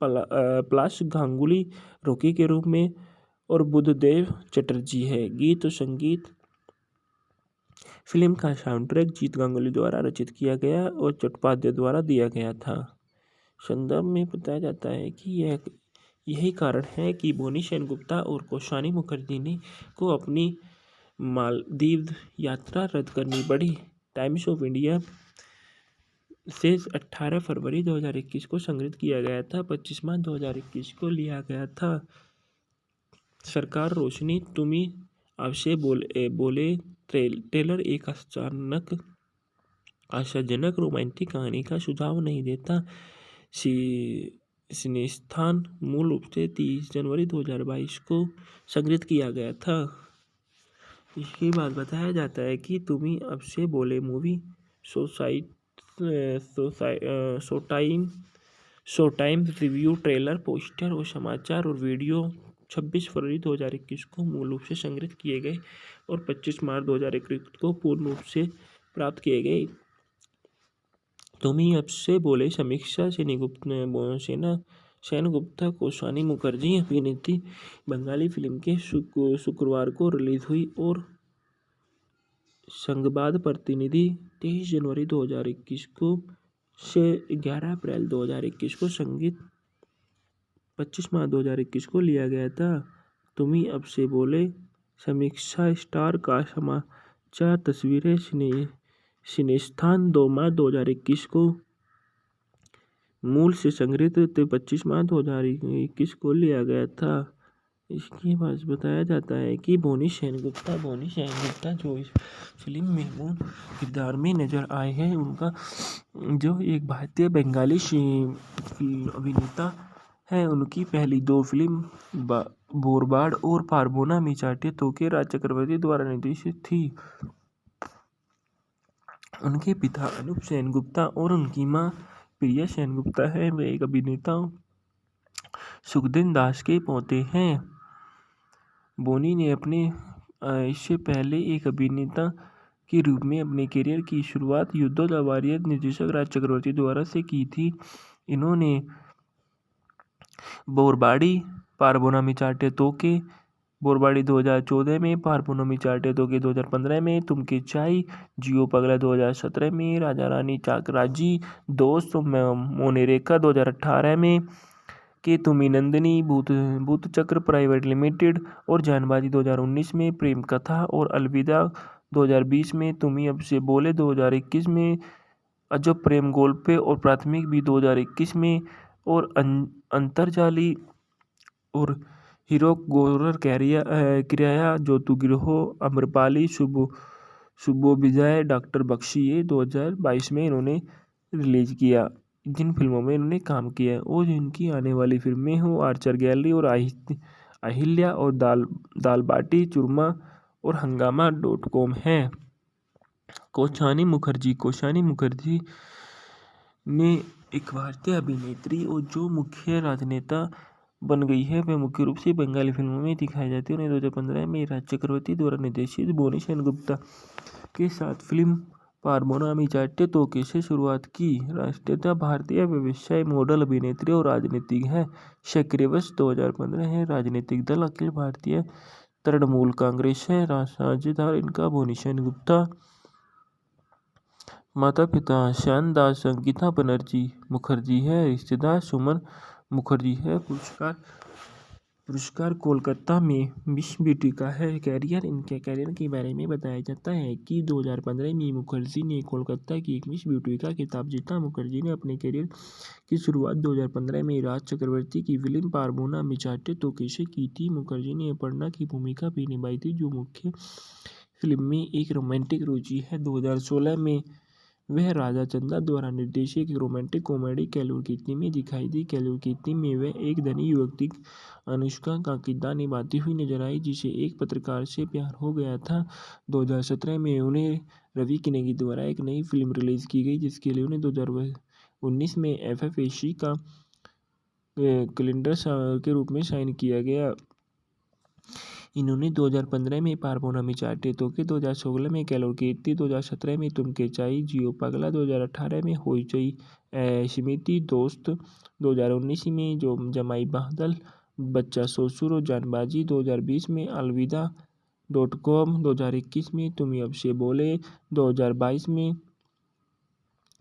पलाश गांगुली रोकी के रूप में और बुद्धदेव चटर्जी है। गीत और संगीत फिल्म का साउंड ट्रैक जीत गांगुली द्वारा रचित किया गया और चट्टोपाध्याय द्वारा दिया गया था। संदर्भ में बताया जाता है कि यही कारण है कि बोनी सेनगुप्ता और कौशानी मुखर्जी ने को अपनी मालदीव यात्रा रद्द करनी पड़ी। टाइम्स ऑफ इंडिया से 18 फरवरी 2021 को संग्रहित किया गया था। 25 मार्च 2021 को लिया गया था। सरकार रोशनी तुम्ही आपसे बोले ट्रेलर एक अचानक आशाजनक रोमांटिक कहानी का सुझाव नहीं देता। सिनेस्थान मूल रूप से 30 जनवरी 2022 को संग्रहित किया गया था। इसके बाद बताया जाता है कि तुम्ही अब से बोले movie show time review trailer poster और समाचार और वीडियो 26 फरवरी 2021 को मूल रूप से संग्रहित किए गए और 25 मार्च 2021 को पूर्ण रूप से प्राप्त किए गए। तुम्ही अब से बोले समीक्षा सेनगुप्ता कौशानी मुखर्जी अभिनेत्री बंगाली फिल्म के शुक्रवार को रिलीज हुई और संघबाद प्रतिनिधि 23 जनवरी 2021 को से 11 अप्रैल 2021 को संगीत 25 मार्च 2021 को लिया गया था। तुम्ही अब से बोले समीक्षा स्टार का समाचार तस्वीरें सिनेस्थान 2 मार्च 2021 को मूल से संग्रहित 25 मार्च 2021 को लिया गया था। इसके बाद बताया जाता है कि बोनी सेनगुप्ता जो इस फिल्म में मूल किरदार में नजर आए हैं, उनका जो एक भारतीय बंगाली अभिनेता है, उनकी पहली 2 फिल्म बोरबाड़ और पारबोना मिचाटे तोके राज चक्रवर्ती द्वारा निर्देशित थी। उनके पिता अनूप सेनगुप्ता और उनकी मां प्रिया सेनगुप्ता है। वे एक अभिनेता सुखदेव दास के पोते हैं। बोनी ने अपने इससे पहले एक अभिनेता के रूप में अपने करियर की शुरुआत युद्धो द वॉरियर निर्देशक राज चक्रवर्ती द्वारा से की थी। इन्होंने बोरबाड़ी, पारबोना मिचाटे तोके, बोरबाड़ी 2014 में, पारबोना मिचाटे तोके 2015 में, तुमके चाई, जियो पगला 2017 में, राजा रानी चाकराजी, दोस्त मोनेरेका 2018 में, के तुम्ही नंदिनी, भूत चक्र प्राइवेट लिमिटेड और जानबाजी 2019 में, प्रेम कथा और अलविदा 2020 में, तुम्ही अब से बोले 2021 में, अजब प्रेम गोल्पे और प्राथमिक भी 2021 में और अंतरजाली और हीरो गोरर किराया ज्योतिगृहो अम्रपाली शुभो विजय डॉक्टर बख्शी ये 2022 में इन्होंने रिलीज किया। जिन फिल्मों में इन्होंने काम किया और जिनकी आने वाली फिल्में हो आर्चर गैलरी और अहिल्या और दाल बाटी चूरमा और हंगामा.com है। कौशानी मुखर्जी ने एक भारतीय अभिनेत्री और जो मुख्य राजनेता बन गई है, वह मुख्य रूप से बंगाली फिल्मों में दिखाई जाती है। उन्हें 2015 में राज चक्रवर्ती द्वारा निर्देशित बोनी सेनगुप्ता के साथ फिल्म पारबोना मिचाटे तोके से शुरुआत की। राष्ट्रीयता भारतीय व्यवसाय मॉडल अभिनेत्री और राजनीतिक है। सक्रिय वर्ष 2015 है। राजनीतिक दल अखिल भारतीय तृणमूल कांग्रेस है। साझेदार इनका बोनी सेनगुप्ता। माता पिता श्यान दास संगीता बनर्जी मुखर्जी है। रिश्तेदार सुमन मुखर्जी है। पुरस्कार कोलकाता में मिस ब्यूटी का है। इनके कैरियर के बारे में बताया जाता है कि 2015 में मुखर्जी ने कोलकाता की एक मिस ब्यूटी का खिताब जीता। मुखर्जी ने अपने कैरियर की शुरुआत 2015 में राज चक्रवर्ती की फिल्म पारबोना मिचाटे तोके से की थी। मुखर्जी ने अपर्णा की भूमिका भी निभाई थी, जो मुख्य फिल्म में एक रोमांटिक रुचि है। 2016 में वह राजा चंदा द्वारा निर्देशित एक रोमांटिक कॉमेडी कैलूर कीर्ति में दिखाई दी। कैलूर कीर्ति में वह एक धनी युवती अनुष्का का किरदार निभाती हुई नजर आई, जिसे एक पत्रकार से प्यार हो गया था। 2017 में उन्हें रवि किनेगी द्वारा एक नई फिल्म रिलीज की गई, जिसके लिए उन्हें 2019 में FFAC का कैलेंडर के रूप में साइन किया गया। इन्होंने 2015 में पारबोना मिचाटे तोके, 2016 में कैलोर कीर्ति, 2017 में तुमके चाई, जियो पगला, 2018 में होइचई स्मृति, दोस्त, 2019 में जो जमाई बादल, बच्चा ससुर और जानबाजी, 2020 में अलविदा.com, 2021 में तुम्ही अब से बोले, 2022 में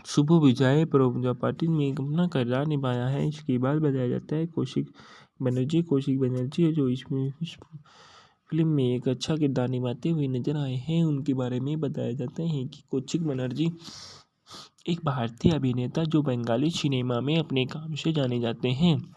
शुभ विजय पूजा पाटिल में अपना किरदार निभाया है। इसके बाद बताया जाता है कौशिक बनर्जी है, जो इसमें इस फिल्म में एक अच्छा किरदार निभाते हुए नजर आए हैं। उनके बारे में बताया जाता है कि कौशिक बनर्जी एक भारतीय अभिनेता जो बंगाली सिनेमा में अपने काम से जाने जाते हैं।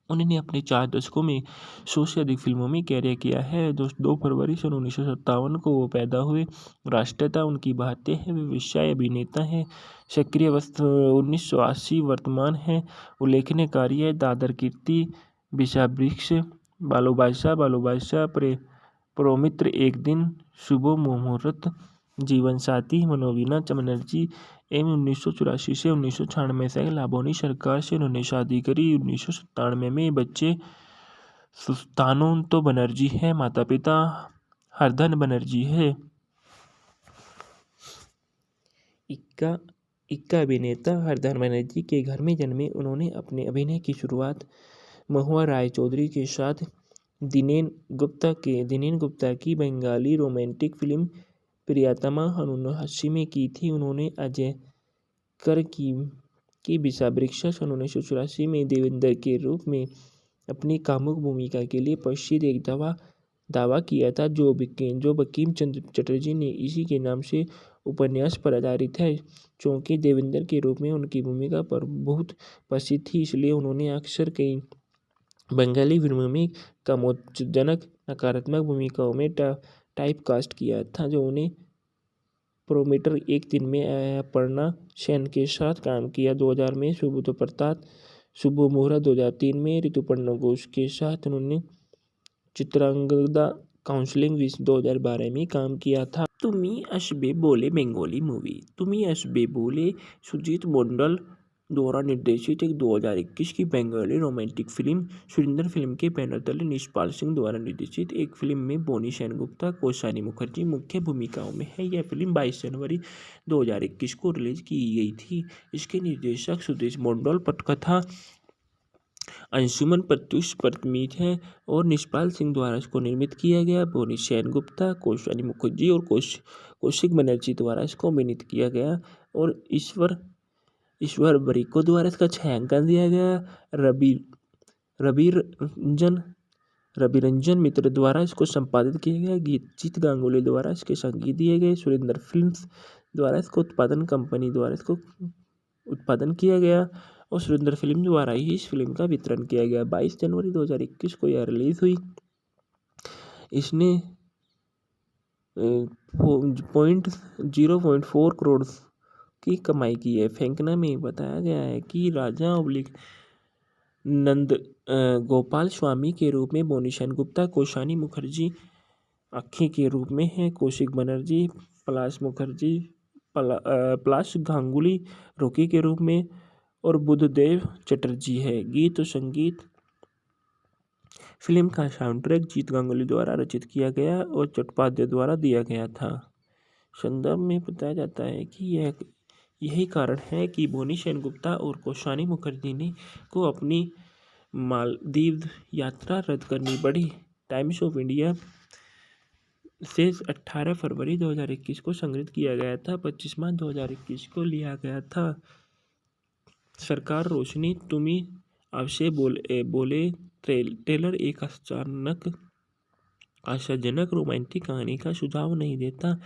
उन्होंने अपने 4 दशकों में 100 से अधिक फिल्मों में कैरियर किया है। 2 फरवरी सन 1957 को वो पैदा हुए। राष्ट्रीयता उनकी भारतीय है। वे व्यवसाय अभिनेता हैं। सक्रिय वस्त्र 1980 वर्तमान है। उल्लेखनीय कार्य दादर कीर्ति, विषावृक्ष, बालो बादशाह, प्रोमित्र, एक दिन, शुभ मुहूर्त, जीवन साथी, मनोवीणा बनर्जी एवं 1984 से 1996 से लाबोनी सरकार से उन्होंने शादी करी। 1997 में बच्चे सुस्तानो बनर्जी है। माता पिता हरधन बनर्जी है। इक्का अभिनेता हरधन बनर्जी के घर में जन्मे। उन्होंने अपने अभिनय की शुरुआत महुआ राय चौधरी के साथ दिनेन गुप्ता की बंगाली रोमांटिक फिल्म प्रियतमा 1980 में की थी। उन्होंने अजय कर की विषावृक्ष 1984 में देवेंद्र के रूप में अपनी कामुक भूमिका के लिए प्रसिद्ध एक दावा किया था, जो बंकिम चंद्र चटर्जी ने इसी के नाम से उपन्यास पर आधारित है। चूँकि देवेंद्र के रूप में उनकी भूमिका पर बहुत प्रसिद्ध थी, इसलिए उन्होंने अक्सर कई बंगाली फिल्मों में कामोत्तेजक नकारात्मक भूमिकाओं में टाइपकास्ट किया था, जो उन्हें प्रोमीटर, एक दिन में अपर्णा सेन के साथ काम किया। 2000 में सुबोध प्रताप, शुभ मुहूर्त। 2003 में ऋतुपर्णा घोष के साथ उन्होंने चित्रांगदा काउंसलिंग 2012 में काम किया था। तुम्ही असबे बोले बंगाली मूवी। तुम्ही असबे बोले सुजीत मंडल द्वारा निर्देशित एक 2021 की Bengali romantic film. Surinder film के बैनर तले निष्पाल सिंह द्वारा निर्देशित एक फिल्म में बोनी सेनगुप्ता, कौशानी मुखर्जी मुख्य भूमिकाओं में है। यह फिल्म 22 जनवरी 2021 को रिलीज की गई थी। इसके निर्देशक सुदेश मंडल, पटकथा अंशुमन प्रत्युष परतमीत है और निष्पाल सिंह द्वारा इसको निर्मित किया गया। बोनी सेनगुप्ता, कौशानी मुखर्जी और कौशिक बनर्जी द्वारा इसको अभिनीत किया गया और ईश्वर बरिको द्वारा इसका छायांकन दिया गया। रवि रंजन मित्र द्वारा इसको संपादित किया गया। जीत गांगुली द्वारा इसके संगीत दिए गए। सुरेंद्र फिल्म्स द्वारा इसको उत्पादन कंपनी द्वारा इसको उत्पादन किया गया और सुरेंद्र फिल्म द्वारा ही इस फिल्म का वितरण किया गया। 22 जनवरी 2021 को यह रिलीज हुई। इसने 0.4 करोड़ की कमाई की है। फेंकना में बताया गया है कि राजा नंद गोपाल स्वामी के रूप में बोनी सेनगुप्ता, कौशानी मुखर्जी अक्खी के रूप में है, कौशिक बनर्जी, पलाश गांगुली रोकी के रूप में और बुद्धदेव चटर्जी है। गीत और संगीत। फिल्म का साउंड ट्रैक जीत गांगुली द्वारा रचित किया गया और चट्टोपाध्याय द्वारा दिया गया था। संदर्भ में बताया जाता है कि यही कारण है कि बोनी सेनगुप्ता और कौशानी मुखर्जी ने को अपनी मालदीव यात्रा रद्द करनी पड़ी। टाइम्स ऑफ इंडिया से 18 फरवरी 2021 को संग्रहित किया गया था। 25 मार्च 2021 को लिया गया था। सरकार रोशनी। तुम्ही आपसे बोले ट्रेलर एक आशाजनक रोमांटिक कहानी का सुझाव नहीं देता।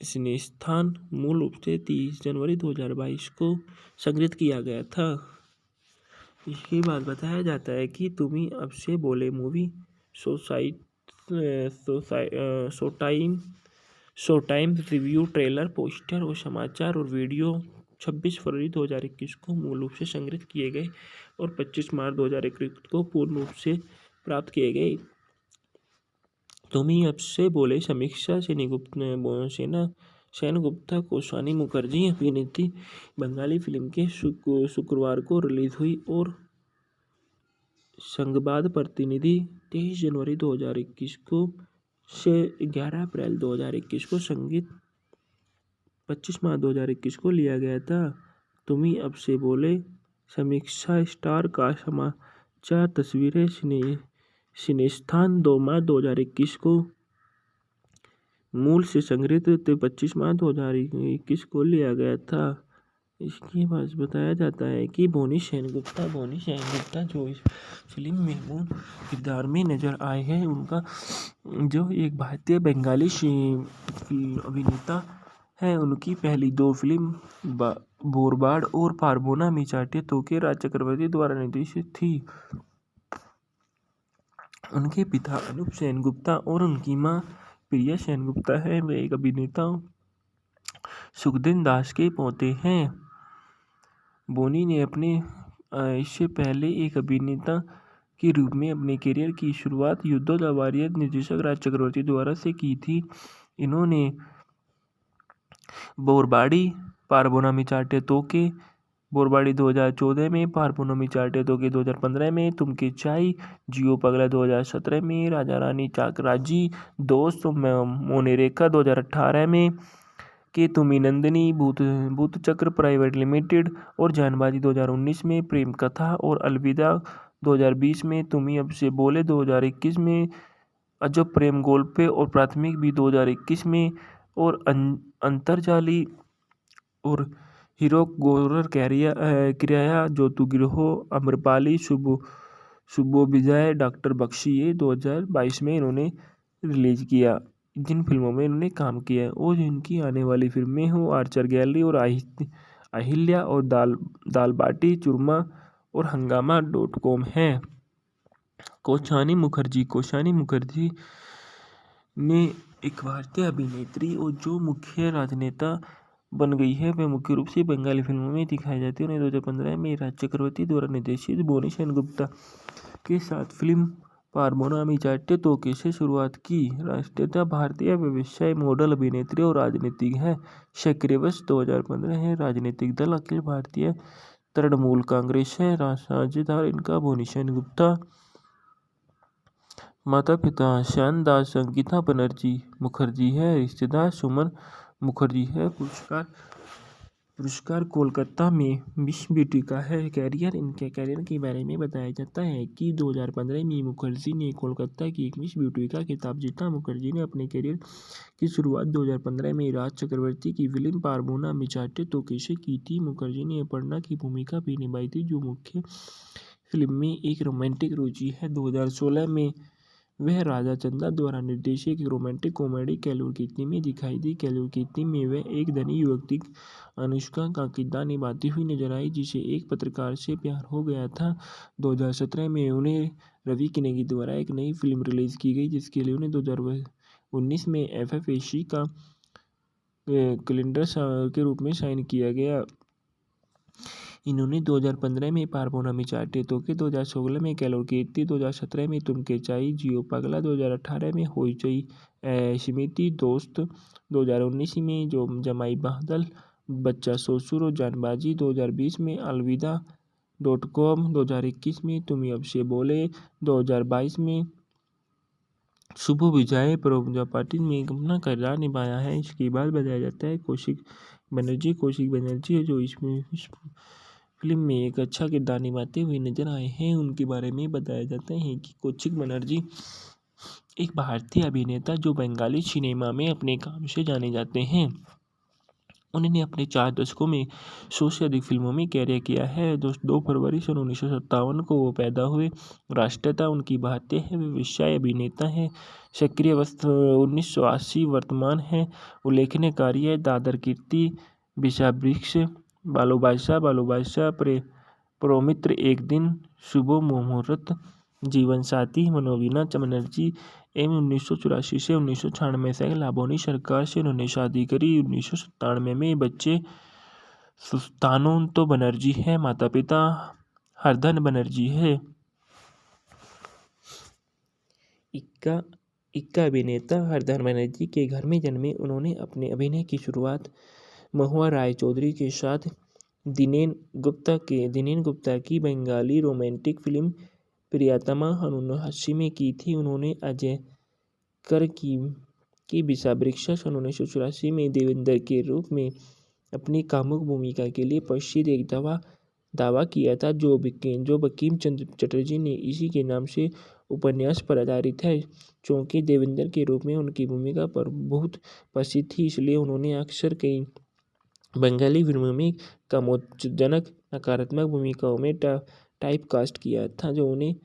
सिनेस्थान मूल रूप से 30 जनवरी 2022 को संग्रहित किया गया था। इसके बाद बताया जाता है कि तुम्ही आपसे बोले movie show time review, trailer, poster और समाचार और वीडियो 26 फरवरी 2021 को मूल रूप से संग्रहित किए गए और 25 मार्च 2021 को पूर्ण रूप से प्राप्त किए गए। तुम्ही आपसे बोले समीक्षा सेनगुप्ता, कौशानी मुखर्जी अभिनेत्री बंगाली फिल्म के शुक्रवार को रिलीज हुई और संघबाद प्रतिनिधि 23 जनवरी 2021 को से 11 अप्रैल 2021 को संगीत 25 मार्च 2021 को लिया गया था। तुम्ही आपसे बोले समीक्षा स्टार का समाचार तस्वीरें सिनेस्थान 2 मार्च 2021 को मूल से संग्रहित 25 मार्च 2021 को लिया गया था। इसके बाद बताया जाता है कि बोनी सेनगुप्ता जो इस फिल्म में मूल किरदार में नजर आए हैं, उनका जो एक भारतीय बंगाली अभिनेता है, उनकी पहली 2 फिल्म बोरबाड़ और पारबोना मी चाटे तो के राज चक्रवर्ती द्वारा निर्देशित थी। उनके पिता अनूप सेनगुप्ता और उनकी मां प्रिया सेनगुप्ता है। वे एक अभिनेता सुखदेव दास के पोते हैं। बोनी ने अपने इससे पहले एक अभिनेता के रूप में अपने करियर की शुरुआत युद्धों वॉरियर निर्देशक राज चक्रवर्ती द्वारा से की थी। इन्होंने बोरबाड़ी, पारबोना चाटे तोके, बोरबाड़ी 2014 में, पारबोना चाटे तोके 2015 में, तुमके चाई, जियो पगला 2017 में, राजा रानी चाकराजी, दोस्त मोनेरेका 2018 में, के तुमी नंदिनी, भूत चक्र प्राइवेट लिमिटेड और जानबाजी 2019 में, प्रेम कथा और अलविदा 2020 में, तुम्ही अब से बोले 2021 में, अजब प्रेम गोल्पे और प्राथमिक भी 2021 में, और अंतरजाली और हीरो गोरर किराया ज्योतिगृहो अम्रपाली शुभो विजय डॉक्टर बख्शी, ये 2022 में इन्होंने रिलीज किया। जिन फिल्मों में इन्होंने काम किया है और जिनकी आने वाली फिल्में हो आर्चर गैलरी और अहिल्या और दाल बाटी चूरमा और हंगामा.com है। कौशानी मुखर्जी ने एक भारतीय अभिनेत्री और जो मुख्य राजनेता बन गई है, वह मुख्य रूप से बंगाली फिल्मों में दिखाई जाती है। उन्हें 2015 में राज चक्रवर्ती द्वारा निर्देशित बोनी सेनगुप्ता के साथ फिल्म पारबोना मी चाटे तोके से शुरुआत की। राष्ट्रीयता भारतीय व्यवसाय मॉडल अभिनेत्री और राजनीतिक है। सक्रिय वर्ष 2015 है। राजनीतिक दल अखिल भारतीय तृणमूल कांग्रेस है। साझेदार इनका बोनी सेनगुप्ता। माता पिता श्याम दास संगीता बनर्जी मुखर्जी है। रिश्तेदार सुमन मुखर्जी है। पुरस्कार कोलकाता में मिस ब्यूटी का है। इनके कैरियर के बारे में बताया जाता है कि 2015 में मुखर्जी ने कोलकाता की एक मिस ब्यूटी का खिताब जीता। मुखर्जी ने अपने कैरियर की शुरुआत 2015 में राज चक्रवर्ती की फिल्म पारबोना मी चाटे तोके से की थी। मुखर्जी ने अपर्णा की भूमिका भी निभाई थी, जो मुख्य फिल्म में एक रोमांटिक रुचि है। 2016 में वह राजा चंदा द्वारा निर्देशित एक रोमांटिक कॉमेडी कैलूर कीर्ति में दिखाई दी। कैलूर कीर्ति में वह एक धनी युवती अनुष्का का किरदार निभाती हुई नजर आई, जिसे एक पत्रकार से प्यार हो गया था। 2017 में उन्हें रवि किनेगी द्वारा एक नई फिल्म रिलीज की गई, जिसके लिए उन्हें 2019 में FFAC का कैलेंडर के रूप में साइन किया गया। इन्होंने 2015 में पारबोना मी चाटे तोके, 2016 में कैलूर कीर्ति, 2017 में तुमके चाई, जियो पगला, 2018 में होइचई स्मृति, दोस्त, 2019 में जो जमाई बादल, बच्चा ससुर और जानबाजी, 2020 में अलविदा.com, 2021 में तुम्ही अब से बोले, 2022 में शुभो विजय प्रजापति में अपना किरदार निभाया है। इसके बाद बताया जाता है कौशिक बनर्जी है, जो इसमें फिल्म में एक अच्छा किरदार निभाते हुए नजर आए हैं। उनके बारे में बताया जाता है कि कौशिक बनर्जी एक भारतीय अभिनेता जो बंगाली सिनेमा में अपने काम से जाने जाते हैं। उन्होंने अपने 4 दशकों में 100 से अधिक फिल्मों में कैरियर किया है। 2 फरवरी सन 1957 को वो पैदा हुए। राष्ट्रीयता उनकी भारतीय है। वे व्यवसाय अभिनेता हैं। सक्रिय वर्ष 1980 वर्तमान है। उल्लेखनीय कार्य दादर कीर्ति, विषावृक्ष, बालो बादशाह, प्रोमित्र, एक दिन, शुभ मुहूर्त, जीवन साथी, मनोवीणा बनर्जी एवं 1984 से 1996 से लाबोनी सरकार से उन्होंने शादी करी। 1997 में बच्चे सुस्तानोंतो बनर्जी है। माता पिता हरधन बनर्जी है। इक्का अभिनेता हरधन बनर्जी के घर में जन्मे। उन्होंने अपने अभिनय की शुरुआत महुआ राय चौधरी के साथ दिनेन गुप्ता की बंगाली रोमांटिक फिल्म प्रियतमा 1980 में की थी। उन्होंने अजय कर की विषावृक्ष 1984 में देवेंद्र के रूप में अपनी कामुक भूमिका के लिए प्रसिद्ध एक दावा किया था, जो बंकिम चंद्र चटर्जी ने इसी के नाम से उपन्यास पर आधारित है। चूँकि देवेंद्र के रूप में उनकी भूमिका पर बहुत प्रसिद्ध थी, इसलिए उन्होंने अक्सर कई बंगाली फिल्मों में कामोत्तेजक नकारात्मक भूमिकाओं में टाइपकास्ट किया था, जो उन्हें